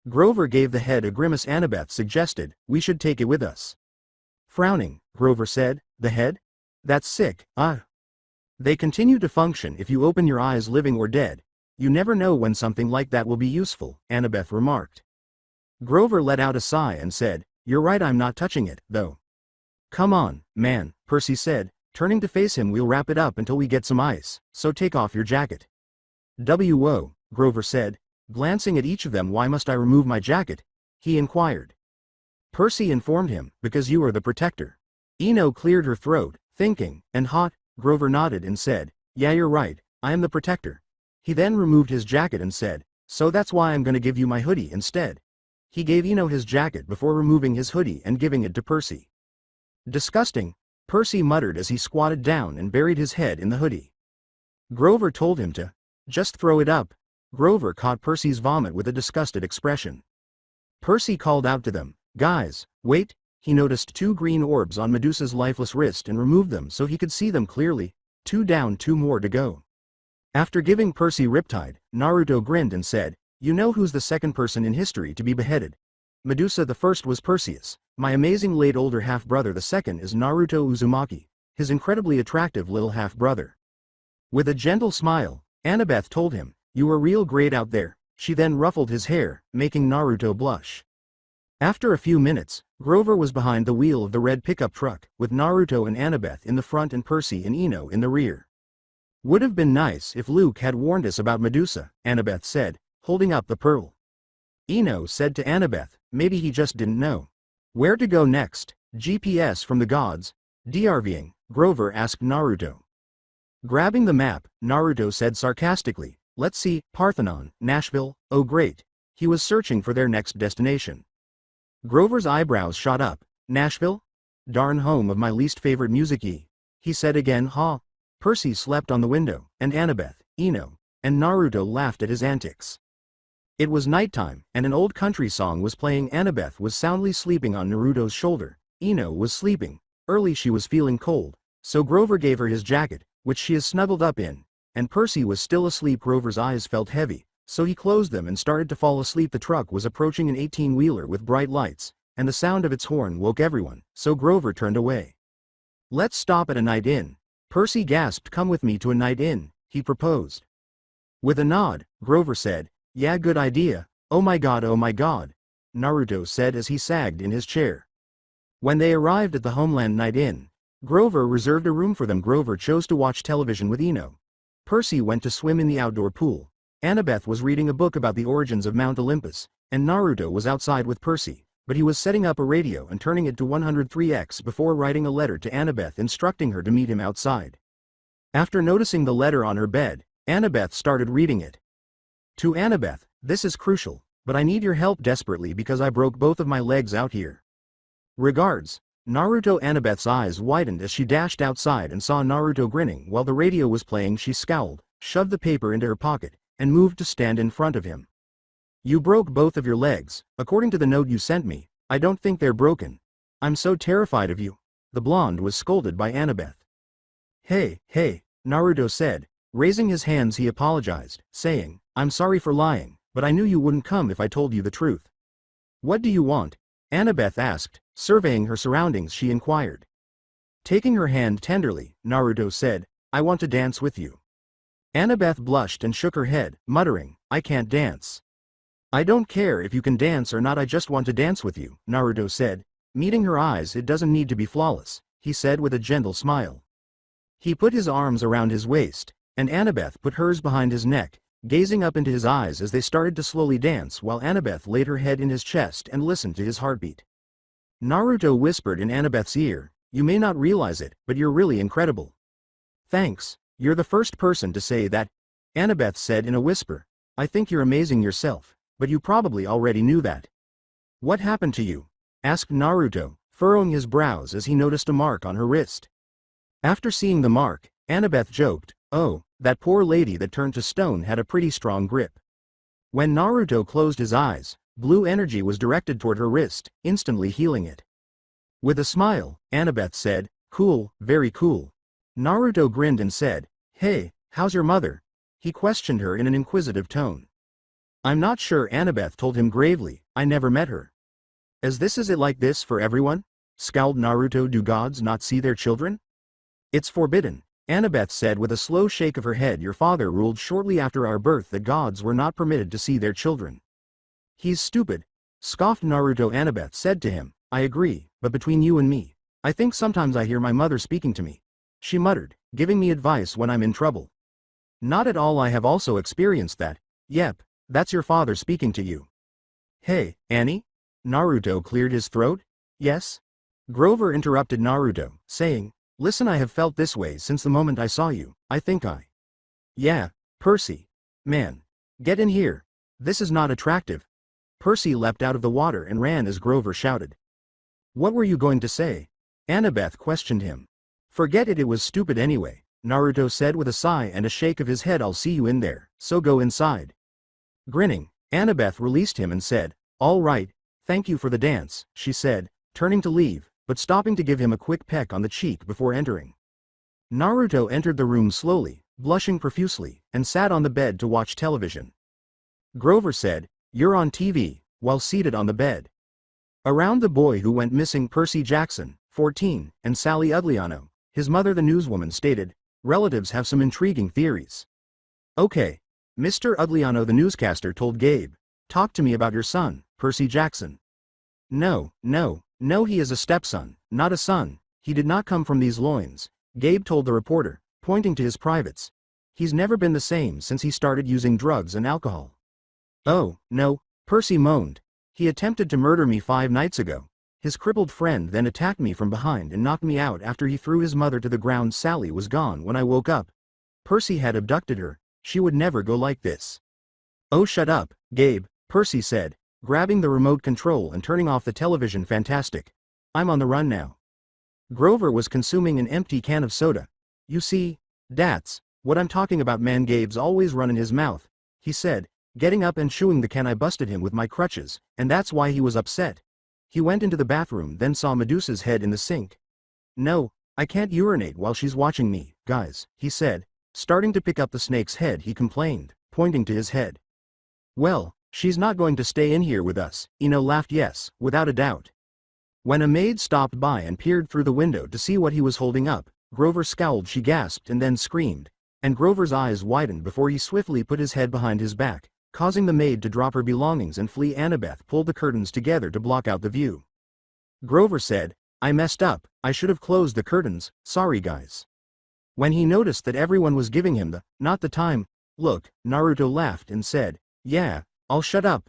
Grover gave the head a grimace. Annabeth suggested, We should take it with us. Frowning, Grover said, The head? That's sick, They continue to function if you open your eyes, living or dead. You never know when something like that will be useful, Annabeth remarked. Grover let out a sigh and said, You're right, I'm not touching it, though. Come on, man, Percy said, turning to face him. We'll wrap it up until we get some ice, so take off your jacket. Whoa, Grover said, glancing at each of them. Why must I remove my jacket? He inquired. Percy informed him, Because you are the protector. Ino cleared her throat, thinking, And hot? Grover nodded and said, Yeah, you're right, I am the protector. He then removed his jacket and said, So that's why I'm gonna give you my hoodie instead. He gave Ino his jacket before removing his hoodie and giving it to Percy. Disgusting, Percy muttered as he squatted down and buried his head in the hoodie. Grover told him to just throw it up. Grover caught Percy's vomit with a disgusted expression. Percy called out to them, Guys, wait. He noticed two green orbs on Medusa's lifeless wrist and removed them so he could see them clearly. 2 down, 2 more to go. After giving Percy Riptide, Naruto grinned and said, "You know who's the second person in history to be beheaded? Medusa. The first was Perseus, my amazing late older half-brother. The second is Naruto Uzumaki, his incredibly attractive little half-brother." With a gentle smile, Annabeth told him, "You were real great out there." She then ruffled his hair, making Naruto blush. After a few minutes, Grover was behind the wheel of the red pickup truck, with Naruto and Annabeth in the front and Percy and Ino in the rear. "Would have been nice if Luke had warned us about Medusa," Annabeth said, holding up the pearl. Ino said to Annabeth, "Maybe he just didn't know." "Where to go next? GPS from the gods?" DRVing, Grover asked Naruto. Grabbing the map, Naruto said sarcastically, "Let's see, Parthenon, Nashville, oh great." He was searching for their next destination. Grover's eyebrows shot up. "Nashville? Darn home of my least favorite music he said again. "Ha." Percy slept on the window, and Annabeth, Ino, and Naruto laughed at his antics. It was nighttime, and an old country song was playing. Annabeth was soundly sleeping on Naruto's shoulder. Ino was sleeping. Early she was feeling cold, so Grover gave her his jacket, which she is snuggled up in, and Percy was still asleep. Grover's eyes felt heavy, so he closed them and started to fall asleep. The truck was approaching an 18-wheeler with bright lights, and the sound of its horn woke everyone, so Grover turned away. "Let's stop at a night inn." Percy gasped. "Come with me to a night inn," he proposed. With a nod, Grover said, "Yeah, good idea." Oh my god, Naruto said as he sagged in his chair. When they arrived at the Homeland Night Inn, Grover reserved a room for them. Grover chose to watch television with Ino. Percy went to swim in the outdoor pool. Annabeth was reading a book about the origins of Mount Olympus, and Naruto was outside with Percy, but he was setting up a radio and turning it to 103x before writing a letter to Annabeth instructing her to meet him outside. After noticing the letter on her bed, Annabeth started reading it. To Annabeth, "This is crucial, but I need your help desperately because I broke both of my legs out here. Regards, Naruto." Annabeth's eyes widened as she dashed outside and saw Naruto grinning while the radio was playing. She scowled, shoved the paper into her pocket, and moved to stand in front of him. "You broke both of your legs, according to the note you sent me. I don't think they're broken. I'm so terrified of you." The blonde was scolded by Annabeth. Hey, Naruto said. Raising his hands he apologized, saying, "I'm sorry for lying, but I knew you wouldn't come if I told you the truth." "What do you want?" Annabeth asked, surveying her surroundings. She inquired. Taking her hand tenderly, Naruto said, "I want to dance with you." Annabeth blushed and shook her head, muttering, "I can't dance." "I don't care if you can dance or not, I just want to dance with you," Naruto said. Meeting her eyes. "It doesn't need to be flawless," he said with a gentle smile. He put his arms around his waist, and Annabeth put hers behind his neck, gazing up into his eyes as they started to slowly dance while Annabeth laid her head in his chest and listened to his heartbeat. Naruto whispered in Annabeth's ear, "You may not realize it, but you're really incredible." "Thanks, you're the first person to say that," Annabeth said in a whisper. "I think you're amazing yourself, but you probably already knew that." "What happened to you?" asked Naruto, furrowing his brows as he noticed a mark on her wrist. After seeing the mark, Annabeth joked, "Oh, that poor lady that turned to stone had a pretty strong grip." When Naruto closed his eyes, blue energy was directed toward her wrist, instantly healing it. With a smile, Annabeth said, "Cool, very cool." Naruto grinned and said, "Hey, how's your mother?" He questioned her in an inquisitive tone. "I'm not sure," Annabeth told him gravely, "I never met her." Is it like this for everyone?" scowled Naruto. "Do gods not see their children?" "It's forbidden," Annabeth said with a slow shake of her head. "Your father ruled shortly after our birth that gods were not permitted to see their children." "He's stupid," scoffed Naruto. Annabeth said to him, "I agree, but between you and me, I think sometimes I hear my mother speaking to me," she muttered, "giving me advice when I'm in trouble." "Not at all, I have also experienced that." "Yep, that's your father speaking to you." "Hey, Annie?" Naruto cleared his throat. "Yes?" Grover interrupted Naruto, saying, "Listen, I have felt this way since the moment I saw you. I think I..." "Yeah, Percy. Man. Get in here. This is not attractive." Percy leapt out of the water and ran as Grover shouted. "What were you going to say?" Annabeth questioned him. "Forget it, it was stupid anyway," Naruto said with a sigh and a shake of his head. "I'll see you in there, so go inside." Grinning, Annabeth released him and said, "All right, thank you for the dance," she said, turning to leave, but stopping to give him a quick peck on the cheek before entering. Naruto entered the room slowly, blushing profusely, and sat on the bed to watch television. Grover said, "You're on TV," while seated on the bed. Around the boy who went missing, Percy Jackson, 14, and Sally Ugliano, his mother the newswoman stated, relatives have some intriguing theories. Okay. Mr. Ugliano the newscaster told Gabe, talk to me about your son, Percy Jackson. No, he is a stepson, not a son, he did not come from these loins, Gabe told the reporter, pointing to his privates. He's never been the same since he started using drugs and alcohol. Oh, no, Percy moaned. He attempted to murder me 5 nights ago. His crippled friend then attacked me from behind and knocked me out after he threw his mother to the ground. Sally was gone when I woke up. Percy had abducted her, she would never go like this. Oh, shut up, Gabe, Percy said, grabbing the remote control and turning off the television. Fantastic. I'm on the run now. Grover was consuming an empty can of soda. You see, that's what I'm talking about, man. Gabe's always running his mouth, he said, getting up and chewing the can. I busted him with my crutches, and that's why he was upset. He went into the bathroom, then saw Medusa's head in the sink. No, I can't urinate while she's watching me, guys, he said, starting to pick up the snake's head. He complained, pointing to his head. Well, she's not going to stay in here with us, Ino laughed. Yes, without a doubt. When a maid stopped by and peered through the window to see what he was holding up, Grover scowled. She gasped and then screamed, and Grover's eyes widened before he swiftly put his head behind his back, causing the maid to drop her belongings and flee. Annabeth pulled the curtains together to block out the view. Grover said, I messed up, I should have closed the curtains, sorry guys. When he noticed that everyone was giving him the, not the time, look, Naruto laughed and said, yeah, I'll shut up.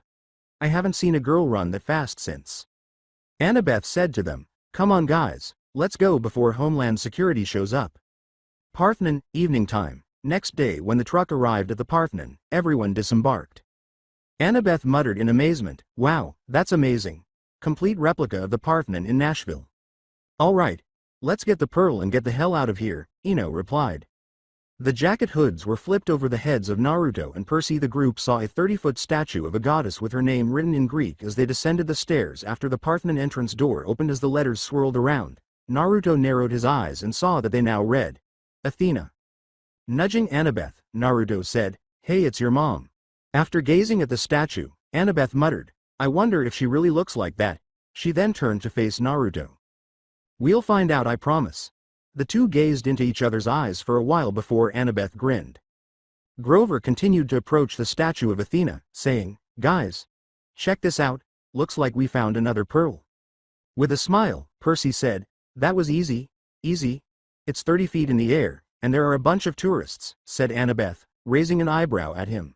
I haven't seen a girl run that fast since. Annabeth said to them, come on guys, let's go before Homeland Security shows up. Parthenon, evening time. Next day when the truck arrived at the Parthenon, everyone disembarked. Annabeth muttered in amazement, wow, that's amazing. Complete replica of the Parthenon in Nashville. All right, let's get the pearl and get the hell out of here, Ino replied. The jacket hoods were flipped over the heads of Naruto and Percy. The group saw a 30-foot statue of a goddess with her name written in Greek as they descended the stairs after the Parthenon entrance door opened. As the letters swirled around, Naruto narrowed his eyes and saw that they now read, Athena. Nudging Annabeth, Naruto said, hey, it's your mom. After gazing at the statue, Annabeth muttered, I wonder if she really looks like that. She then turned to face Naruto. We'll find out, I promise. The two gazed into each other's eyes for a while before Annabeth grinned. Grover continued to approach the statue of Athena, saying, guys, check this out, looks like we found another pearl. With a smile, Percy said, that was easy, it's 30 feet in the air, and there are a bunch of tourists, said Annabeth, raising an eyebrow at him.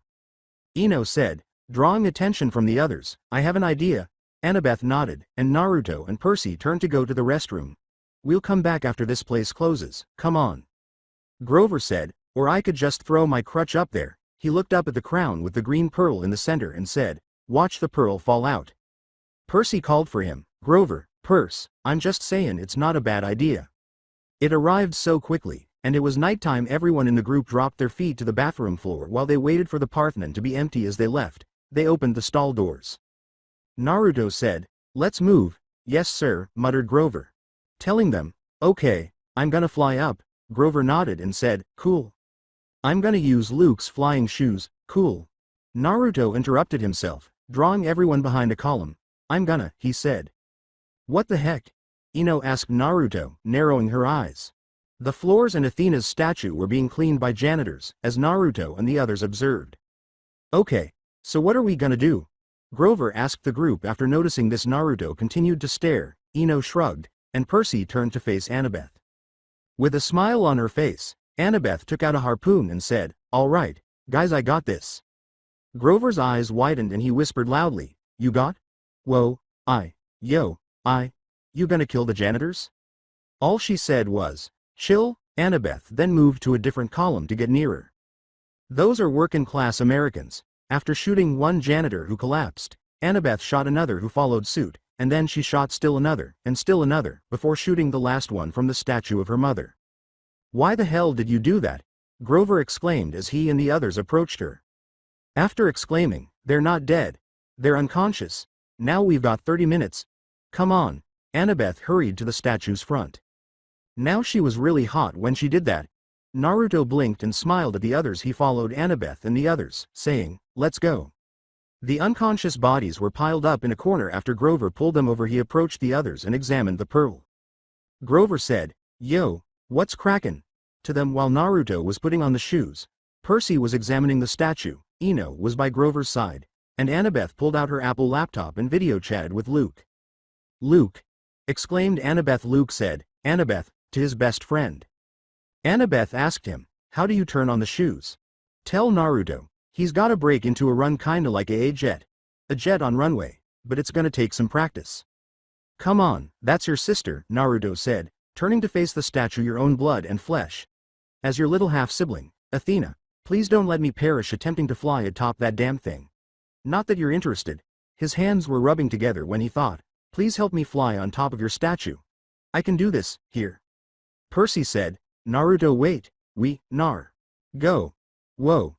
Ino said, drawing attention from the others, I have an idea. Annabeth nodded, and Naruto and Percy turned to go to the restroom. We'll come back after this place closes, come on. Grover said, or I could just throw my crutch up there. He looked up at the crown with the green pearl in the center and said, watch the pearl fall out. Percy called for him, Grover, Perce, I'm just saying it's not a bad idea. It arrived so quickly, and it was nighttime. Everyone in the group dropped their feet to the bathroom floor while they waited for the Parthenon to be empty. As they left, they opened the stall doors. Naruto said, let's move. Yes sir, muttered Grover. Telling them, okay, I'm gonna fly up. Grover nodded and said, cool. I'm gonna use Luke's flying shoes, cool. Naruto interrupted himself, drawing everyone behind a column. I'm gonna, he said. What the heck? Ino asked Naruto, narrowing her eyes. The floors and Athena's statue were being cleaned by janitors, as Naruto and the others observed. Okay, so what are we gonna do? Grover asked the group. After noticing this, Naruto continued to stare, Ino shrugged, and Percy turned to face Annabeth. With a smile on her face, Annabeth took out a harpoon and said, all right, guys, I got this. Grover's eyes widened and he whispered loudly, you got? Whoa, you gonna kill the janitors? All she said was, chill. Annabeth then moved to a different column to get nearer. Those are working-class Americans. After shooting one janitor who collapsed, Annabeth shot another who followed suit, and then she shot still another, before shooting the last one from the statue of her mother. Why the hell did you do that? Grover exclaimed as he and the others approached her. After exclaiming, they're not dead. They're unconscious. Now we've got 30 minutes. Come on. Annabeth hurried to the statue's front. Now she was really hot when she did that. Naruto blinked and smiled at the others. He followed Annabeth and the others, saying, "Let's go." The unconscious bodies were piled up in a corner. After Grover pulled them over, he approached the others and examined the pearl. Grover said, "Yo, what's crackin'?" to them while Naruto was putting on the shoes. Percy was examining the statue, Ino was by Grover's side, and Annabeth pulled out her Apple laptop and video chatted with Luke. "Luke!" exclaimed Annabeth. Luke said, "Annabeth," to his best friend. Annabeth asked him, "How do you turn on the shoes?" "Tell Naruto. He's gotta break into a run kinda like a jet. A jet on runway, but it's gonna take some practice." "Come on, that's your sister," Naruto said, turning to face the statue. "Your own blood and flesh. As your little half-sibling, Athena, please don't let me perish attempting to fly atop that damn thing. Not that you're interested." His hands were rubbing together when he thought, "Please help me fly on top of your statue. I can do this, here." Percy said, "Naruto, wait, go. Whoa.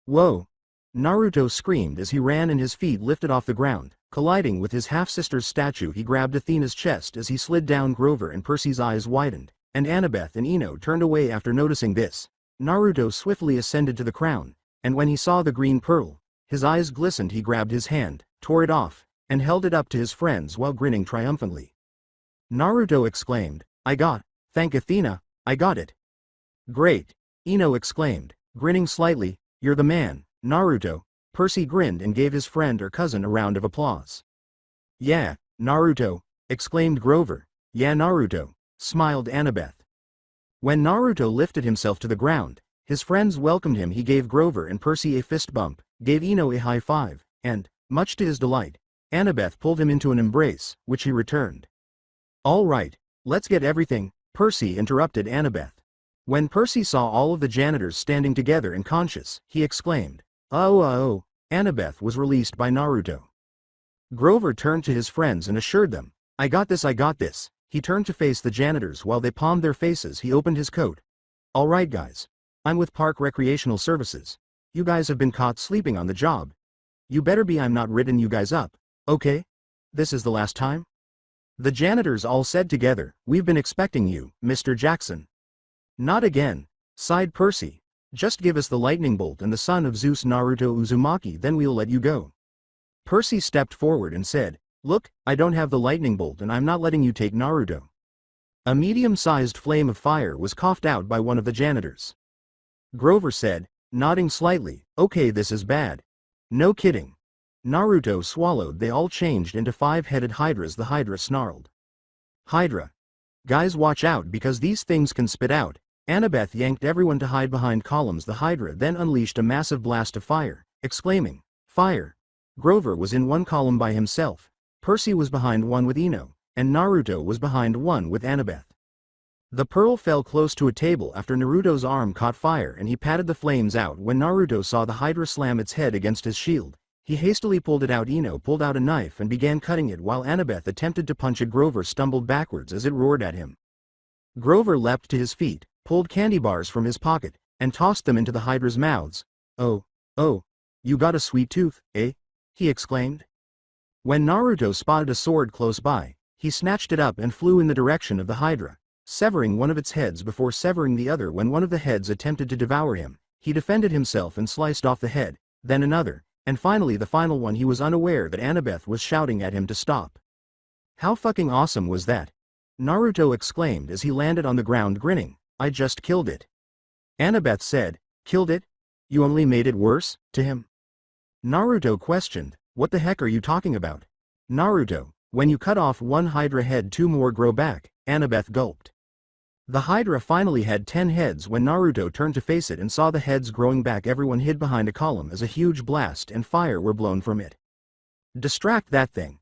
Whoa." Naruto screamed as he ran and his feet lifted off the ground, colliding with his half-sister's statue. He grabbed Athena's chest as he slid down. Grover and Percy's eyes widened, and Annabeth and Ino turned away after noticing this. Naruto swiftly ascended to the crown, and when he saw the green pearl, his eyes glistened. He grabbed his hand, tore it off, and held it up to his friends while grinning triumphantly. Naruto exclaimed, Thank Athena, I got it." "Great," Ino exclaimed, grinning slightly, "you're the man, Naruto." Percy grinned and gave his friend or cousin a round of applause. "Yeah, Naruto," exclaimed Grover. "Yeah, Naruto," smiled Annabeth. When Naruto lifted himself to the ground, his friends welcomed him. He gave Grover and Percy a fist bump, gave Ino a high five, and, much to his delight, Annabeth pulled him into an embrace, which he returned. "All right, let's get everything," Percy interrupted Annabeth. When Percy saw all of the janitors standing together and conscious, he exclaimed, "Oh." Annabeth was released by Naruto. Grover turned to his friends and assured them, I got this." He turned to face the janitors while they palmed their faces. He opened his coat. "All right guys. I'm with Park Recreational Services. You guys have been caught sleeping on the job. You better be I'm not written you guys up, okay? This is the last time?" The janitors all said together, "We've been expecting you, Mr. Jackson." "Not again," sighed Percy. "Just give us the lightning bolt and the son of Zeus, Naruto Uzumaki, then we'll let you go." Percy stepped forward and said, "Look, I don't have the lightning bolt and I'm not letting you take Naruto." A medium-sized flame of fire was coughed out by one of the janitors. Grover said, nodding slightly, "Okay, this is bad." "No kidding." Naruto swallowed. They all changed into five-headed hydras. The hydra snarled. "Hydra. Guys, watch out because these things can spit out." Annabeth yanked everyone to hide behind columns. The hydra then unleashed a massive blast of fire, exclaiming, "Fire!" Grover was in one column by himself, Percy was behind one with Ino, and Naruto was behind one with Annabeth. The pearl fell close to a table after Naruto's arm caught fire and he patted the flames out. When Naruto saw the hydra slam its head against his shield, he hastily pulled it out. Ino pulled out a knife and began cutting it while Annabeth attempted to punch it. Grover stumbled backwards as it roared at him. Grover leapt to his feet, pulled candy bars from his pocket, and tossed them into the hydra's mouths. Oh, you got a sweet tooth, eh?" he exclaimed. When Naruto spotted a sword close by, he snatched it up and flew in the direction of the hydra, severing one of its heads before severing the other. When one of the heads attempted to devour him, he defended himself and sliced off the head, then another, and finally the final one. He was unaware that Annabeth was shouting at him to stop. "How fucking awesome was that?" Naruto exclaimed as he landed on the ground grinning. "I just killed it." Annabeth said, "Killed it? You only made it worse?" to him. Naruto questioned, "What the heck are you talking about?" "Naruto, when you cut off one hydra head, 2 more grow back," Annabeth gulped. The hydra finally had 10 heads. When Naruto turned to face it and saw the heads growing back, everyone hid behind a column as a huge blast and fire were blown from it. "Distract that thing,"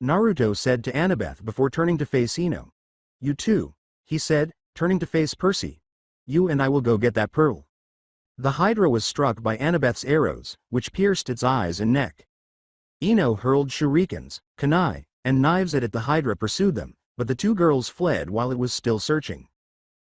Naruto said to Annabeth before turning to face Ino. "You too," he said, turning to face Percy. "You and I will go get that pearl." The hydra was struck by Annabeth's arrows, which pierced its eyes and neck. Ino hurled shurikens, kunai, and knives at it. The hydra pursued them, but the 2 girls fled while it was still searching.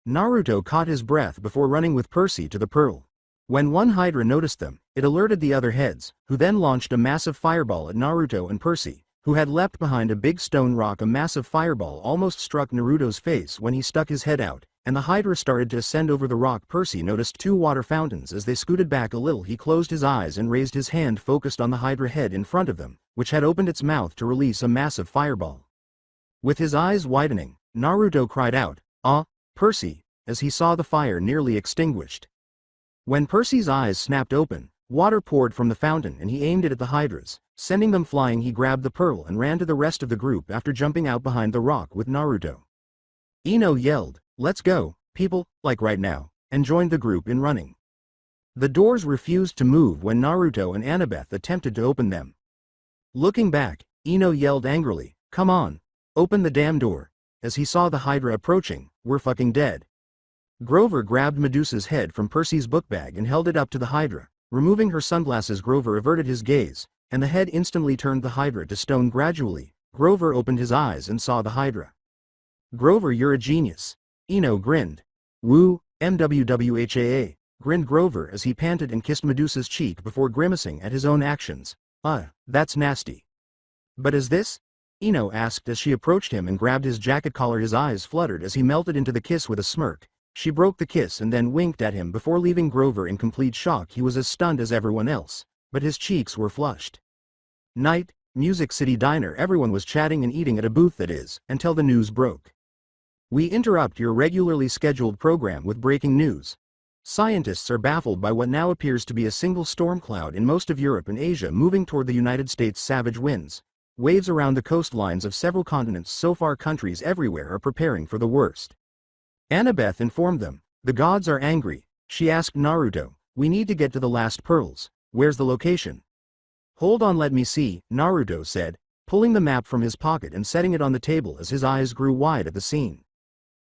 Naruto caught his breath before running with Percy to the pearl. When one hydra noticed them, it alerted the other heads, who then launched a massive fireball at Naruto and Percy, who had leapt behind a big stone rock. A massive fireball almost struck Naruto's face when he stuck his head out, and the Hydra started to ascend over the rock. Percy noticed two water fountains as they scooted back a little. He closed his eyes and raised his hand focused on the Hydra head in front of them, which had opened its mouth to release a massive fireball. With his eyes widening, Naruto cried out, "Ah, Percy," as he saw the fire nearly extinguished. When Percy's eyes snapped open, water poured from the fountain and he aimed it at the Hydras, sending them flying. He grabbed the pearl and ran to the rest of the group after jumping out behind the rock with Naruto. Ino yelled, "Let's go, people, like right now," and joined the group in running. The doors refused to move when Naruto and Annabeth attempted to open them. Looking back, Ino yelled angrily, "Come on, open the damn door," as he saw the Hydra approaching. "We're fucking dead." Grover grabbed Medusa's head from Percy's book bag and held it up to the Hydra. Removing her sunglasses, Grover averted his gaze, and the head instantly turned the Hydra to stone. Gradually, Grover opened his eyes and saw the Hydra. "Grover, you're a genius." Ino grinned. "Woo, MWWHAA," grinned Grover as he panted and kissed Medusa's cheek before grimacing at his own actions. That's nasty." "But is this?" Ino asked as she approached him and grabbed his jacket collar. His eyes fluttered as he melted into the kiss with a smirk. She broke the kiss and then winked at him before leaving Grover in complete shock. He was as stunned as everyone else, but his cheeks were flushed. Night, Music City Diner. Everyone was chatting and eating at a booth, that is, until the news broke. We interrupt your regularly scheduled program with breaking news. Scientists are baffled by what now appears to be a single storm cloud in most of Europe and Asia moving toward the United States. Savage winds, waves around the coastlines of several continents. So far, countries everywhere are preparing for the worst. Annabeth informed them. "The gods are angry." She asked Naruto, "We need to get to the last pearls. Where's the location?" "Hold on, let me see," Naruto said, pulling the map from his pocket and setting it on the table as his eyes grew wide at the scene.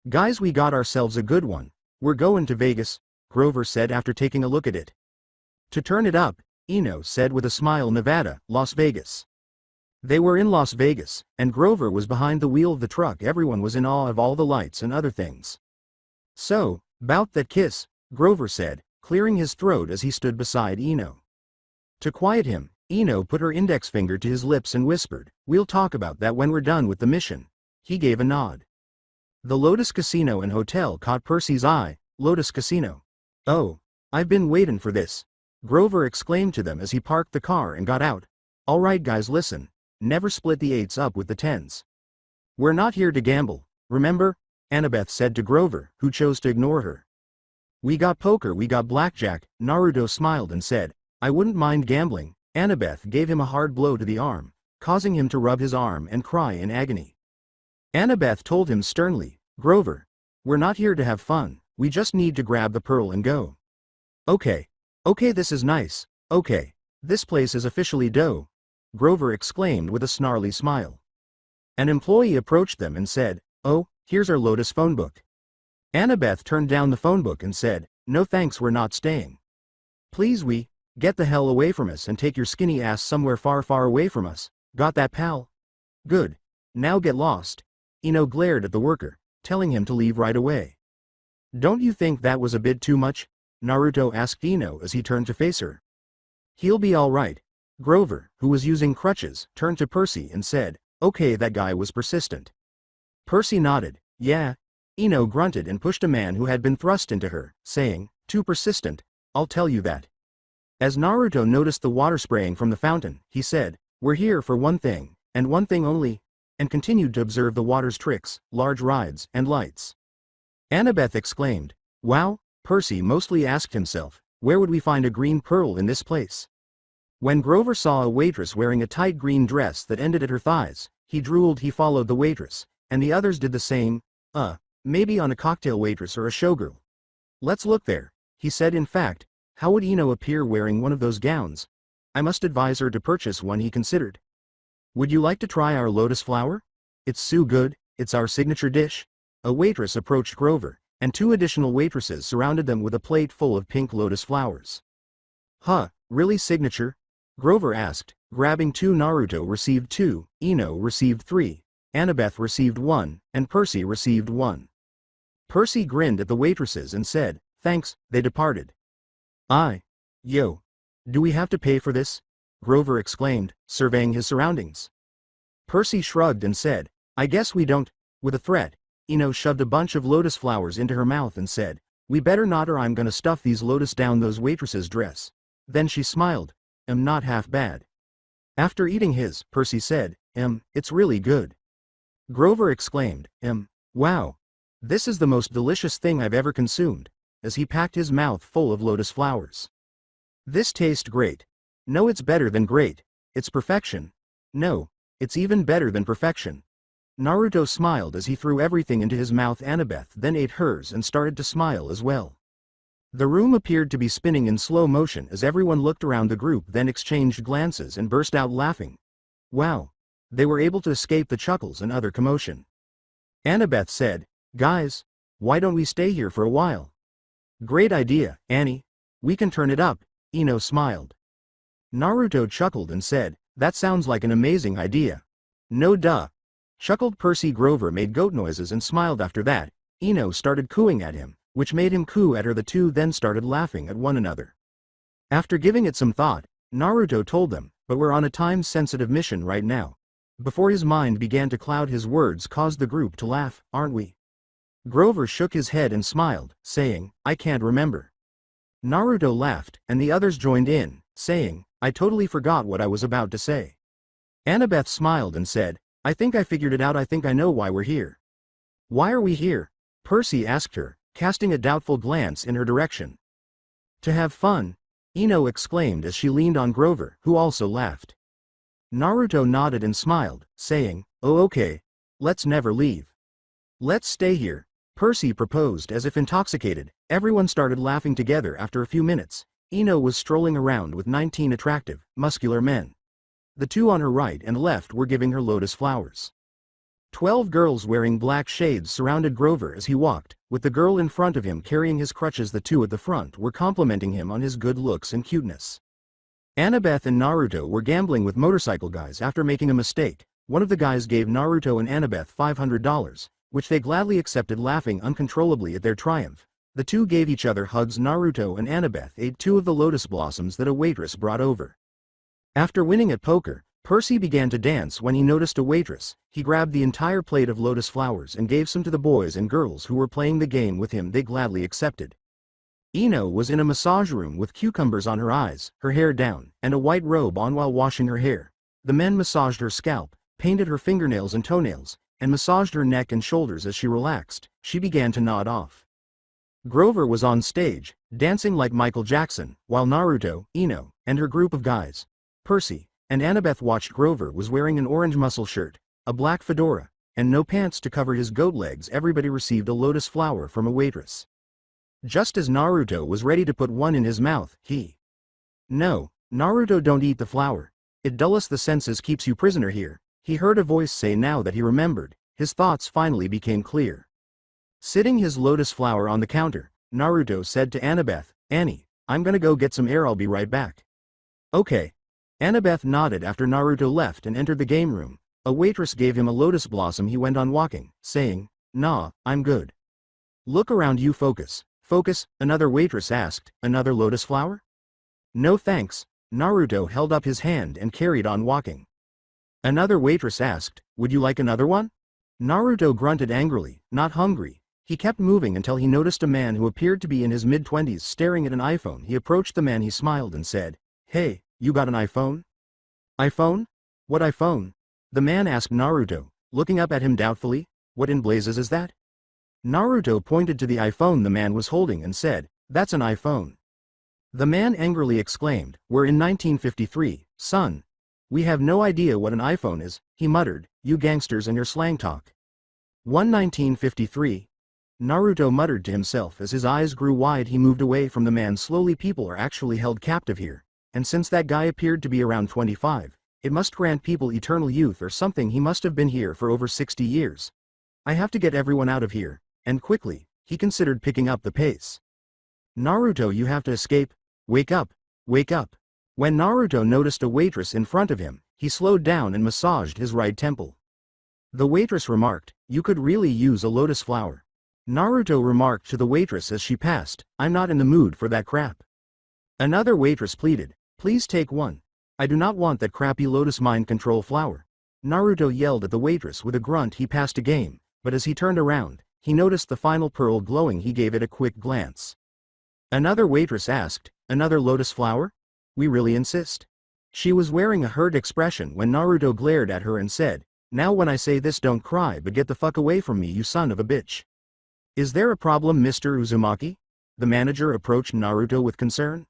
"Guys, we got ourselves a good one. We're going to Vegas," Grover said after taking a look at it. "To turn it up," Ino said with a smile. "Nevada, Las Vegas." They were in Las Vegas, and Grover was behind the wheel of the truck. Everyone was in awe of all the lights and other things. "So, 'bout that kiss," Grover said, clearing his throat as he stood beside Ino. To quiet him, Ino put her index finger to his lips and whispered, "We'll talk about that when we're done with the mission." He gave a nod. The Lotus Casino and Hotel caught Percy's eye. "Lotus Casino. Oh, I've been waiting for this," Grover exclaimed to them as he parked the car and got out. "All right guys, listen. Never split the 8s up with the 10s. We're not here to gamble, remember?" Annabeth said to Grover, who chose to ignore her. "We got poker, we got blackjack," Naruto smiled and said, "I wouldn't mind gambling." Annabeth gave him a hard blow to the arm, causing him to rub his arm and cry in agony. Annabeth told him sternly, "Grover, we're not here to have fun, we just need to grab the pearl and go." Okay, this is nice, okay, this place is officially dough," Grover exclaimed with a snarly smile. An employee approached them and said, "Oh, here's our Lotus phone book." Annabeth turned down the phone book and said, "No thanks, we're not staying. Please get the hell away from us and take your skinny ass somewhere far, far away from us. Got that, pal? Good. Now get lost." Ino glared at the worker, telling him to leave right away. "Don't you think that was a bit too much?" Naruto asked Ino as he turned to face her. "He'll be all right." Grover, who was using crutches, turned to Percy and said, "Okay, that guy was persistent." Percy nodded. "Yeah." Ino grunted and pushed a man who had been thrust into her, saying, "Too persistent, I'll tell you that." As Naruto noticed the water spraying from the fountain, he said, "We're here for one thing, and one thing only," and continued to observe the water's tricks, large rides, and lights. Annabeth exclaimed, "Wow." Percy mostly asked himself, where would we find a green pearl in this place? When Grover saw a waitress wearing a tight green dress that ended at her thighs, he drooled. He followed the waitress, and the others did the same. Maybe on a cocktail waitress or a showgirl. "Let's look there," he said. In fact, how would Ino appear wearing one of those gowns? I must advise her to purchase one, he considered. "Would you like to try our lotus flower? It's so good, it's our signature dish." A waitress approached Grover, and 2 additional waitresses surrounded them with a plate full of pink lotus flowers. Really signature?" Grover asked, grabbing 2. Naruto received 2, Ino received 3, Annabeth received 1, and Percy received 1. Percy grinned at the waitresses and said, "Thanks." They departed. Yo. Do we have to pay for this?" Grover exclaimed, surveying his surroundings. Percy shrugged and said, I guess we don't. With a threat, Ino shoved a bunch of lotus flowers into her mouth and said, we better not or I'm gonna stuff these lotus down those waitress's dress. Then she smiled. Not half bad. After eating his, Percy said, it's really good. Grover exclaimed, wow. This is the most delicious thing I've ever consumed, as he packed his mouth full of lotus flowers. This tastes great. No, it's better than great. It's perfection. No, it's even better than perfection. Naruto smiled as he threw everything into his mouth. Annabeth then ate hers and started to smile as well. The room appeared to be spinning in slow motion as everyone looked around. The group then exchanged glances and burst out laughing. Wow. They were able to escape the chuckles and other commotion. Annabeth said, guys, why don't we stay here for a while? Great idea, Annie. We can turn it up. Ino smiled. Naruto chuckled and said, that sounds like an amazing idea. No duh. Chuckled Percy. Grover made goat noises and smiled. After that, Ino started cooing at him, which made him coo at her. The two then started laughing at one another. After giving it some thought, Naruto told them, but we're on a time-sensitive mission right now. Before his mind began to cloud, his words caused the group to laugh, aren't we? Grover shook his head and smiled, saying, I can't remember. Naruto laughed, and the others joined in, saying, I totally forgot what I was about to say. Annabeth smiled and said, I think I figured it out. I think I know why we're here. Why are we here? Percy asked her, casting a doubtful glance in her direction. To have fun, Ino exclaimed as she leaned on Grover, who also laughed. Naruto nodded and smiled, saying, oh okay. Let's never leave. Let's stay here, Percy proposed as if intoxicated. Everyone started laughing together. After a few minutes, Ino was strolling around with 19 attractive, muscular men. The two on her right and left were giving her lotus flowers. 12 girls wearing black shades surrounded Grover as he walked, with the girl in front of him carrying his crutches. The two at the front were complimenting him on his good looks and cuteness. Annabeth and Naruto were gambling with motorcycle guys. After making a mistake, one of the guys gave Naruto and Annabeth $500, which they gladly accepted, laughing uncontrollably at their triumph. The two gave each other hugs. Naruto and Annabeth ate 2 of the lotus blossoms that a waitress brought over. After winning at poker, Percy began to dance when he noticed a waitress. He grabbed the entire plate of lotus flowers and gave some to the boys and girls who were playing the game with him. They gladly accepted. Ino was in a massage room with cucumbers on her eyes, her hair down, and a white robe on while washing her hair. The men massaged her scalp, painted her fingernails and toenails, and massaged her neck and shoulders. As she relaxed, she began to nod off. Grover was on stage, dancing like Michael Jackson, while Naruto, Ino, and her group of guys, Percy, and Annabeth watched. Grover was wearing an orange muscle shirt, a black fedora, and no pants to cover his goat legs. Everybody received a lotus flower from a waitress. Just as Naruto was ready to put one in his mouth, No, Naruto, don't eat the flower. It dulls the senses, keeps you prisoner here, he heard a voice say. Now that he remembered, his thoughts finally became clear. Sitting his lotus flower on the counter, Naruto said to Annabeth, Annie, I'm gonna go get some air, I'll be right back. Okay. Annabeth nodded after Naruto left and entered the game room. A waitress gave him a lotus blossom. He went on walking, saying, Nah, I'm good. Look around you, focus. Focus, another waitress asked. Another lotus flower? No thanks. Naruto held up his hand and carried on walking. Another waitress asked, would you like another one? Naruto grunted angrily, not hungry. He kept moving until he noticed a man who appeared to be in his mid-20s staring at an iPhone. He approached the man. He smiled and said, Hey, you got an iPhone? iPhone? What iPhone? The man asked Naruto, looking up at him doubtfully. What in blazes is that? Naruto pointed to the iPhone the man was holding and said, that's an iPhone. The man angrily exclaimed, we're in 1953, son. We have no idea what an iPhone is, he muttered, you gangsters and your slang talk. 1953. Naruto muttered to himself as his eyes grew wide. He moved away from the man slowly. People are actually held captive here, and since that guy appeared to be around 25, it must grant people eternal youth or something. He must have been here for over 60 years. I have to get everyone out of here, and quickly. He considered picking up the pace. Naruto, you have to escape. Wake up, wake up. When Naruto noticed a waitress in front of him, he slowed down and massaged his right temple. The waitress remarked, you could really use a lotus flower. Naruto remarked to the waitress as she passed, I'm not in the mood for that crap. Another waitress pleaded, please take one. I do not want that crappy lotus mind control flower. Naruto yelled at the waitress with a grunt. He passed a game, but as he turned around, he noticed the final pearl glowing. He gave it a quick glance. Another waitress asked, "Another lotus flower? We really insist." She was wearing a hurt expression when Naruto glared at her and said, "Now when I say this, don't cry but get the fuck away from me, you son of a bitch." "Is there a problem, Mr. Uzumaki?" The manager approached Naruto with concern.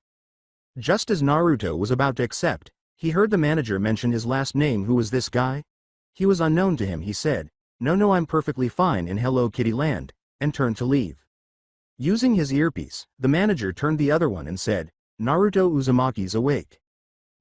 Just as Naruto was about to accept, he heard the manager mention his last name. "Who is this guy?" He was unknown to him. He said, No, I'm perfectly fine in Hello Kitty Land," and turned to leave. Using his earpiece, the manager turned the other one and said, "Naruto Uzumaki's awake."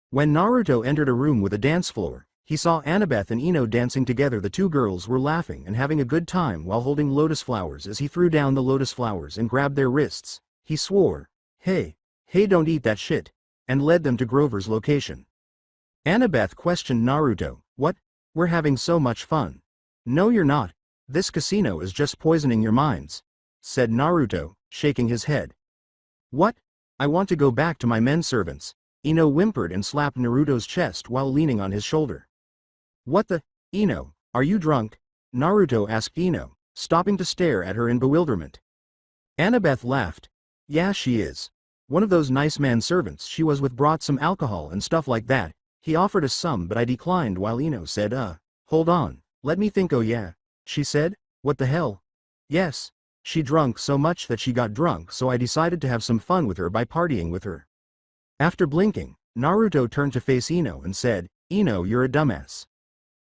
When Naruto entered a room with a dance floor, he saw Annabeth and Ino dancing together. The two girls were laughing and having a good time while holding lotus flowers. As he threw down the lotus flowers and grabbed their wrists, he swore, hey, don't eat that shit," and led them to Grover's location. Annabeth questioned Naruto, "What? We're having so much fun." "No you're not. This casino is just poisoning your minds," said Naruto, shaking his head. "What? I want to go back to my men servants," Ino whimpered and slapped Naruto's chest while leaning on his shoulder. "What the? Ino, are you drunk?" Naruto asked Ino, stopping to stare at her in bewilderment. Annabeth laughed. "Yeah, she is. One of those nice manservants she was with brought some alcohol and stuff like that. He offered us some but I declined," while Ino said, hold on, let me think." "Oh yeah," she said, "what the hell?" "Yes, she drunk so much that she got drunk, so I decided to have some fun with her by partying with her." After blinking, Naruto turned to face Ino and said, "Ino, you're a dumbass."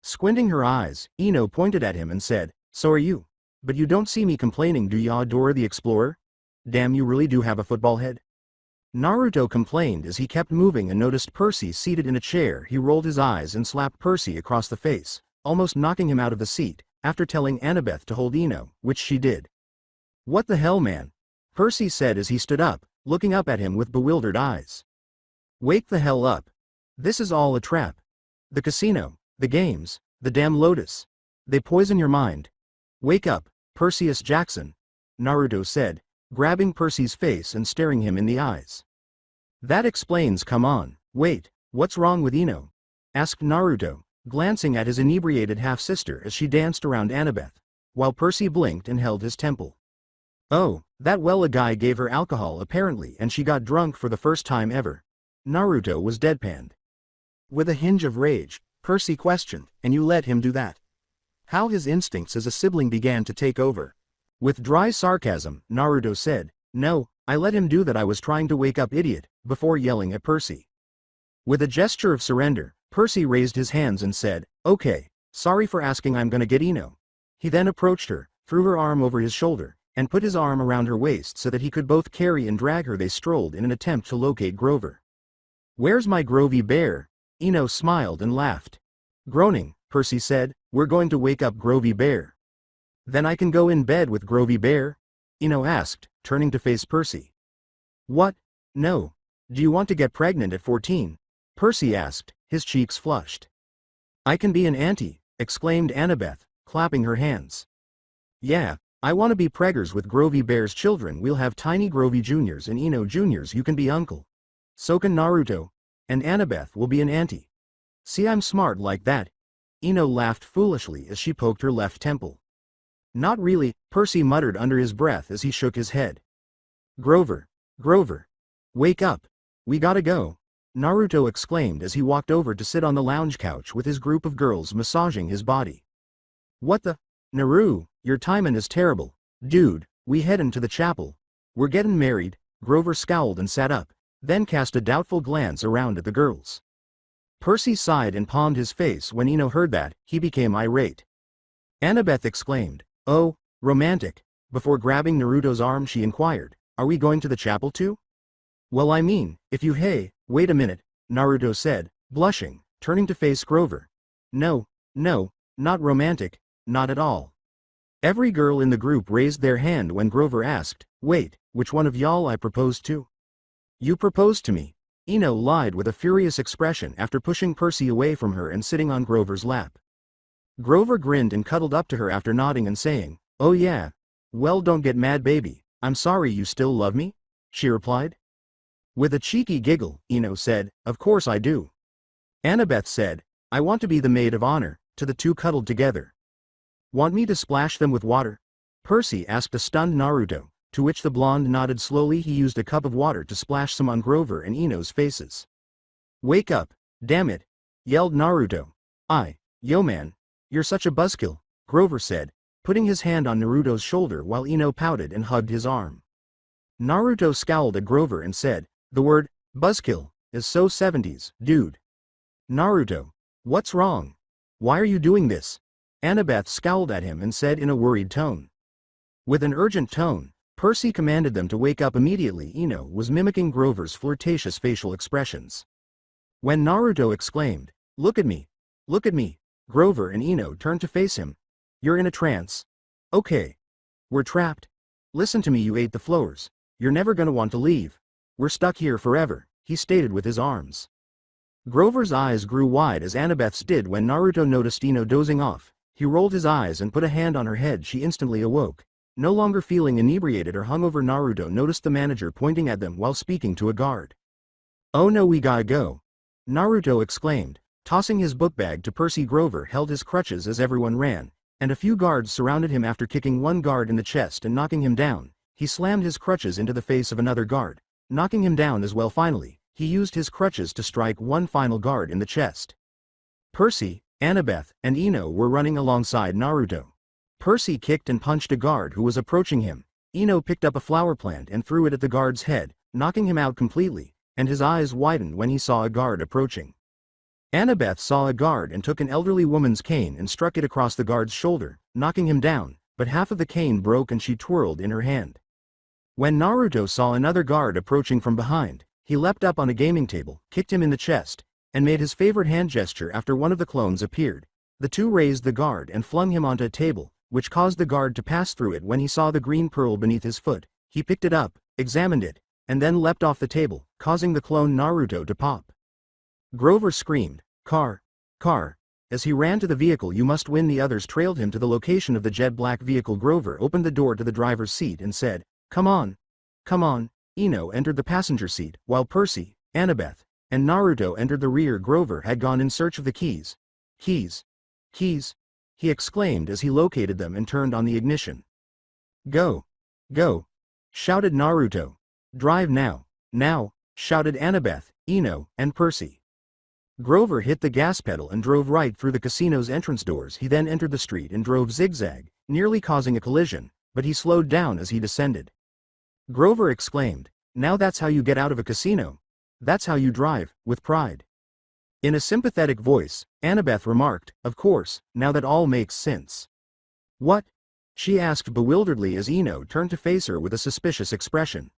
Squinting her eyes, Ino pointed at him and said, "So are you. But you don't see me complaining, do ya, Dora the Explorer? Damn, you really do have a football head." Naruto complained as he kept moving and noticed Percy seated in a chair. He rolled his eyes and slapped Percy across the face, almost knocking him out of the seat, after telling Annabeth to hold Ino, which she did. "What the hell, man?" Percy said as he stood up, looking up at him with bewildered eyes. "Wake the hell up. This is all a trap. The casino, the games, the damn lotus. They poison your mind. Wake up, Perseus Jackson," Naruto said, grabbing Percy's face and staring him in the eyes. "That explains. Come on, wait, what's wrong with Ino?" asked Naruto, glancing at his inebriated half-sister as she danced around Annabeth, while Percy blinked and held his temple. "Oh, a guy gave her alcohol apparently and she got drunk for the first time ever." Naruto was deadpanned. With a hinge of rage, Percy questioned, "And you let him do that?" How his instincts as a sibling began to take over. With dry sarcasm, Naruto said, "No, I let him do that. I was trying to wake up, idiot," before yelling at Percy. With a gesture of surrender, Percy raised his hands and said, "Okay, sorry for asking, I'm gonna get Ino." He then approached her, threw her arm over his shoulder, and put his arm around her waist so that he could both carry and drag her. They strolled in an attempt to locate Grover. "Where's my Grovy bear?" Ino smiled and laughed. Groaning, Percy said, "We're going to wake up Grovy bear." "Then I can go in bed with Grovy bear?" Ino asked, turning to face Percy. "What? No. Do you want to get pregnant at 14? Percy asked, his cheeks flushed. "I can be an auntie," exclaimed Annabeth, clapping her hands. "Yeah, I want to be preggers with Grovy bear's children. We'll have tiny Grovy juniors and Ino juniors. You can be uncle. So can Naruto. And Annabeth will be an auntie. See, I'm smart like that." Ino laughed foolishly as she poked her left temple. "Not really," Percy muttered under his breath as he shook his head. Grover, wake up. We gotta go," Naruto exclaimed as he walked over to sit on the lounge couch with his group of girls massaging his body. "What the? Naru, your timing is terrible. Dude, we headin' to the chapel. We're gettin' married." Grover scowled and sat up, then cast a doubtful glance around at the girls. Percy sighed and palmed his face. When Ino heard that, he became irate. Annabeth exclaimed, "Oh, romantic." Before grabbing Naruto's arm she inquired, "Are we going to the chapel too?" "Well, I mean, if you wait a minute," Naruto said, blushing, turning to face Grover. No, not romantic, not at all." Every girl in the group raised their hand when Grover asked, "Wait, which one of y'all I proposed to?" "You proposed to me," Ino lied with a furious expression after pushing Percy away from her and sitting on Grover's lap. Grover grinned and cuddled up to her after nodding and saying, "Oh yeah. Well, don't get mad, baby. I'm sorry. You still love me?" she replied. With a cheeky giggle, Ino said, "Of course I do." Annabeth said, "I want to be the maid of honor." to the two cuddled together. "Want me to splash them with water?" Percy asked a stunned Naruto, to which the blonde nodded slowly. He used a cup of water to splash some on Grover and Ino's faces. "Wake up, damn it," yelled Naruto. Yo man, you're such a buzzkill," Grover said, putting his hand on Naruto's shoulder while Ino pouted and hugged his arm. Naruto scowled at Grover and said, "The word, buzzkill, is so 70s, dude." "Naruto, what's wrong? Why are you doing this?" Annabeth scowled at him and said in a worried tone. With an urgent tone, Percy commanded them to wake up immediately. Ino was mimicking Grover's flirtatious facial expressions. When Naruto exclaimed, look at me, Grover and Ino turned to face him. "You're in a trance. Okay. We're trapped. Listen to me, you ate the floors. You're never gonna want to leave. We're stuck here forever," he stated with his arms. Grover's eyes grew wide as Annabeth's did when Naruto noticed Ino dozing off. He rolled his eyes and put a hand on her head. She instantly awoke. No longer feeling inebriated or hungover, Naruto noticed the manager pointing at them while speaking to a guard. "Oh no, we gotta go," Naruto exclaimed, tossing his book bag to Percy. Grover held his crutches as everyone ran, and a few guards surrounded him. After kicking one guard in the chest and knocking him down, he slammed his crutches into the face of another guard, knocking him down as well. Finally, he used his crutches to strike one final guard in the chest. Percy, Annabeth, and Ino were running alongside Naruto. Percy kicked and punched a guard who was approaching him. Ino picked up a flower plant and threw it at the guard's head, knocking him out completely, and his eyes widened when he saw a guard approaching. Annabeth saw a guard and took an elderly woman's cane and struck it across the guard's shoulder, knocking him down, but half of the cane broke and she twirled in her hand. When Naruto saw another guard approaching from behind, he leapt up on a gaming table, kicked him in the chest, and made his favorite hand gesture after one of the clones appeared. The two raised the guard and flung him onto a table, which caused the guard to pass through it. When he saw the green pearl beneath his foot, he picked it up, examined it, and then leapt off the table, causing the clone Naruto to pop. Grover screamed, Car! As he ran to the vehicle. "You must win." The others trailed him to the location of the jet black vehicle. Grover opened the door to the driver's seat and said, Come on. Ino entered the passenger seat, while Percy, Annabeth, and Naruto entered the rear. Grover had gone in search of the keys. Keys, he exclaimed as he located them and turned on the ignition. Go, shouted Naruto. "Drive now, shouted Annabeth, Ino, and Percy. Grover hit the gas pedal and drove right through the casino's entrance doors. He then entered the street and drove zigzag, nearly causing a collision, but he slowed down as he descended. Grover exclaimed, "Now that's how you get out of a casino. That's how you drive, with pride." In a sympathetic voice, Annabeth remarked, "Of course, now that all makes sense." "What?" she asked bewilderedly as Ino turned to face her with a suspicious expression.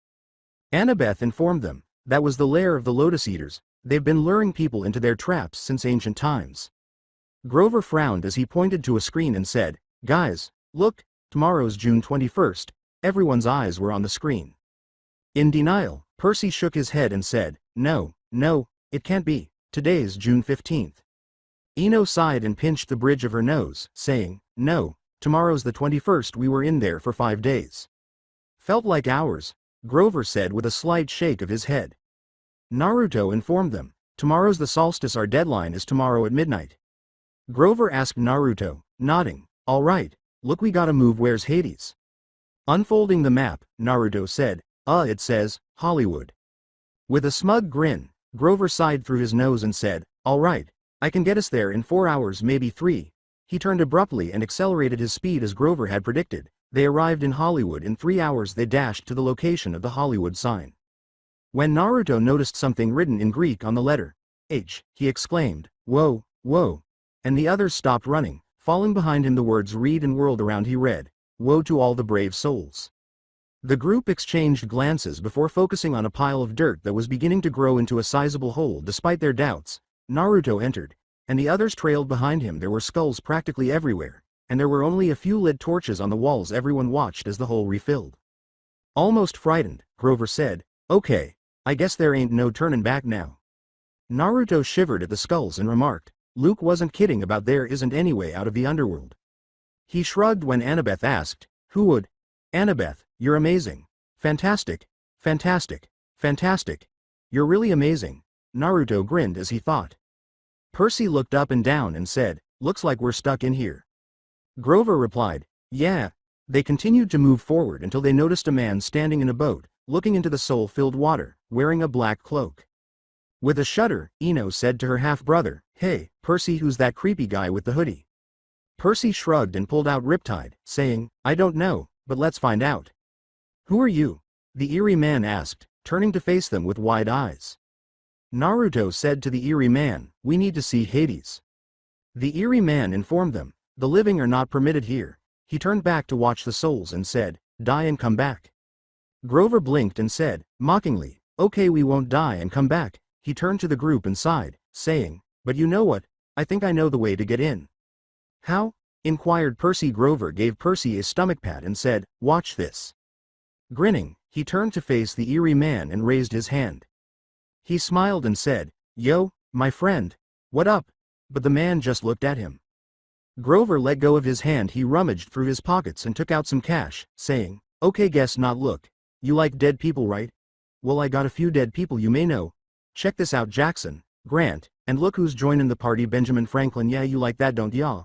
Annabeth informed them, that was the lair of the Lotus Eaters. They've been luring people into their traps since ancient times. Grover frowned as he pointed to a screen and said, "Guys, look, tomorrow's June 21st, everyone's eyes were on the screen." In denial, Percy shook his head and said, No, it can't be, today's June 15th. Ino sighed and pinched the bridge of her nose, saying, "No, tomorrow's the 21st. We were in there for 5 days. Felt like hours," Grover said with a slight shake of his head. Naruto informed them, "Tomorrow's the solstice. Our deadline is tomorrow at midnight." Grover asked Naruto, nodding, "All right, look, we gotta move. Where's Hades?" Unfolding the map, Naruto said, It says, Hollywood." With a smug grin, Grover sighed through his nose and said, "All right, I can get us there in 4 hours, maybe 3. He turned abruptly and accelerated his speed as Grover had predicted. They arrived in Hollywood in 3 hours. They dashed to the location of the Hollywood sign. When Naruto noticed something written in Greek on the letter H, he exclaimed, "Whoa, and the others stopped running, falling behind him. The words "read" and whirled around. He read, "Woe to all the brave souls." The group exchanged glances before focusing on a pile of dirt that was beginning to grow into a sizable hole. Despite their doubts, Naruto entered, and the others trailed behind him. There were skulls practically everywhere, and there were only a few lit torches on the walls. Everyone watched as the hole refilled. Almost frightened, Grover said, "Okay, I guess there ain't no turning back now." Naruto shivered at the skulls and remarked, "Luke wasn't kidding about there isn't any way out of the underworld." He shrugged when Annabeth asked, "Who would?" "Annabeth, you're amazing. Fantastic. You're really amazing." Naruto grinned as he thought. Percy looked up and down and said, Looks like we're stuck in here. Grover replied, yeah. They continued to move forward until they noticed a man standing in a boat, looking into the soul-filled water, wearing a black cloak. With a shudder, Eno said to her half-brother, hey, Percy, who's that creepy guy with the hoodie? Percy shrugged and pulled out Riptide, saying, I don't know, but let's find out. Who are you? The eerie man asked, turning to face them with wide eyes. Naruto said to the eerie man, we need to see Hades. The eerie man informed them, the living are not permitted here. He turned back to watch the souls and said, die and come back. Grover blinked and said, mockingly, okay, we won't die and come back. He turned to the group and sighed, saying, but you know what, I think I know the way to get in. How? Inquired Percy. Grover gave Percy a stomach pat and said, watch this. Grinning, he turned to face the eerie man and raised his hand. He smiled and said, yo, my friend, what up? But the man just looked at him. Grover let go of his hand. He rummaged through his pockets and took out some cash, saying, okay, guess not. Look, you like dead people, right? Well, I got a few dead people you may know. Check this out, Jackson, Grant, and look who's joining the party, Benjamin Franklin. Yeah, you like that, don't ya?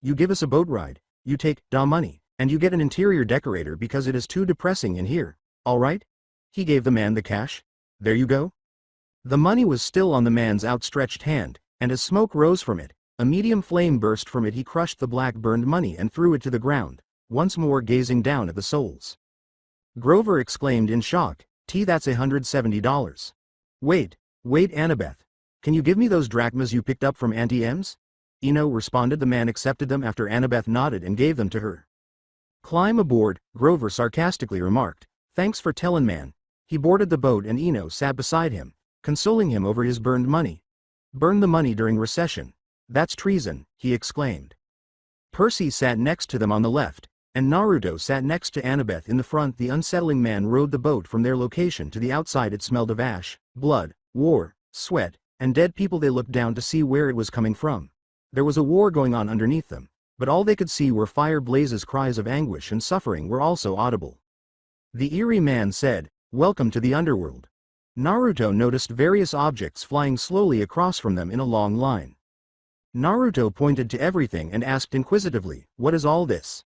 You give us a boat ride, you take da money, and you get an interior decorator because it is too depressing in here, all right? He gave the man the cash. There you go. The money was still on the man's outstretched hand, and as smoke rose from it, a medium flame burst from it. He crushed the black burned money and threw it to the ground, once more gazing down at the souls. Grover exclaimed in shock, that's $170. Wait, Annabeth. Can you give me those drachmas you picked up from Auntie M's? Eno responded. The man accepted them after Annabeth nodded and gave them to her. Climb aboard, Grover sarcastically remarked. Thanks for tellin', man. He boarded the boat and Eno sat beside him, consoling him over his burned money. Burn the money during recession. That's treason, he exclaimed. Percy sat next to them on the left, and Naruto sat next to Annabeth in the front. The unsettling man rowed the boat from their location to the outside. It smelled of ash, blood, war, sweat, and dead people. They looked down to see where it was coming from. There was a war going on underneath them, but all they could see were fire blazes. Cries of anguish and suffering were also audible. The eerie man said, welcome to the underworld. Naruto noticed various objects flying slowly across from them in a long line. Naruto pointed to everything and asked inquisitively, what is all this?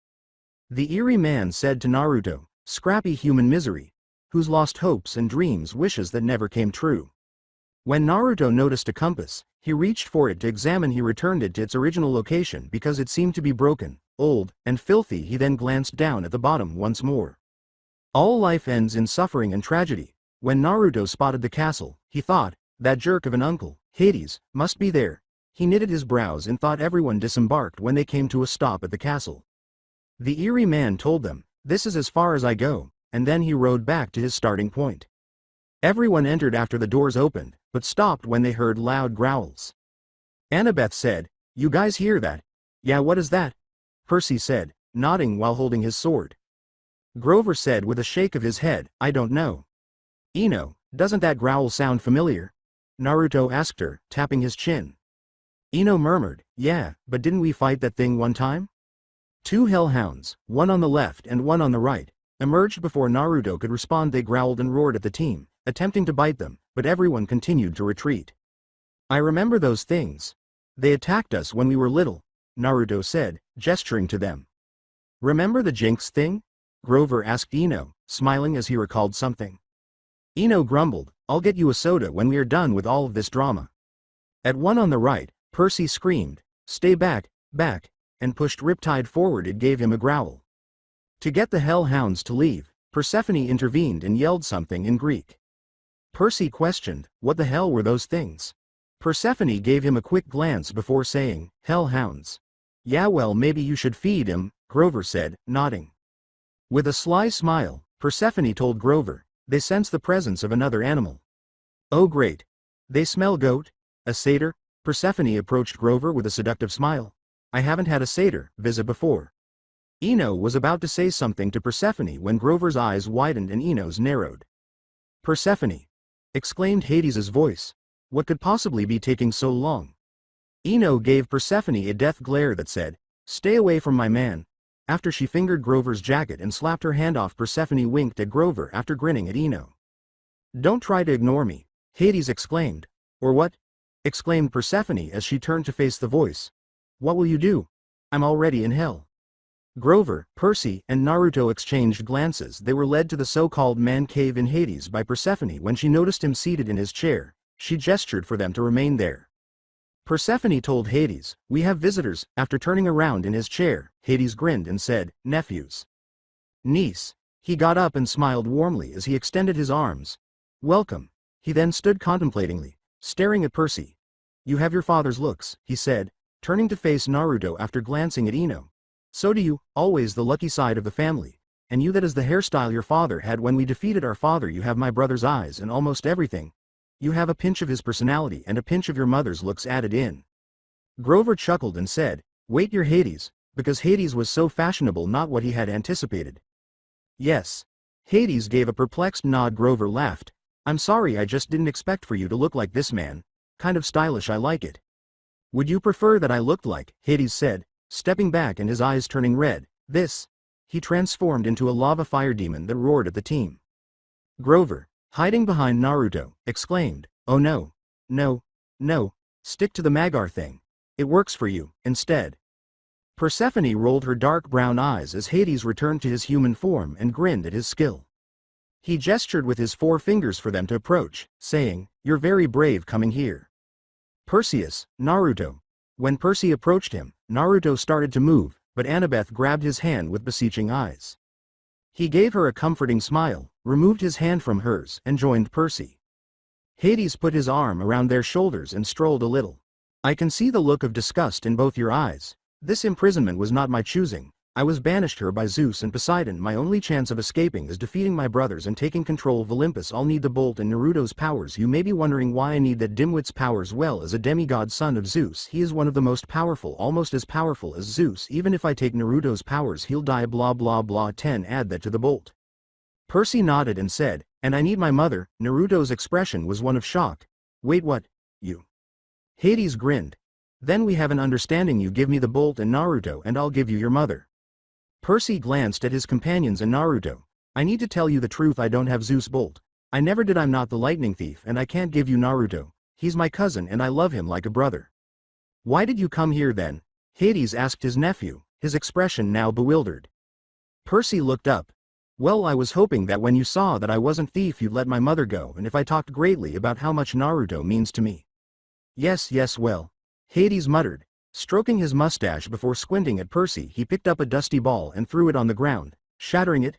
The eerie man said to Naruto, scrappy human misery, who's lost hopes and dreams, wishes that never came true. When Naruto noticed a compass, he reached for it to examine. He returned it to its original location because it seemed to be broken, old, and filthy. He then glanced down at the bottom once more. All life ends in suffering and tragedy. When Naruto spotted the castle, he thought, that jerk of an uncle, Hades, must be there. He knitted his brows and thought everyone disembarked when they came to a stop at the castle. The eerie man told them, this is as far as I go, and then he rowed back to his starting point. Everyone entered after the doors opened, but stopped when they heard loud growls. Annabeth said, you guys hear that? Yeah, what is that? Percy said, nodding while holding his sword. Grover said with a shake of his head, I don't know. Eno, doesn't that growl sound familiar? Naruto asked her, tapping his chin. Eno murmured, yeah, but didn't we fight that thing one time? Two hellhounds, one on the left and one on the right, emerged before Naruto could respond. They growled and roared at the team, attempting to bite them, but everyone continued to retreat. I remember those things. They attacked us when we were little, Naruto said, gesturing to them. Remember the Jinx thing? Grover asked Eno, smiling as he recalled something. Eno grumbled, I'll get you a soda when we are done with all of this drama. At one on the right, Percy screamed, stay back, and pushed Riptide forward. It gave him a growl. To get the hellhounds to leave, Persephone intervened and yelled something in Greek. Percy questioned, what the hell were those things? Persephone gave him a quick glance before saying, hellhounds. Yeah, well, maybe you should feed him, Grover said, nodding. With a sly smile, Persephone told Grover, they sense the presence of another animal. Oh great. They smell goat? A satyr? Persephone approached Grover with a seductive smile. I haven't had a satyr visit before. Eno was about to say something to Persephone when Grover's eyes widened and Eno's narrowed. Persephone! Exclaimed Hades' voice. What could possibly be taking so long? Eno gave Persephone a death glare that said, stay away from my man. After she fingered Grover's jacket and slapped her hand off, Persephone winked at Grover after grinning at Eno. Don't try to ignore me, Hades exclaimed. Or what? Exclaimed Persephone as she turned to face the voice. What will you do? I'm already in hell. Grover, Percy, and Naruto exchanged glances. They were led to the so-called man cave in Hades by Persephone. When she noticed him seated in his chair, she gestured for them to remain there. Persephone told Hades, "We have visitors." After turning around in his chair, Hades grinned and said, "Nephews. Niece." He got up and smiled warmly as he extended his arms. "Welcome." He then stood contemplatingly, staring at Percy. "You have your father's looks," he said, turning to face Naruto after glancing at Ino. "So do you, always the lucky side of the family. And you, that is the hairstyle your father had when we defeated our father. You have my brother's eyes and almost everything. You have a pinch of his personality and a pinch of your mother's looks added in." Grover chuckled and said, "Wait, you're Hades," because Hades was so fashionable, not what he had anticipated. "Yes." Hades gave a perplexed nod. Grover laughed. "I'm sorry, I just didn't expect for you to look like this, man. Kind of stylish, I like it." "Would you prefer that I looked like?" Hades said, stepping back and his eyes turning red. "This." He transformed into a lava fire demon that roared at the team. Grover, hiding behind Naruto, exclaimed, "Oh no. No. No. Stick to the Magar thing. It works for you, instead." Persephone rolled her dark brown eyes as Hades returned to his human form and grinned at his skill. He gestured with his 4 fingers for them to approach, saying, "You're very brave coming here. Perseus, Naruto." When Percy approached him, Naruto started to move, but Annabeth grabbed his hand with beseeching eyes. He gave her a comforting smile, removed his hand from hers, and joined Percy. Hades put his arm around their shoulders and strolled a little. "I can see the look of disgust in both your eyes. This imprisonment was not my choosing. I was banished here by Zeus and Poseidon. My only chance of escaping is defeating my brothers and taking control of Olympus. I'll need the bolt and Naruto's powers." You may be wondering why I need that dimwit's powers. Well, as a demigod son of Zeus, he is one of the most powerful, almost as powerful as Zeus. Even if I take Naruto's powers, he'll die. Blah blah blah. 10 Add that to the bolt. Percy nodded and said, "And I need my mother." Naruto's expression was one of shock. "Wait, what? You?" Hades grinned. "Then we have an understanding. You give me the bolt and Naruto, and I'll give you your mother." Percy glanced at his companions and Naruto. "I need to tell you the truth. I don't have Zeus' bolt. I never did. I'm not the lightning thief, and I can't give you Naruto. He's my cousin and I love him like a brother." "Why did you come here then?" Hades asked his nephew, his expression now bewildered. Percy looked up. "Well, I was hoping that when you saw that I wasn't thief, you'd let my mother go, and if I talked greatly about how much Naruto means to me." Yes, well." Hades muttered. Stroking his mustache before squinting at Percy, he picked up a dusty ball and threw it on the ground, shattering it.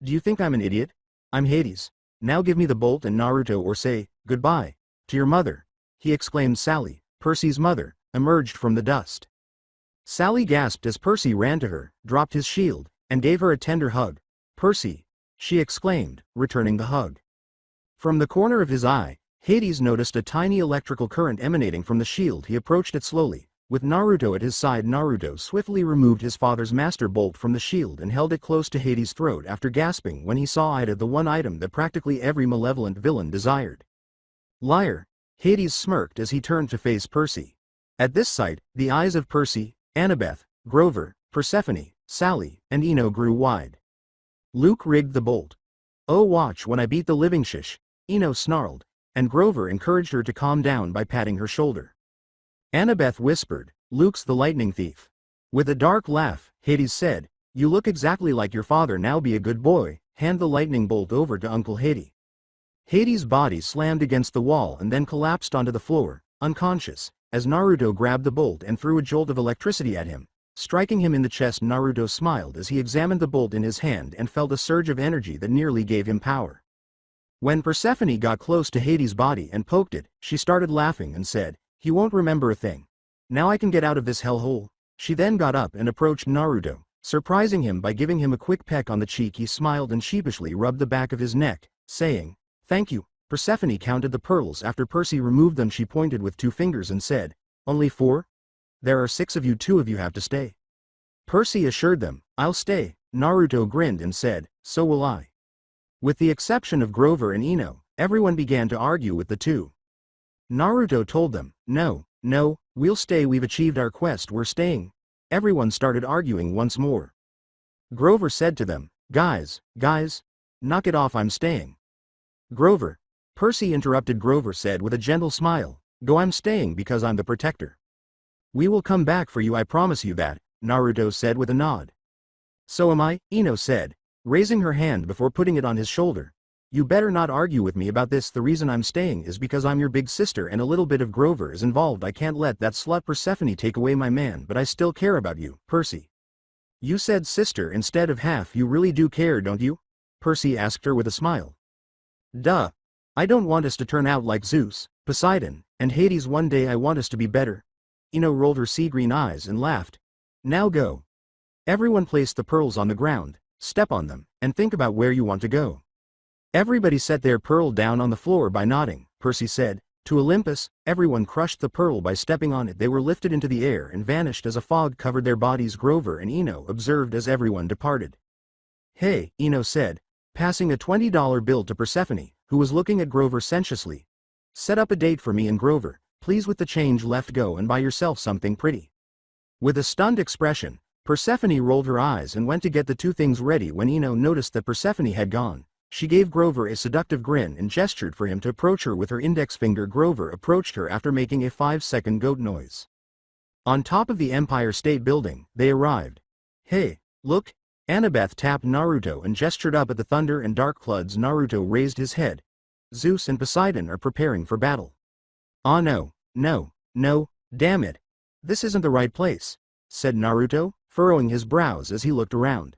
"Do you think I'm an idiot? I'm Hades. Now give me the bolt and Naruto, or say, goodbye, to your mother," he exclaimed. Sally, Percy's mother, emerged from the dust. Sally gasped as Percy ran to her, dropped his shield, and gave her a tender hug. "Percy," she exclaimed, returning the hug. From the corner of his eye, Hades noticed a tiny electrical current emanating from the shield. He approached it slowly. With Naruto at his side, Naruto swiftly removed his father's master bolt from the shield and held it close to Hades' throat after gasping when he saw it, the one item that practically every malevolent villain desired. "Liar," Hades smirked as he turned to face Percy. At this sight, the eyes of Percy, Annabeth, Grover, Persephone, Sally, and Ino grew wide. "Luke rigged the bolt. Oh, watch when I beat the living shish," Ino snarled, and Grover encouraged her to calm down by patting her shoulder. Annabeth whispered, "Luke's the lightning thief." With a dark laugh, Hades said, "You look exactly like your father. Now be a good boy, hand the lightning bolt over to Uncle Hades." Hades' body slammed against the wall and then collapsed onto the floor, unconscious, as Naruto grabbed the bolt and threw a jolt of electricity at him, striking him in the chest. Naruto smiled as he examined the bolt in his hand and felt a surge of energy that nearly gave him power. When Persephone got close to Hades' body and poked it, she started laughing and said, "He won't remember a thing. Now I can get out of this hellhole." She then got up and approached Naruto, surprising him by giving him a quick peck on the cheek. He smiled and sheepishly rubbed the back of his neck, saying, "Thank you." Persephone counted the pearls. After Percy removed them, she pointed with 2 fingers and said, "Only 4? There are 6 of you. 2 of you have to stay." Percy assured them, "I'll stay." Naruto grinned and said, "So will I." With the exception of Grover and Ino, everyone began to argue with the two. Naruto told them, No, we'll stay. We've achieved our quest. We're staying." Everyone started arguing once more. Grover said to them, Guys, knock it off. I'm staying." "Grover." Percy interrupted. Grover said with a gentle smile, "Go. I'm staying because I'm the protector." We will come back for you, I promise you that, Naruto said with a nod. So am I, Ino said, raising her hand before putting it on his shoulder. You better not argue with me about this. The reason I'm staying is because I'm your big sister and a little bit of Grover is involved. I can't let that slut Persephone take away my man, but I still care about you, Percy. You said sister instead of half. You really do care, don't you? Percy asked her with a smile. Duh. I don't want us to turn out like Zeus, Poseidon, and Hades one day. I want us to be better. Ino rolled her sea green eyes and laughed. Now go. Everyone place the pearls on the ground, step on them, and think about where you want to go. Everybody set their pearl down on the floor by nodding, Percy said. To Olympus, everyone crushed the pearl by stepping on it. They were lifted into the air and vanished as a fog covered their bodies. Grover and Ino observed as everyone departed. Hey, Ino said, passing a $20 bill to Persephone, who was looking at Grover sensuously. Set up a date for me and Grover, please. With the change left, go and buy yourself something pretty. With a stunned expression, Persephone rolled her eyes and went to get the two things ready. When Ino noticed that Persephone had gone, she gave Grover a seductive grin and gestured for him to approach her with her index finger. Grover approached her after making a 5-second goat noise. On top of the Empire State Building, they arrived. Hey, look! Annabeth tapped Naruto and gestured up at the thunder and dark clouds. Naruto raised his head. Zeus and Poseidon are preparing for battle. Ah no, damn it. This isn't the right place, said Naruto, furrowing his brows as he looked around.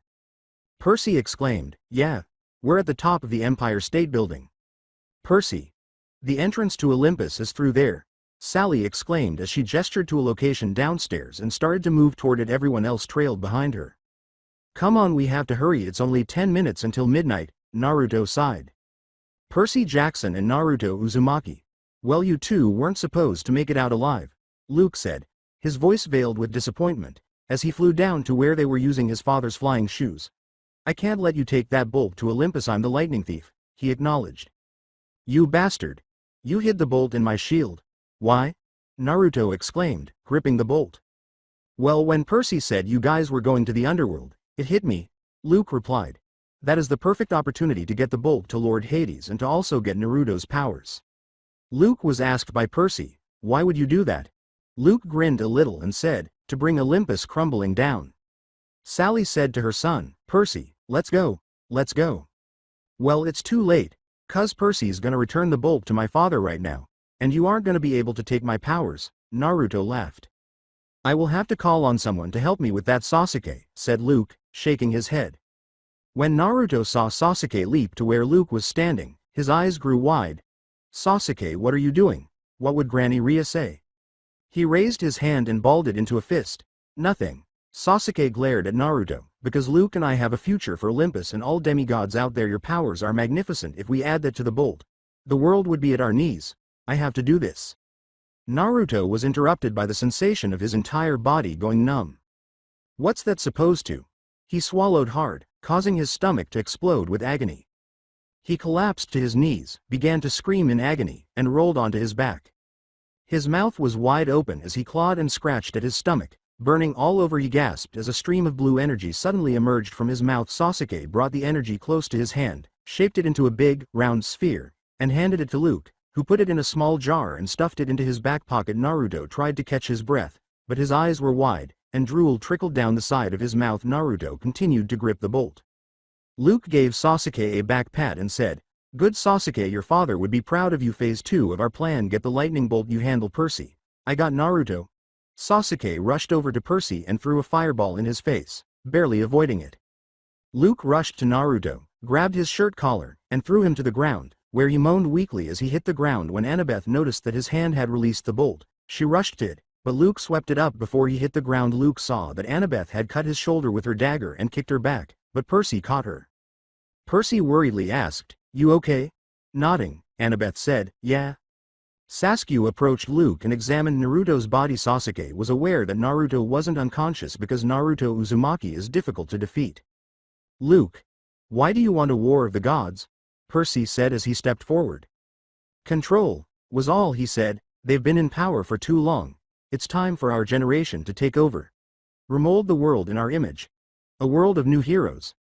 Percy exclaimed, yeah. We're at the top of the Empire State Building. Percy. The entrance to Olympus is through there, Sally exclaimed as she gestured to a location downstairs and started to move toward it. Everyone else trailed behind her. Come on, we have to hurry, it's only 10 minutes until midnight, Naruto sighed. Percy Jackson and Naruto Uzumaki. Well, you two weren't supposed to make it out alive, Luke said, his voice veiled with disappointment, as he flew down to where they were using his father's flying shoes. I can't let you take that bolt to Olympus. I'm the lightning thief, he acknowledged. You bastard. You hid the bolt in my shield. Why? Naruto exclaimed, gripping the bolt. Well, when Percy said you guys were going to the underworld, it hit me, Luke replied. That is the perfect opportunity to get the bolt to Lord Hades and to also get Naruto's powers. Luke was asked by Percy, why would you do that? Luke grinned a little and said, to bring Olympus crumbling down. Sally said to her son, Percy, let's go. Well, it's too late, cuz Percy's gonna return the bolt to my father right now, and you aren't gonna be able to take my powers, Naruto laughed. I will have to call on someone to help me with that, Sasuke, said Luke, shaking his head. When Naruto saw Sasuke leap to where Luke was standing, his eyes grew wide. Sasuke, what are you doing? What would Granny Ria say? He raised his hand and balled it into a fist. Nothing. Sasuke glared at Naruto, because Luke and I have a future for Olympus and all demigods out there. Your powers are magnificent. If we add that to the bolt, the world would be at our knees. I have to do this. Naruto was interrupted by the sensation of his entire body going numb. What's that supposed to? He swallowed hard, causing his stomach to explode with agony. He collapsed to his knees, began to scream in agony, and rolled onto his back. His mouth was wide open as he clawed and scratched at his stomach, burning all over. He gasped as a stream of blue energy suddenly emerged from his mouth. Sasuke brought the energy close to his hand, shaped it into a big, round sphere, and handed it to Luke, who put it in a small jar and stuffed it into his back pocket. Naruto tried to catch his breath, but his eyes were wide, and drool trickled down the side of his mouth. Naruto continued to grip the bolt. Luke gave Sasuke a back pat and said, Good Sasuke, your father would be proud of you. Phase 2 of our plan, get the lightning bolt. You handle Percy. I got Naruto. Sasuke rushed over to Percy and threw a fireball in his face, barely avoiding it. Luke rushed to Naruto, grabbed his shirt collar, and threw him to the ground, where he moaned weakly as he hit the ground. When Annabeth noticed that his hand had released the bolt, she rushed to it, but Luke swept it up before he hit the ground. Luke saw that Annabeth had cut his shoulder with her dagger and kicked her back, but Percy caught her. Percy worriedly asked, You okay? Nodding, Annabeth said, Yeah. Sasuke approached Luke and examined Naruto's body. Sasuke was aware that Naruto wasn't unconscious because Naruto Uzumaki is difficult to defeat. Luke. Why do you want a war of the gods? Percy said as he stepped forward. Control, was all he said. They've been in power for too long. It's time for our generation to take over. Remold the world in our image. A world of new heroes.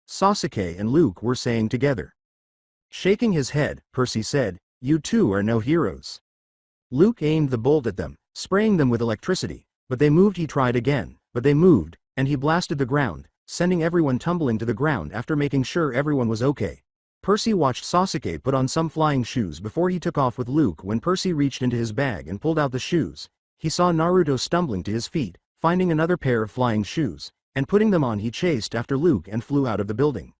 Sasuke and Luke were saying together. Shaking his head, Percy said, You two are no heroes. Luke aimed the bolt at them, spraying them with electricity, But they moved. He tried again, but they moved, and he blasted the ground, sending everyone tumbling to the ground after making sure everyone was okay. Percy watched Sasuke put on some flying shoes before he took off with Luke. When Percy reached into his bag and pulled out the shoes, he saw Naruto stumbling to his feet, finding another pair of flying shoes, and putting them on. He chased after Luke and flew out of the building.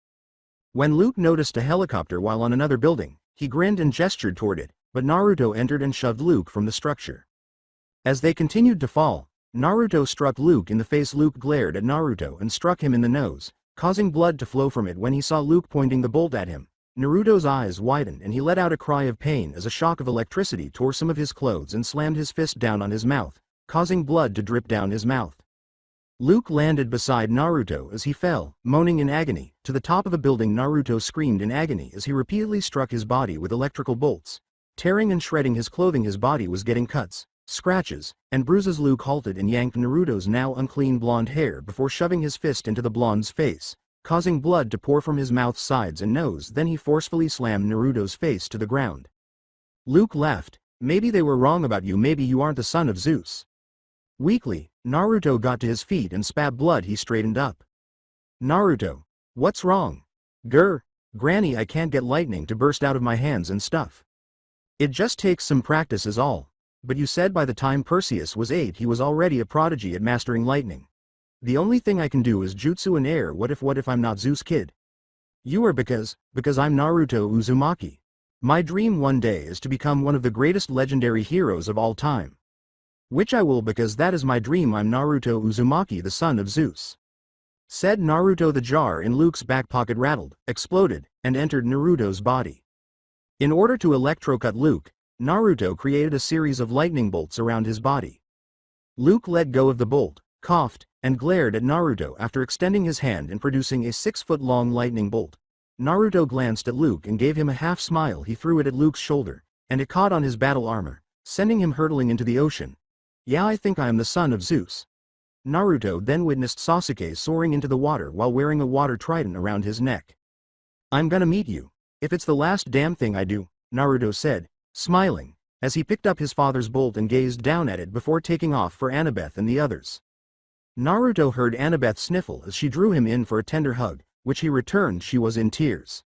When Luke noticed a helicopter while on another building, he grinned and gestured toward it, but Naruto entered and shoved Luke from the structure. As they continued to fall, Naruto struck Luke in the face. Luke glared at Naruto and struck him in the nose, causing blood to flow from it. When he saw Luke pointing the bolt at him, Naruto's eyes widened and he let out a cry of pain as a shock of electricity tore some of his clothes and slammed his fist down on his mouth, causing blood to drip down his mouth. Luke landed beside Naruto as he fell, moaning in agony, to the top of a building. Naruto screamed in agony as he repeatedly struck his body with electrical bolts, tearing and shredding his clothing. His body was getting cuts, scratches, and bruises. Luke halted and yanked Naruto's now unclean blonde hair before shoving his fist into the blonde's face, causing blood to pour from his mouth, sides and nose. Then he forcefully slammed Naruto's face to the ground. Luke laughed. Maybe they were wrong about you. Maybe you aren't the son of Zeus. Weakly, Naruto got to his feet and spat blood. He straightened up. Naruto, what's wrong? Grr, Granny, I can't get lightning to burst out of my hands and stuff. It just takes some practice is all. But you said by the time Perseus was 8 he was already a prodigy at mastering lightning. The only thing I can do is jutsu and air. What if I'm not Zeus, kid? You are because I'm Naruto Uzumaki. My dream one day is to become one of the greatest legendary heroes of all time. Which I will, because that is my dream. I'm Naruto Uzumaki, the son of Zeus. Said Naruto. The jar in Luke's back pocket rattled, exploded, and entered Naruto's body. In order to electrocut Luke, Naruto created a series of lightning bolts around his body. Luke let go of the bolt, coughed, and glared at Naruto after extending his hand and producing a 6-foot-long lightning bolt. Naruto glanced at Luke and gave him a half smile. He threw it at Luke's shoulder, and it caught on his battle armor, sending him hurtling into the ocean. Yeah, I think I am the son of Zeus. Naruto then witnessed Sasuke soaring into the water while wearing a water trident around his neck. I'm gonna meet you, if it's the last damn thing I do, Naruto said, smiling, as he picked up his father's bolt and gazed down at it before taking off for Annabeth and the others. Naruto heard Annabeth sniffle as she drew him in for a tender hug, which he returned. She was in tears.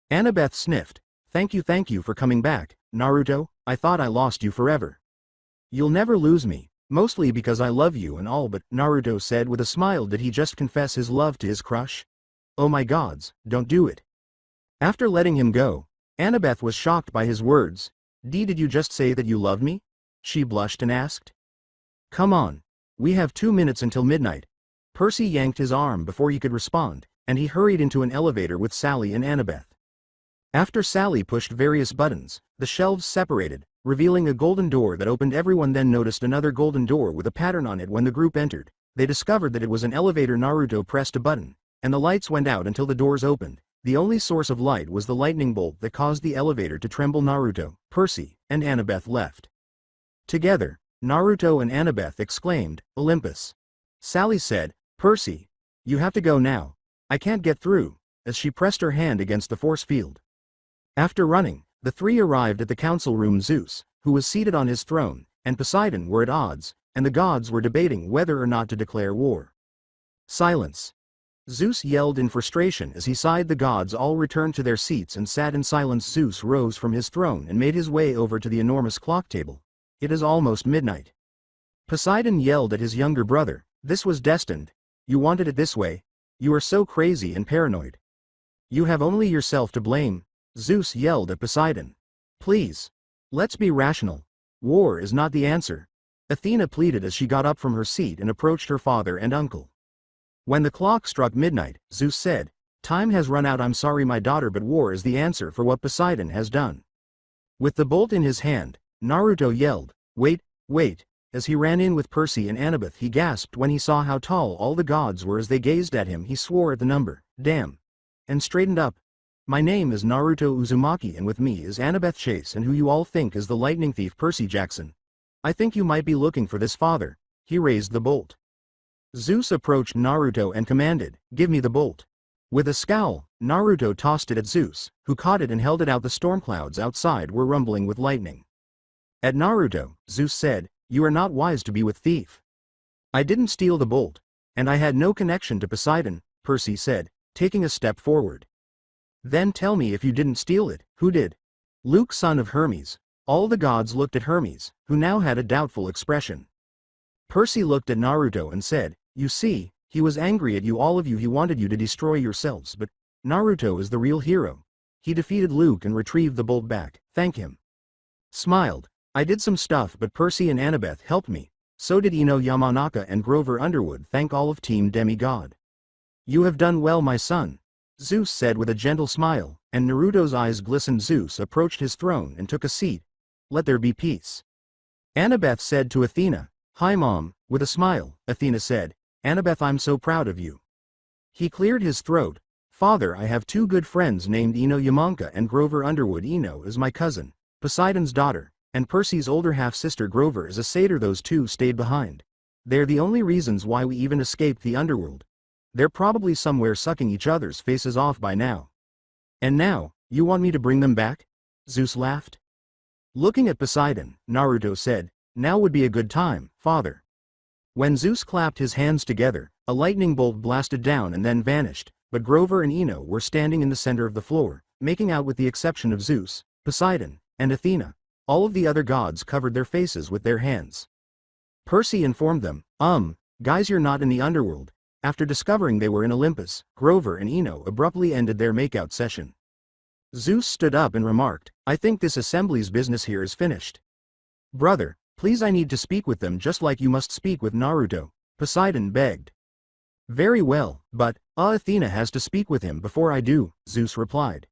Annabeth sniffed. Thank you for coming back, Naruto. I thought I lost you forever. You'll never lose me, mostly because I love you and all, but Naruto said with a smile. Did he just confess his love to his crush? Oh my gods, don't do it. After letting him go, Annabeth was shocked by his words. Did you just say that you love me? She blushed and asked. Come on. We have 2 minutes until midnight. Percy yanked his arm before he could respond, and he hurried into an elevator with Sally and Annabeth. After Sally pushed various buttons, the shelves separated, revealing a golden door that opened. Everyone then noticed another golden door with a pattern on it. When the group entered, they discovered that it was an elevator. Naruto pressed a button, and the lights went out until the doors opened. The only source of light was the lightning bolt that caused the elevator to tremble. Naruto, Percy, and Annabeth left. Together, Naruto and Annabeth exclaimed, Olympus. Sally said, Percy, you have to go now. I can't get through, as she pressed her hand against the force field. After running, the three arrived at the council room. Zeus, who was seated on his throne, and Poseidon were at odds, and the gods were debating whether or not to declare war. Silence. Zeus yelled in frustration as he sighed. The gods all returned to their seats and sat in silence. Zeus rose from his throne and made his way over to the enormous clock table. It is almost midnight. Poseidon yelled at his younger brother, this was destined. You wanted it this way. You are so crazy and paranoid. You have only yourself to blame. Zeus yelled at Poseidon. Please. Let's be rational. War is not the answer. Athena pleaded as she got up from her seat and approached her father and uncle. When the clock struck midnight, Zeus said, time has run out. I'm sorry, my daughter, but war is the answer for what Poseidon has done. With the bolt in his hand, Naruto yelled, wait, as he ran in with Percy and Annabeth. He gasped when he saw how tall all the gods were as they gazed at him. He swore at the number, damn, and straightened up. My name is Naruto Uzumaki, and with me is Annabeth Chase, and who you all think is the lightning thief, Percy Jackson. I think you might be looking for this, father. He raised the bolt. Zeus approached Naruto and commanded, give me the bolt. With a scowl, Naruto tossed it at Zeus, who caught it and held it out. The storm clouds outside were rumbling with lightning. At Naruto, Zeus said, you are not wise to be with thief. I didn't steal the bolt. And I had no connection to Poseidon, Percy said, taking a step forward. Then tell me if you didn't steal it, who did? Luke, son of Hermes. All the gods looked at Hermes, who now had a doubtful expression. Percy looked at Naruto and said, you see, he was angry at you, all of you. He wanted you to destroy yourselves, but Naruto is the real hero. He defeated Luke and retrieved the bolt back. Thank him. Smiled. I did some stuff, but Percy and Annabeth helped me. So did Ino Yamanaka and Grover Underwood. Thank all of Team Demigod. You have done well, my son, Zeus said with a gentle smile, and Naruto's eyes glistened. Zeus approached his throne and took a seat. Let there be peace. Annabeth said to Athena. Hi mom, with a smile, Athena said. Annabeth, I'm so proud of you. He cleared his throat. Father, I have two good friends named Ino Yamanaka and Grover Underwood. Ino is my cousin, Poseidon's daughter, and Percy's older half-sister. Grover is a satyr. Those two stayed behind. They're the only reasons why we even escaped the underworld. They're probably somewhere sucking each other's faces off by now. And now, you want me to bring them back? Zeus laughed. Looking at Poseidon, Naruto said, now would be a good time, father. When Zeus clapped his hands together, a lightning bolt blasted down and then vanished, but Grover and Ino were standing in the center of the floor, making out. With the exception of Zeus, Poseidon, and Athena, all of the other gods covered their faces with their hands. Percy informed them, guys, you're not in the underworld. After discovering they were in Olympus, Grover and Ino abruptly ended their makeout session. Zeus stood up and remarked, I think this assembly's business here is finished. Brother, please, I need to speak with them just like you must speak with Naruto, Poseidon begged. Very well, but, Athena has to speak with him before I do, Zeus replied.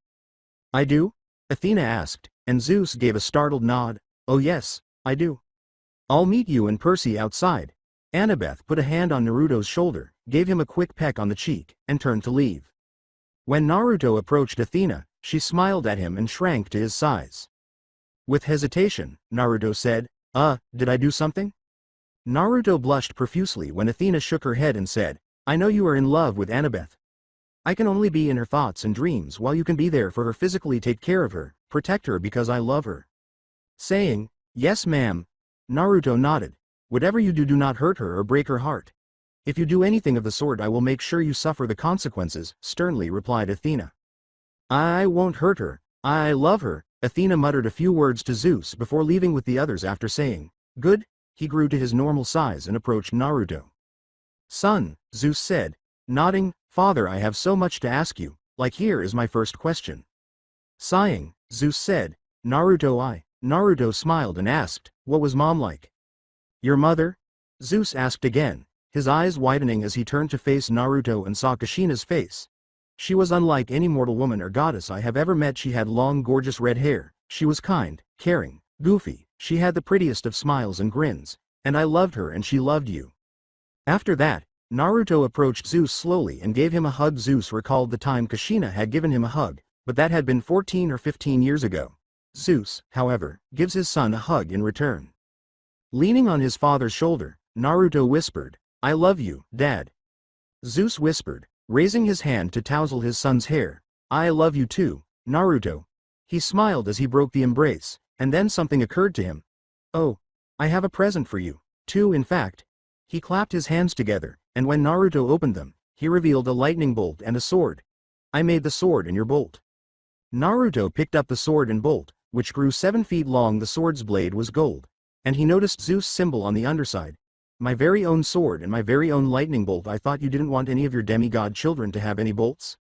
I do? Athena asked, and Zeus gave a startled nod. Oh yes, I do. I'll meet you and Percy outside. Annabeth put a hand on Naruto's shoulder, gave him a quick peck on the cheek, and turned to leave. When Naruto approached Athena, she smiled at him and shrank to his size. With hesitation, Naruto said, did I do something? Naruto blushed profusely when Athena shook her head and said, I know you are in love with Annabeth. I can only be in her thoughts and dreams while you can be there for her physically, take care of her, protect her because I love her. Saying, yes ma'am, Naruto nodded. Whatever you do, do not hurt her or break her heart. If you do anything of the sort, I will make sure you suffer the consequences, sternly replied Athena. I won't hurt her. I love her. Athena muttered a few words to Zeus before leaving with the others. After saying, good, he grew to his normal size and approached Naruto. Son, Zeus said, nodding, father, I have so much to ask you, like here is my first question. Sighing, Zeus said, Naruto. Naruto smiled and asked, what was mom like? Your mother? Zeus asked again, his eyes widening as he turned to face Naruto and saw Kushina's face. She was unlike any mortal woman or goddess I have ever met. She had long, gorgeous red hair. She was kind, caring, goofy. She had the prettiest of smiles and grins. And I loved her and she loved you. After that, Naruto approached Zeus slowly and gave him a hug. Zeus recalled the time Kushina had given him a hug, but that had been 14 or 15 years ago. Zeus, however, gives his son a hug in return. Leaning on his father's shoulder, Naruto whispered, I love you, Dad. Zeus whispered, raising his hand to touzle his son's hair, I love you too, Naruto. He smiled as he broke the embrace, and then something occurred to him. Oh, I have a present for you, too, in fact. He clapped his hands together, and when Naruto opened them, he revealed a lightning bolt and a sword. I made the sword and your bolt. Naruto picked up the sword and bolt, which grew 7 feet long. The sword's blade was gold, and he noticed Zeus' symbol on the underside. My very own sword and my very own lightning bolt. I thought you didn't want any of your demigod children to have any bolts?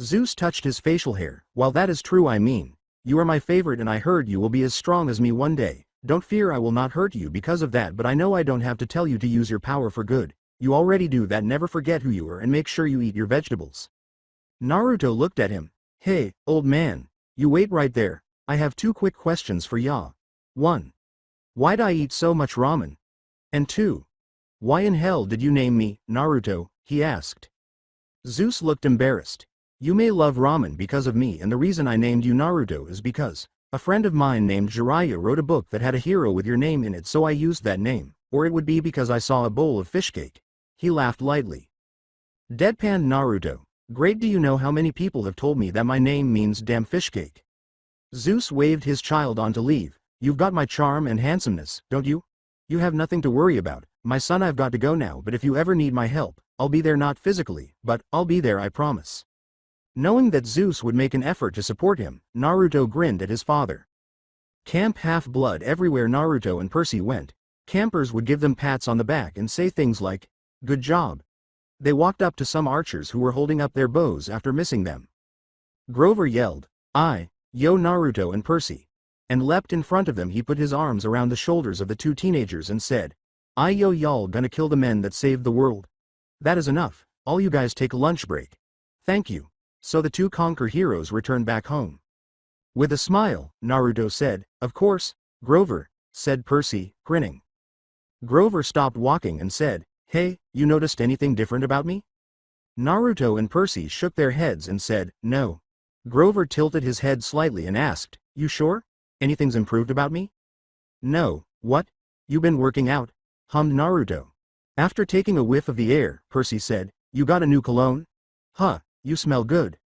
Zeus touched his facial hair. While that is true, I mean, you are my favorite and I heard you will be as strong as me one day. Don't fear, I will not hurt you because of that, but I know I don't have to tell you to use your power for good. You already do that. Never forget who you are and make sure you eat your vegetables. Naruto looked at him. Hey, old man, you wait right there. I have 2 quick questions for ya. 1. Why'd I eat so much ramen? And 2. Why in hell did you name me, Naruto? He asked. Zeus looked embarrassed. You may love ramen because of me, and the reason I named you Naruto is because a friend of mine named Jiraiya wrote a book that had a hero with your name in it, so I used that name, or it would be because I saw a bowl of fish cake. He laughed lightly. Deadpanned Naruto. Great, do you know how many people have told me that my name means damn fish cake? Zeus waved his child on to leave. You've got my charm and handsomeness, don't you? You have nothing to worry about. my son, I've got to go now, but if you ever need my help, I'll be there, not physically, but I'll be there, I promise. Knowing that Zeus would make an effort to support him, Naruto grinned at his father. Camp Half-Blood. Everywhere Naruto and Percy went, campers would give them pats on the back and say things like, "Good job." They walked up to some archers who were holding up their bows after missing them. Grover yelled, Yo Naruto and Percy," and leapt in front of them. He put his arms around the shoulders of the two teenagers and said, Yo, y'all gonna kill the men that saved the world? That is enough, all you guys take a lunch break. Thank you. So the two conquer heroes returned back home. With a smile, Naruto said, "Of course, Grover," said Percy, grinning. Grover stopped walking and said, "Hey, you noticed anything different about me?" Naruto and Percy shook their heads and said, "No." Grover tilted his head slightly and asked, "You sure? Anything's improved about me?" "No." "What? You been working out?" hummed Naruto. After taking a whiff of the air, Percy said, "You got a new cologne? Huh, you smell good."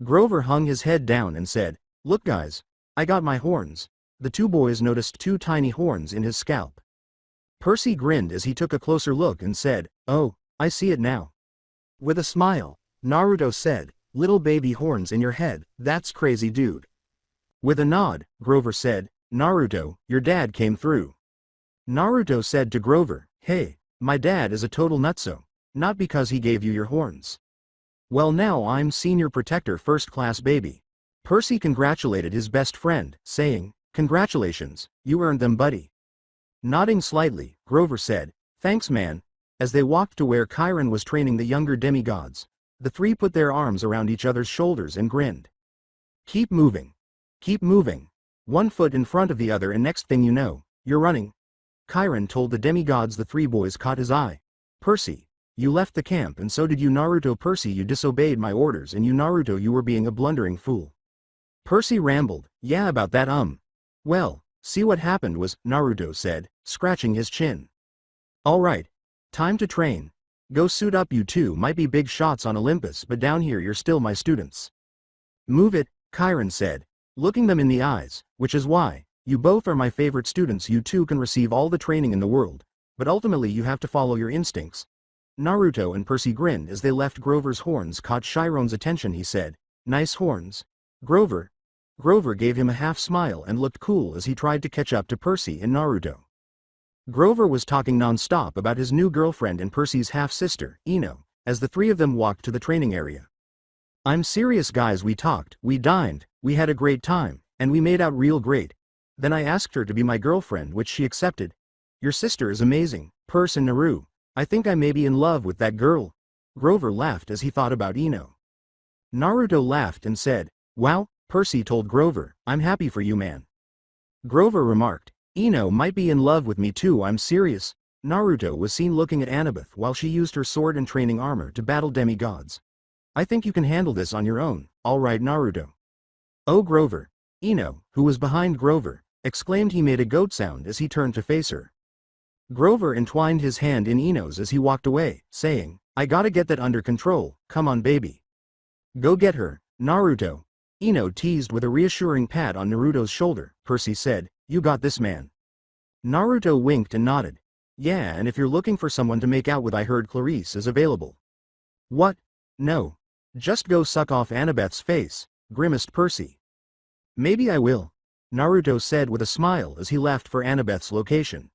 Grover hung his head down and said, "Look guys, I got my horns." The two boys noticed two tiny horns in his scalp. Percy grinned as he took a closer look and said, "Oh, I see it now." With a smile, Naruto said, "Little baby horns in your head, that's crazy, dude." With a nod, Grover said, "Naruto, your dad came through." Naruto said to Grover, "Hey, my dad is a total nutso. Not because he gave you your horns. Well, now I'm senior protector, first class, baby." Percy congratulated his best friend, saying, "Congratulations, you earned them, buddy." Nodding slightly, Grover said, "Thanks, man." As they walked to where Chiron was training the younger demigods, the three put their arms around each other's shoulders and grinned. "Keep moving. Keep moving. One foot in front of the other and next thing you know, you're running," Chiron told the demigods. The three boys caught his eye. "Percy, you left the camp, and so did you, Naruto." "Percy, you disobeyed my orders, and you, Naruto, you were being a blundering fool." Percy rambled, "Yeah, about that, Well, see what happened was," Naruto said, scratching his chin. "All right. Time to train. Go suit up, you two might be big shots on Olympus, but down here you're still my students." "Move it," Chiron said, looking them in the eyes, "which is why, you both are my favorite students. You two can receive all the training in the world, but ultimately you have to follow your instincts." Naruto and Percy grinned as they left. Grover's horns caught Chiron's attention. He said, "Nice horns, Grover." Grover gave him a half smile and looked cool as he tried to catch up to Percy and Naruto. Grover was talking non-stop about his new girlfriend and Percy's half-sister, Ino, as the three of them walked to the training area. "I'm serious, guys, we talked, we dined, we had a great time, and we made out real great. Then I asked her to be my girlfriend, which she accepted. Your sister is amazing, Percy and Naru. I think I may be in love with that girl." Grover laughed as he thought about Ino. Naruto laughed and said, "Wow," Percy told Grover, "I'm happy for you, man." Grover remarked, "Ino might be in love with me too, I'm serious." Naruto was seen looking at Annabeth while she used her sword and training armor to battle demigods. "I think you can handle this on your own, all right, Naruto." "Oh, Grover." Ino, who was behind Grover, exclaimed. He made a goat sound as he turned to face her. Grover entwined his hand in Ino's as he walked away, saying, "I gotta get that under control, come on baby. Go get her, Naruto." Ino teased with a reassuring pat on Naruto's shoulder. Percy said, "You got this, man." Naruto winked and nodded. "Yeah, and if you're looking for someone to make out with, I heard Clarice is available." "What? No. Just go suck off Annabeth's face," grimaced Percy. "Maybe I will," Naruto said with a smile as he left for Annabeth's location.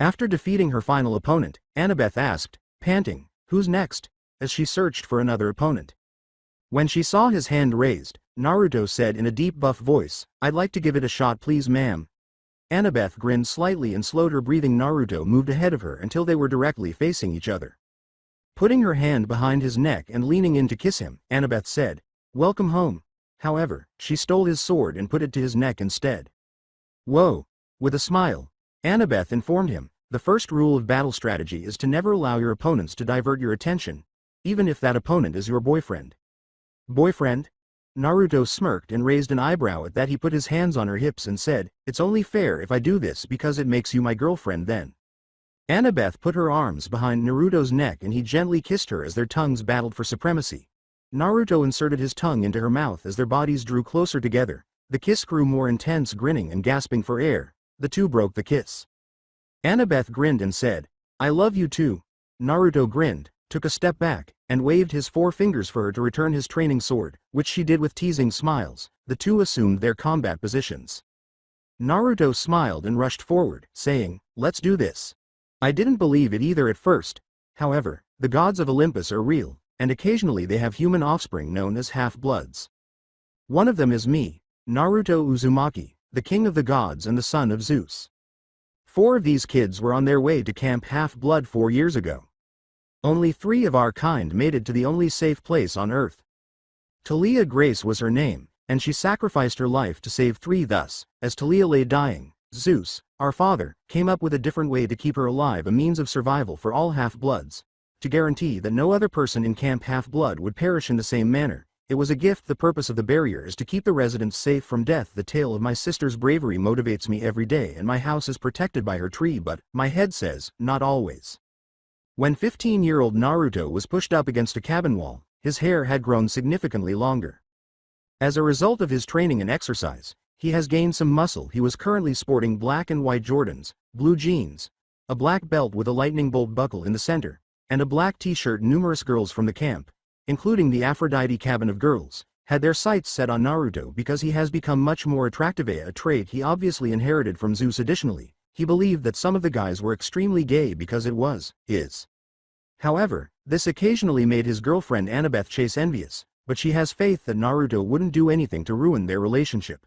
After defeating her final opponent, Annabeth asked, panting, "Who's next?" as she searched for another opponent. When she saw his hand raised, Naruto said in a deep buff voice, "I'd like to give it a shot, please, ma'am." Annabeth grinned slightly and slowed her breathing. Naruto moved ahead of her until they were directly facing each other. Putting her hand behind his neck and leaning in to kiss him, Annabeth said, "Welcome home." However, she stole his sword and put it to his neck instead. "Whoa." With a smile, Annabeth informed him, "The first rule of battle strategy is to never allow your opponents to divert your attention, even if that opponent is your boyfriend." "Boyfriend?" Naruto smirked and raised an eyebrow. At that he put his hands on her hips and said, "It's only fair if I do this because it makes you my girlfriend then." Annabeth put her arms behind Naruto's neck and he gently kissed her as their tongues battled for supremacy. Naruto inserted his tongue into her mouth as their bodies drew closer together. The kiss grew more intense. Grinning and gasping for air, the two broke the kiss. Annabeth grinned and said, I love you too. Naruto grinned, took a step back, and waved his 4 fingers for her to return his training sword, which she did with teasing smiles. The two assumed their combat positions. Naruto smiled and rushed forward, saying, "Let's do this." I didn't believe it either at first. However, the gods of Olympus are real, and occasionally they have human offspring known as half-bloods. One of them is me, Naruto Uzumaki, the king of the gods and the son of Zeus. 4 of these kids were on their way to Camp Half-Blood 4 years ago. Only 3 of our kind made it to the only safe place on Earth. Talia Grace was her name, and she sacrificed her life to save 3. Thus, as Talia lay dying, Zeus, our father, came up with a different way to keep her alive, a means of survival for all half-bloods. To guarantee that no other person in Camp Half-Blood would perish in the same manner, it was a gift. The purpose of the barrier is to keep the residents safe from death. The tale of my sister's bravery motivates me every day, and my house is protected by her tree, but, my head says, not always. When 15-year-old Naruto was pushed up against a cabin wall, his hair had grown significantly longer. As a result of his training and exercise, he has gained some muscle. He was currently sporting black and white Jordans, blue jeans, a black belt with a lightning bolt buckle in the center, and a black t-shirt. Numerous girls from the camp, including the Aphrodite cabin of girls, had their sights set on Naruto because he has become much more attractive, a trait he obviously inherited from Zeus. Additionally, he believed that some of the guys were extremely gay because it was his. However, this occasionally made his girlfriend Annabeth Chase envious, but she has faith that Naruto wouldn't do anything to ruin their relationship.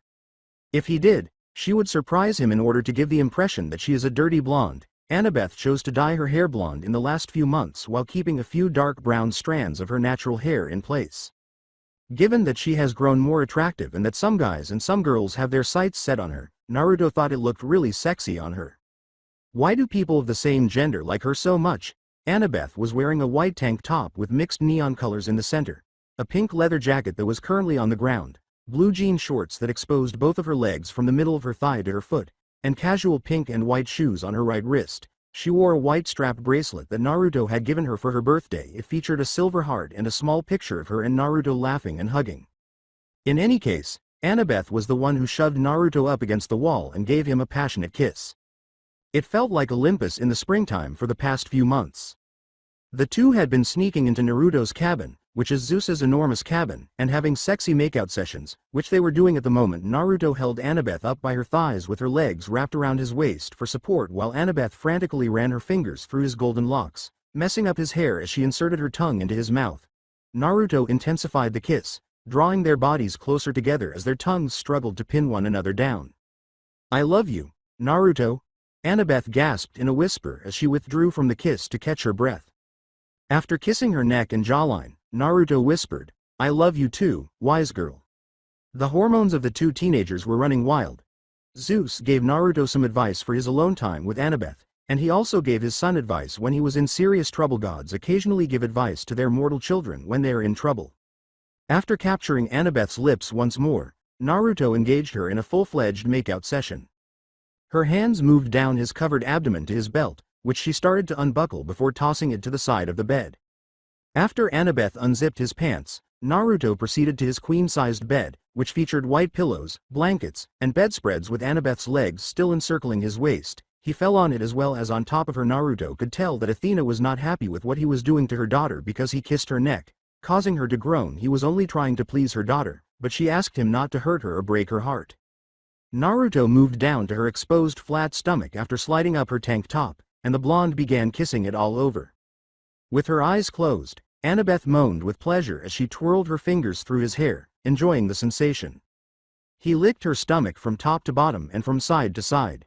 If he did, she would surprise him in order to give the impression that she is a dirty blonde. Annabeth chose to dye her hair blonde in the last few months while keeping a few dark brown strands of her natural hair in place. Given that she has grown more attractive and that some guys and some girls have their sights set on her, Naruto thought it looked really sexy on her. Why do people of the same gender like her so much? Annabeth was wearing a white tank top with mixed neon colors in the center, a pink leather jacket that was currently on the ground, blue jean shorts that exposed both of her legs from the middle of her thigh to her foot, and casual pink and white shoes on her right wrist. She wore a white strap bracelet that Naruto had given her for her birthday. It featured a silver heart and a small picture of her and Naruto laughing and hugging. In any case, Annabeth was the one who shoved Naruto up against the wall and gave him a passionate kiss. It felt like Olympus in the springtime for the past few months. The two had been sneaking into Naruto's cabin, which is Zeus's enormous cabin, and having sexy makeout sessions, which they were doing at the moment. Naruto held Annabeth up by her thighs with her legs wrapped around his waist for support while Annabeth frantically ran her fingers through his golden locks, messing up his hair as she inserted her tongue into his mouth. Naruto intensified the kiss, drawing their bodies closer together as their tongues struggled to pin one another down. "I love you, Naruto," Annabeth gasped in a whisper as she withdrew from the kiss to catch her breath. After kissing her neck and jawline, Naruto whispered, "I love you too, wise girl." The hormones of the two teenagers were running wild. Zeus gave Naruto some advice for his alone time with Annabeth, and he also gave his son advice when he was in serious trouble. Gods occasionally give advice to their mortal children when they are in trouble. After capturing Annabeth's lips once more, Naruto engaged her in a full-fledged makeout session. Her hands moved down his covered abdomen to his belt, which she started to unbuckle before tossing it to the side of the bed. After Annabeth unzipped his pants, Naruto proceeded to his queen-sized bed, which featured white pillows, blankets, and bedspreads with Annabeth's legs still encircling his waist. He fell on it as well as on top of her. Naruto could tell that Athena was not happy with what he was doing to her daughter because he kissed her neck, causing her to groan. He was only trying to please her daughter, but she asked him not to hurt her or break her heart. Naruto moved down to her exposed flat stomach after sliding up her tank top, and the blonde began kissing it all over. With her eyes closed, Annabeth moaned with pleasure as she twirled her fingers through his hair, enjoying the sensation. He licked her stomach from top to bottom and from side to side.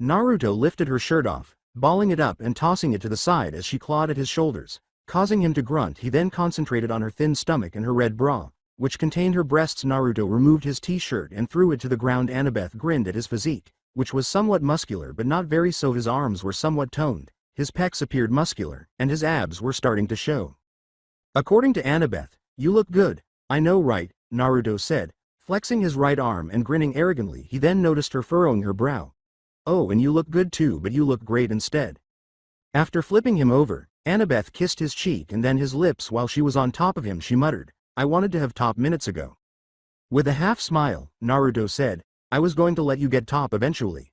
Naruto lifted her shirt off, balling it up and tossing it to the side as she clawed at his shoulders, causing him to grunt. He then concentrated on her thin stomach and her red bra, which contained her breasts. Naruto removed his t-shirt and threw it to the ground. Annabeth grinned at his physique, which was somewhat muscular but not very so. His arms were somewhat toned, his pecs appeared muscular, and his abs were starting to show. According to Annabeth, "You look good." "I know, right?" Naruto said, flexing his right arm and grinning arrogantly. He then noticed her furrowing her brow. "Oh, and you look good too, but you look great instead." After flipping him over, Annabeth kissed his cheek and then his lips while she was on top of him. She muttered, "I wanted to have top minutes ago." With a half smile, Naruto said, "I was going to let you get top eventually."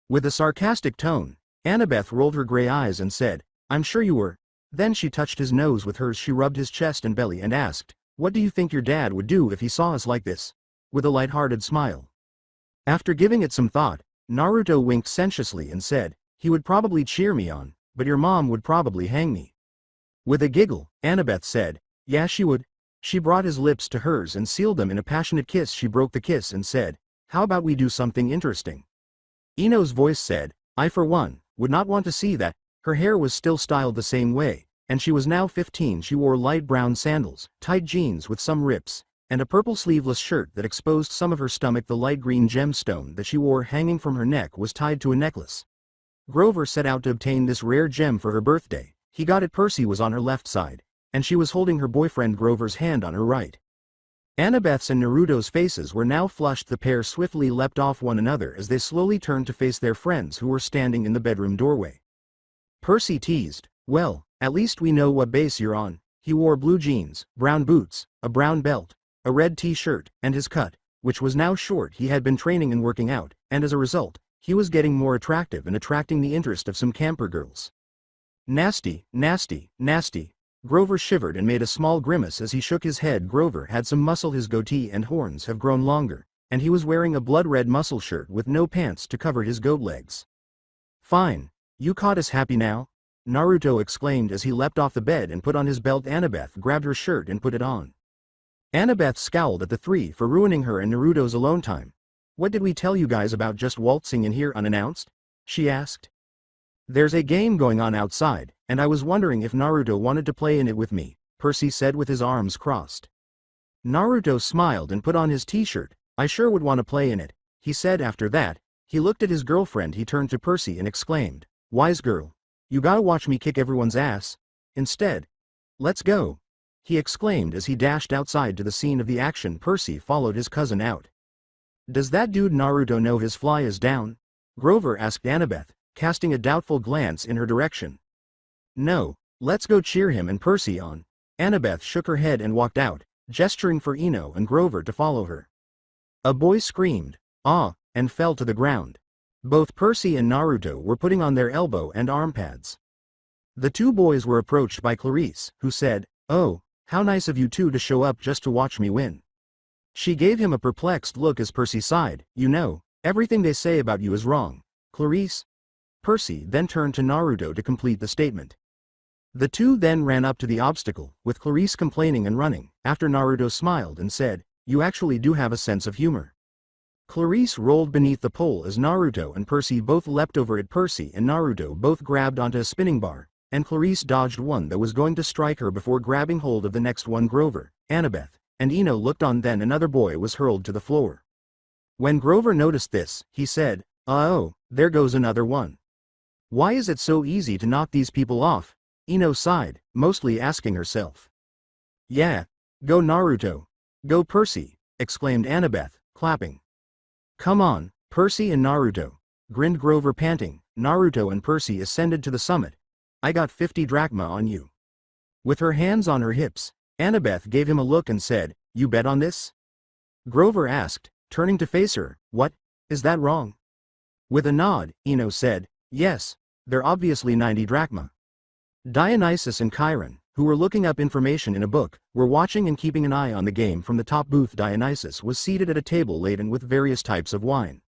With a sarcastic tone, Annabeth rolled her gray eyes and said, I'm sure you were. Then she touched his nose with hers. She rubbed his chest and belly and asked, what do you think your dad would do if he saw us like this? With a light-hearted smile. After giving it some thought, Naruto winked sensuously and said, he would probably cheer me on, but your mom would probably hang me. With a giggle, Annabeth said, yeah she would. She brought his lips to hers and sealed them in a passionate kiss. She broke the kiss and said, how about we do something interesting? Ino's voice said, I for one, would not want to see that. Her hair was still styled the same way, and she was now 15. She wore light brown sandals, tight jeans with some rips, and a purple sleeveless shirt that exposed some of her stomach. The light green gemstone that she wore hanging from her neck was tied to a necklace. Grover set out to obtain this rare gem for her birthday. He got it. Percy was on her left side, and she was holding her boyfriend Grover's hand on her right. Annabeth's and Naruto's faces were now flushed. The pair swiftly leapt off one another as they slowly turned to face their friends who were standing in the bedroom doorway. Percy teased, well, at least we know what base you're on. He wore blue jeans, brown boots, a brown belt, a red t-shirt, and his cut, which was now short. He had been training and working out, and as a result, he was getting more attractive and attracting the interest of some camper girls. Nasty, nasty, nasty. Grover shivered and made a small grimace as he shook his head. Grover had some muscle. His goatee and horns have grown longer, and he was wearing a blood-red muscle shirt with no pants to cover his goat legs. Fine. You caught us. Happy now? Naruto exclaimed as he leapt off the bed and put on his belt. Annabeth grabbed her shirt and put it on. Annabeth scowled at the three for ruining her and Naruto's alone time. What did we tell you guys about just waltzing in here unannounced? She asked. There's a game going on outside, and I was wondering if Naruto wanted to play in it with me, Percy said with his arms crossed. Naruto smiled and put on his t-shirt. I sure would want to play in it, he said. After that, he looked at his girlfriend. He turned to Percy and exclaimed, wise girl, you gotta watch me kick everyone's ass. Instead, let's go, he exclaimed as he dashed outside to the scene of the action. Percy followed his cousin out. Does that dude Naruto know his fly is down? Grover asked Annabeth, casting a doubtful glance in her direction. No, let's go cheer him and Percy on. Annabeth shook her head and walked out, gesturing for Ino and Grover to follow her. A boy screamed, ah, and fell to the ground. Both Percy and Naruto were putting on their elbow and arm pads. The two boys were approached by Clarice, who said, oh, how nice of you two to show up just to watch me win. She gave him a perplexed look as Percy sighed, you know, everything they say about you is wrong, Clarice. Percy then turned to Naruto to complete the statement. The two then ran up to the obstacle, with Clarice complaining and running. After Naruto smiled and said, you actually do have a sense of humor. Clarice rolled beneath the pole as Naruto and Percy both leapt over it. Percy and Naruto both grabbed onto a spinning bar, and Clarice dodged one that was going to strike her before grabbing hold of the next one. Grover, Annabeth, and Ino looked on. Then another boy was hurled to the floor. When Grover noticed this, he said, oh, there goes another one. Why is it so easy to knock these people off? Ino sighed, mostly asking herself. Yeah. Go Naruto. Go Percy, exclaimed Annabeth, clapping. Come on, Percy and Naruto, grinned Grover, panting. Naruto and Percy ascended to the summit. I got 50 drachma on you. With her hands on her hips, Annabeth gave him a look and said, you bet on this? Grover asked, turning to face her, what, is that wrong? With a nod, Ino said, yes, they're obviously 90 drachma. Dionysus and Chiron, who were looking up information in a book, were watching and keeping an eye on the game from the top booth. Dionysus was seated at a table laden with various types of wine.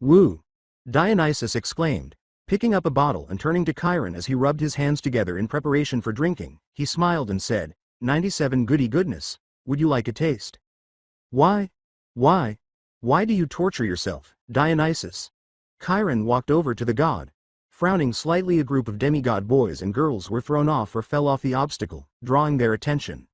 Woo! Dionysus exclaimed, picking up a bottle and turning to Chiron as he rubbed his hands together in preparation for drinking. He smiled and said, 97 goody goodness, would you like a taste? Why do you torture yourself, Dionysus? Chiron walked over to the god. Frowning slightly, a group of demigod boys and girls were thrown off or fell off the obstacle, drawing their attention.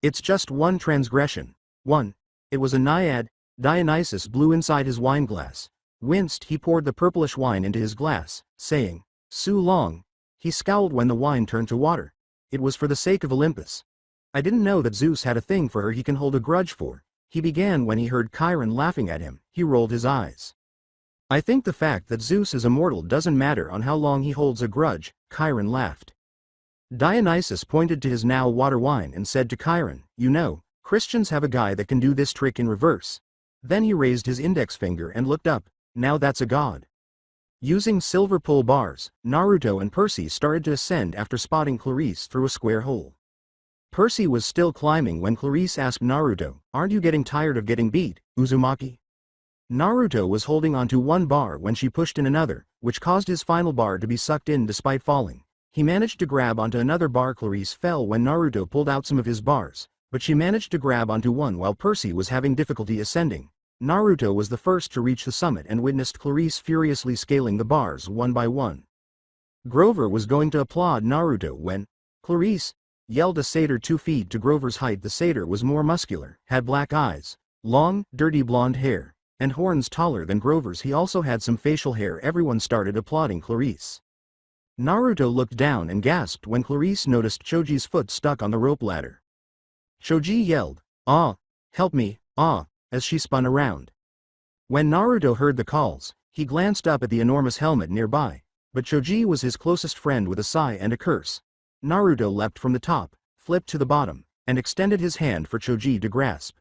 It's just one transgression. One. It was a naiad. Dionysus blew inside his wine glass. Winced, he poured the purplish wine into his glass, saying, so long. He scowled when the wine turned to water. It was for the sake of Olympus. I didn't know that Zeus had a thing for her he can hold a grudge for. He began when he heard Chiron laughing at him. He rolled his eyes. I think the fact that Zeus is immortal doesn't matter on how long he holds a grudge, Chiron laughed. Dionysus pointed to his now water wine and said to Chiron, you know, Christians have a guy that can do this trick in reverse. Then he raised his index finger and looked up, now that's a god. Using silver pull bars, Naruto and Percy started to ascend after spotting Clarice through a square hole. Percy was still climbing when Clarice asked Naruto, "Aren't you getting tired of getting beat, Uzumaki?" Naruto was holding onto one bar when she pushed in another, which caused his final bar to be sucked in despite falling. He managed to grab onto another bar. Clarice fell when Naruto pulled out some of his bars, but she managed to grab onto one while Percy was having difficulty ascending. Naruto was the first to reach the summit and witnessed Clarice furiously scaling the bars one by one. Grover was going to applaud Naruto when Clarice yelled a satyr 2 feet to Grover's height. The satyr was more muscular, had black eyes, long, dirty blonde hair, and horns taller than Grover's. He also had some facial hair. Everyone started applauding Clarice. Naruto looked down and gasped when Clarice noticed Choji's foot stuck on the rope ladder. Choji yelled, "Ah! Help me, ah!" as she spun around. When Naruto heard the calls, he glanced up at the enormous helmet nearby, but Choji was his closest friend. With a sigh and a curse, Naruto leapt from the top, flipped to the bottom, and extended his hand for Choji to grasp.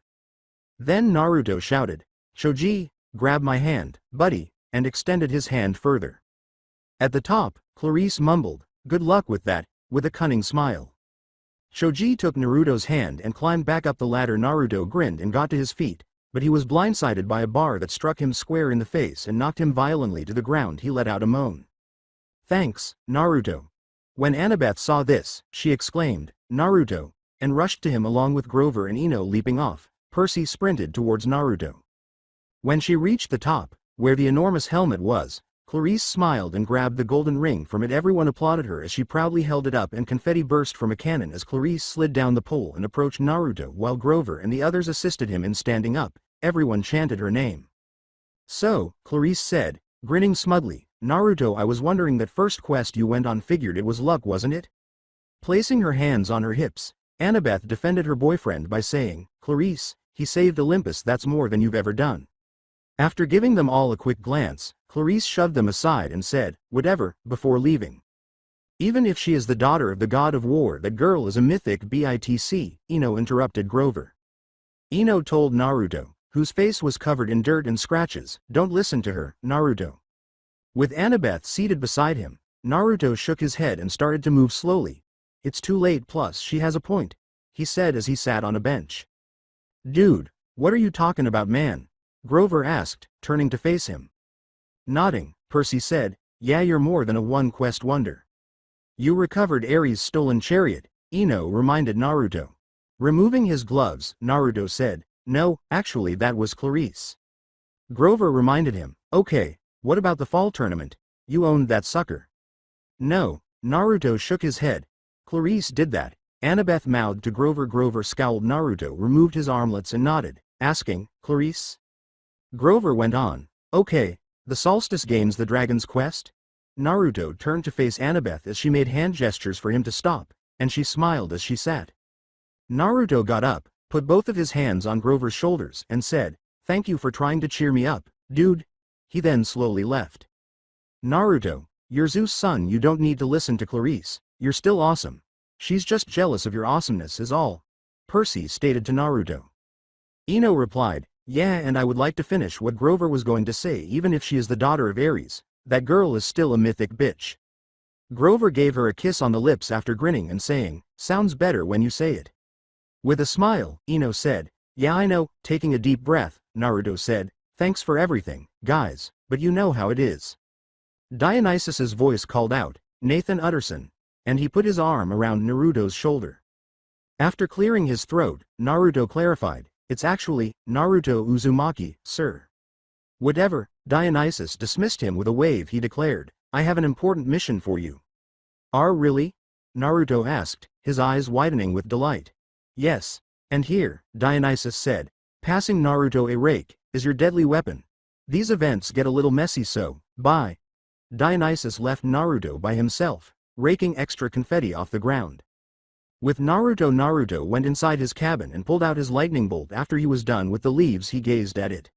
Then Naruto shouted, "Choji, grab my hand, buddy," and extended his hand further. At the top, Clarice mumbled, "Good luck with that," with a cunning smile. Choji took Naruto's hand and climbed back up the ladder. Naruto grinned and got to his feet, but he was blindsided by a bar that struck him square in the face and knocked him violently to the ground. He let out a moan. "Thanks, Naruto." When Annabeth saw this, she exclaimed, "Naruto," and rushed to him along with Grover and Ino leaping off. Percy sprinted towards Naruto. When she reached the top, where the enormous helmet was, Clarice smiled and grabbed the golden ring from it. Everyone applauded her as she proudly held it up, and confetti burst from a cannon as Clarice slid down the pole and approached Naruto while Grover and the others assisted him in standing up. Everyone chanted her name. "So," Clarice said, grinning smugly, "Naruto, I was wondering that first quest you went on. Figured it was luck, wasn't it?" Placing her hands on her hips, Annabeth defended her boyfriend by saying, "Clarice, he saved Olympus. That's more than you've ever done." After giving them all a quick glance, Clarice shoved them aside and said, "Whatever," before leaving. "Even if she is the daughter of the god of war, that girl is a mythic bitch," Ino interrupted Grover. Ino told Naruto, whose face was covered in dirt and scratches, "Don't listen to her, Naruto." With Annabeth seated beside him, Naruto shook his head and started to move slowly. "It's too late, plus she has a point," he said as he sat on a bench. "Dude, what are you talking about, man?" Grover asked, turning to face him. Nodding, Percy said, "Yeah, you're more than a one-quest wonder. You recovered Ares' stolen chariot," Ino reminded Naruto. Removing his gloves, Naruto said, "No, actually that was Clarice." Grover reminded him, "Okay, what about the fall tournament? You owned that sucker." "No," Naruto shook his head. "Clarice did that." Annabeth mouthed to Grover. Grover scowled. Naruto removed his armlets and nodded, asking, "Clarice?" Grover went on, "Okay, the Solstice Games, the Dragon's Quest?" Naruto turned to face Annabeth as she made hand gestures for him to stop, and she smiled as she sat. Naruto got up, put both of his hands on Grover's shoulders, and said, "Thank you for trying to cheer me up, dude." He then slowly left. "Naruto, you're Zeus' son. You don't need to listen to Clarice. You're still awesome. She's just jealous of your awesomeness is all," Percy stated to Naruto. Ino replied, "Yeah, and I would like to finish what Grover was going to say. Even if she is the daughter of Ares, that girl is still a mythic bitch." Grover gave her a kiss on the lips after grinning and saying, "Sounds better when you say it." With a smile, Ino said, "Yeah, I know." Taking a deep breath, Naruto said, "Thanks for everything, guys, but you know how it is." Dionysus's voice called out, "Nathan Utterson," and he put his arm around Naruto's shoulder. After clearing his throat, Naruto clarified, "It's actually Naruto Uzumaki, sir." "Whatever," Dionysus dismissed him with a wave. He declared, "I have an important mission for you." "Are really?" Naruto asked, his eyes widening with delight. "Yes. And here," Dionysus said, passing Naruto a rake, "is your deadly weapon. These events get a little messy, so, bye." Dionysus left Naruto by himself, raking extra confetti off the ground. With Naruto went inside his cabin and pulled out his lightning bolt. After he was done with the leaves, he gazed at it.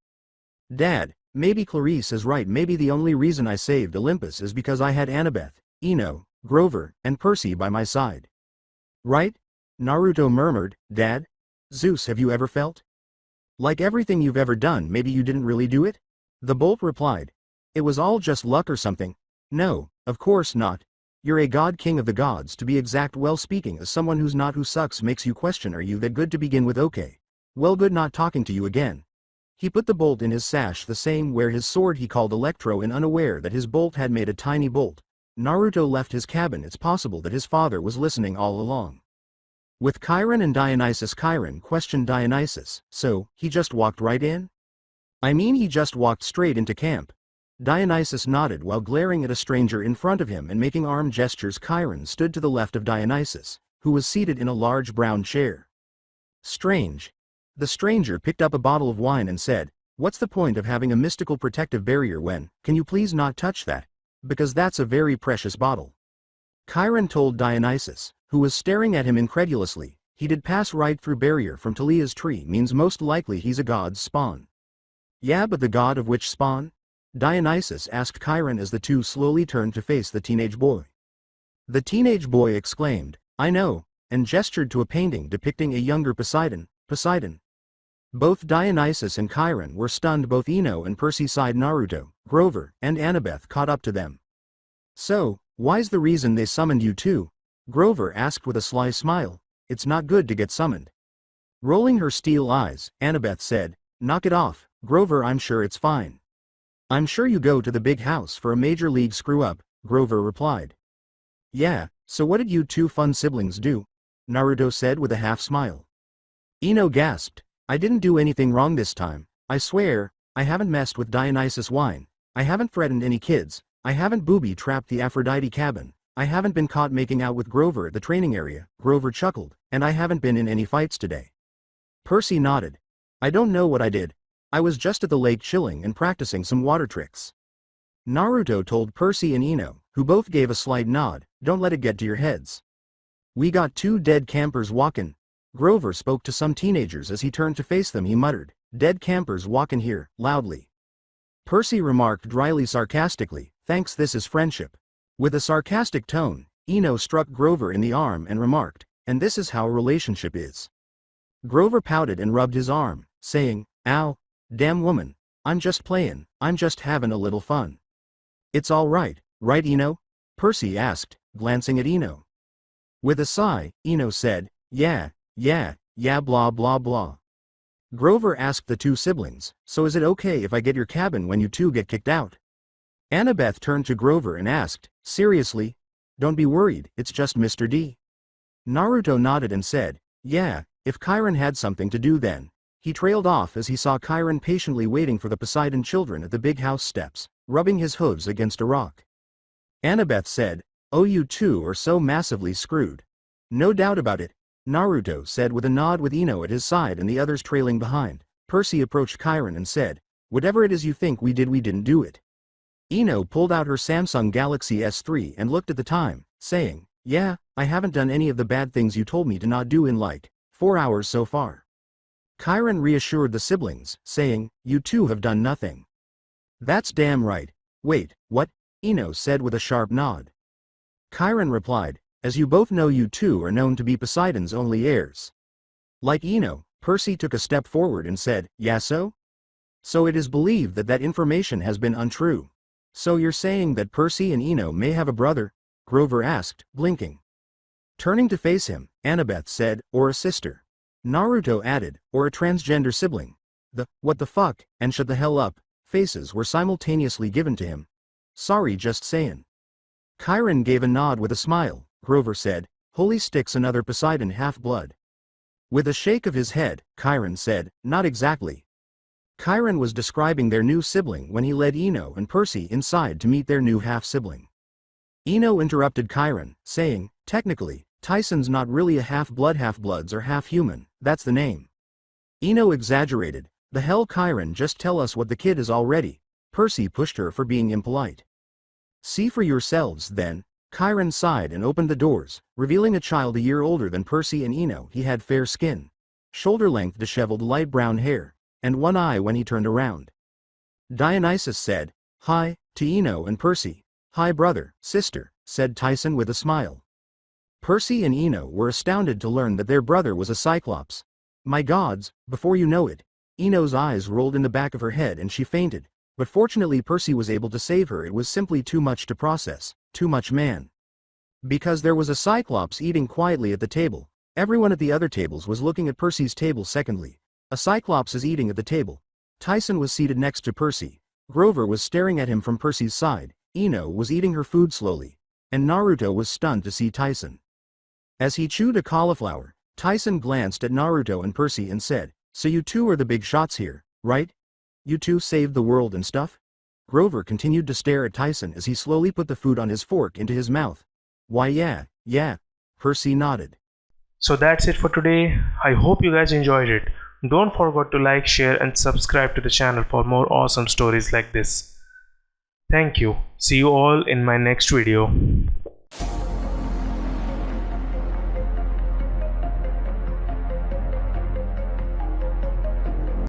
"Dad, maybe Clarice is right. Maybe the only reason I saved Olympus is because I had Annabeth, Ino, Grover, and Percy by my side." "Right?" Naruto murmured, "Dad? Zeus, have you ever felt like everything you've ever done, maybe you didn't really do it?" The bolt replied, It was all just luck or something. No, of course not. You're a god king of the gods to be exact. Well, speaking as someone who's not who sucks makes you question, are you that good to begin with? Okay. Well, good not talking to you again. He put the bolt in his sash, the same where his sword he called Electro, and unaware that his bolt had made a tiny bolt. Naruto left his cabin. It's possible that his father was listening all along. With Chiron and Dionysus. Chiron questioned Dionysus, so, he just walked right in? I mean, he just walked straight into camp. Dionysus nodded while glaring at a stranger in front of him and making arm gestures. Chiron stood to the left of Dionysus, who was seated in a large brown chair. Strange. The stranger picked up a bottle of wine and said, "What's the point of having a mystical protective barrier when, can you please not touch that? Because that's a very precious bottle." Chiron told Dionysus, who was staring at him incredulously, he did pass right through barrier from Talia's tree means most likely he's a god's spawn. Yeah, but the god of which spawn? Dionysus asked Chiron as the two slowly turned to face the teenage boy. The teenage boy exclaimed, "I know," and gestured to a painting depicting a younger Poseidon. Both Dionysus and Chiron were stunned. Both Ino and Percy sighed. Naruto, Grover, and Annabeth caught up to them. "So, why's the reason they summoned you two?" Grover asked with a sly smile. "It's not good to get summoned." Rolling her steel eyes, Annabeth said, "Knock it off, Grover, I'm sure it's fine." "I'm sure you go to the big house for a major league screw-up," Grover replied. "Yeah, so what did you two fun siblings do?" Naruto said with a half-smile. Ino gasped, "I didn't do anything wrong this time, I swear. I haven't messed with Dionysus wine, I haven't threatened any kids, I haven't booby-trapped the Aphrodite cabin, I haven't been caught making out with Grover at the training area," Grover chuckled, "and I haven't been in any fights today." Percy nodded. "I don't know what I did. I was just at the lake chilling and practicing some water tricks." Naruto told Percy and Ino, who both gave a slight nod, "Don't let it get to your heads. We got two dead campers walkin'." Grover spoke to some teenagers as he turned to face them. He muttered, "Dead campers walkin' here," loudly. Percy remarked dryly sarcastically, "Thanks, this is friendship." With a sarcastic tone, Ino struck Grover in the arm and remarked, "And this is how a relationship is." Grover pouted and rubbed his arm, saying, "Ow, damn woman, I'm just playin', I'm just havin' a little fun." "It's all right, right Ino?" Percy asked, glancing at Ino. With a sigh, Ino said, yeah, blah blah blah." Grover asked the two siblings, "So is it okay if I get your cabin when you two get kicked out?" Annabeth turned to Grover and asked, "Seriously? Don't be worried, it's just Mr. D." Naruto nodded and said, "Yeah, if Chiron had something to do then." He trailed off as he saw Chiron patiently waiting for the Poseidon children at the big house steps, rubbing his hooves against a rock. Annabeth said, "Oh, you two are so massively screwed." "No doubt about it," Naruto said with a nod, with Ino at his side and the others trailing behind. Percy approached Chiron and said, "Whatever it is you think we did, we didn't do it." Ino pulled out her Samsung Galaxy S3 and looked at the time, saying, "Yeah, I haven't done any of the bad things you told me to not do in like 4 hours so far." Chiron reassured the siblings, saying, "You two have done nothing." "That's damn right." "Wait, what?" Ino said with a sharp nod. Chiron replied, "As you both know, you two are known to be Poseidon's only heirs." Like Ino, Percy took a step forward and said, "Yeah, so? So it is believed that that information has been untrue. So you're saying that Percy and Ino may have a brother?" Grover asked, blinking. Turning to face him, Annabeth said, "Or a sister." Naruto added, "Or a transgender sibling." The "what the fuck" and "shut the hell up" faces were simultaneously given to him. "Sorry, just sayin'." Chiron gave a nod with a smile. Grover said, "Holy sticks, another Poseidon half-blood." With a shake of his head, Chiron said, "Not exactly." Chiron was describing their new sibling when he led Ino and Percy inside to meet their new half-sibling. Ino interrupted Chiron, saying, "Technically, Tyson's not really a half-blood. Half-bloods are half-human, that's the name." Ino exaggerated, "The hell, Chiron, just tell us what the kid is already." Percy pushed her for being impolite. "See for yourselves, then." Chiron sighed and opened the doors, revealing a child a year older than Percy and Ino. He had fair skin, shoulder-length disheveled light brown hair, and one eye when he turned around. Dionysus said, "Hi," to Ino and Percy. "Hi brother, sister," said Tyson with a smile. Percy and Ino were astounded to learn that their brother was a Cyclops. My gods, before you know it, Ino's eyes rolled in the back of her head and she fainted, But fortunately Percy was able to save her. It was simply too much to process, too much man. Because there was a Cyclops eating quietly at the table. Everyone at the other tables was looking at Percy's table. Secondly, a Cyclops is eating at the table. Tyson was seated next to Percy. Grover was staring at him from Percy's side. Ino was eating her food slowly. And Naruto was stunned to see Tyson. As he chewed a cauliflower, Tyson glanced at Naruto and Percy and said, "So you two are the big shots here, right? You two saved the world and stuff?" Grover continued to stare at Tyson as he slowly put the food on his fork into his mouth. "Why yeah, Percy nodded. So that's it for today. I hope you guys enjoyed it. Don't forget to like, share and subscribe to the channel for more awesome stories like this. Thank you. See you all in my next video.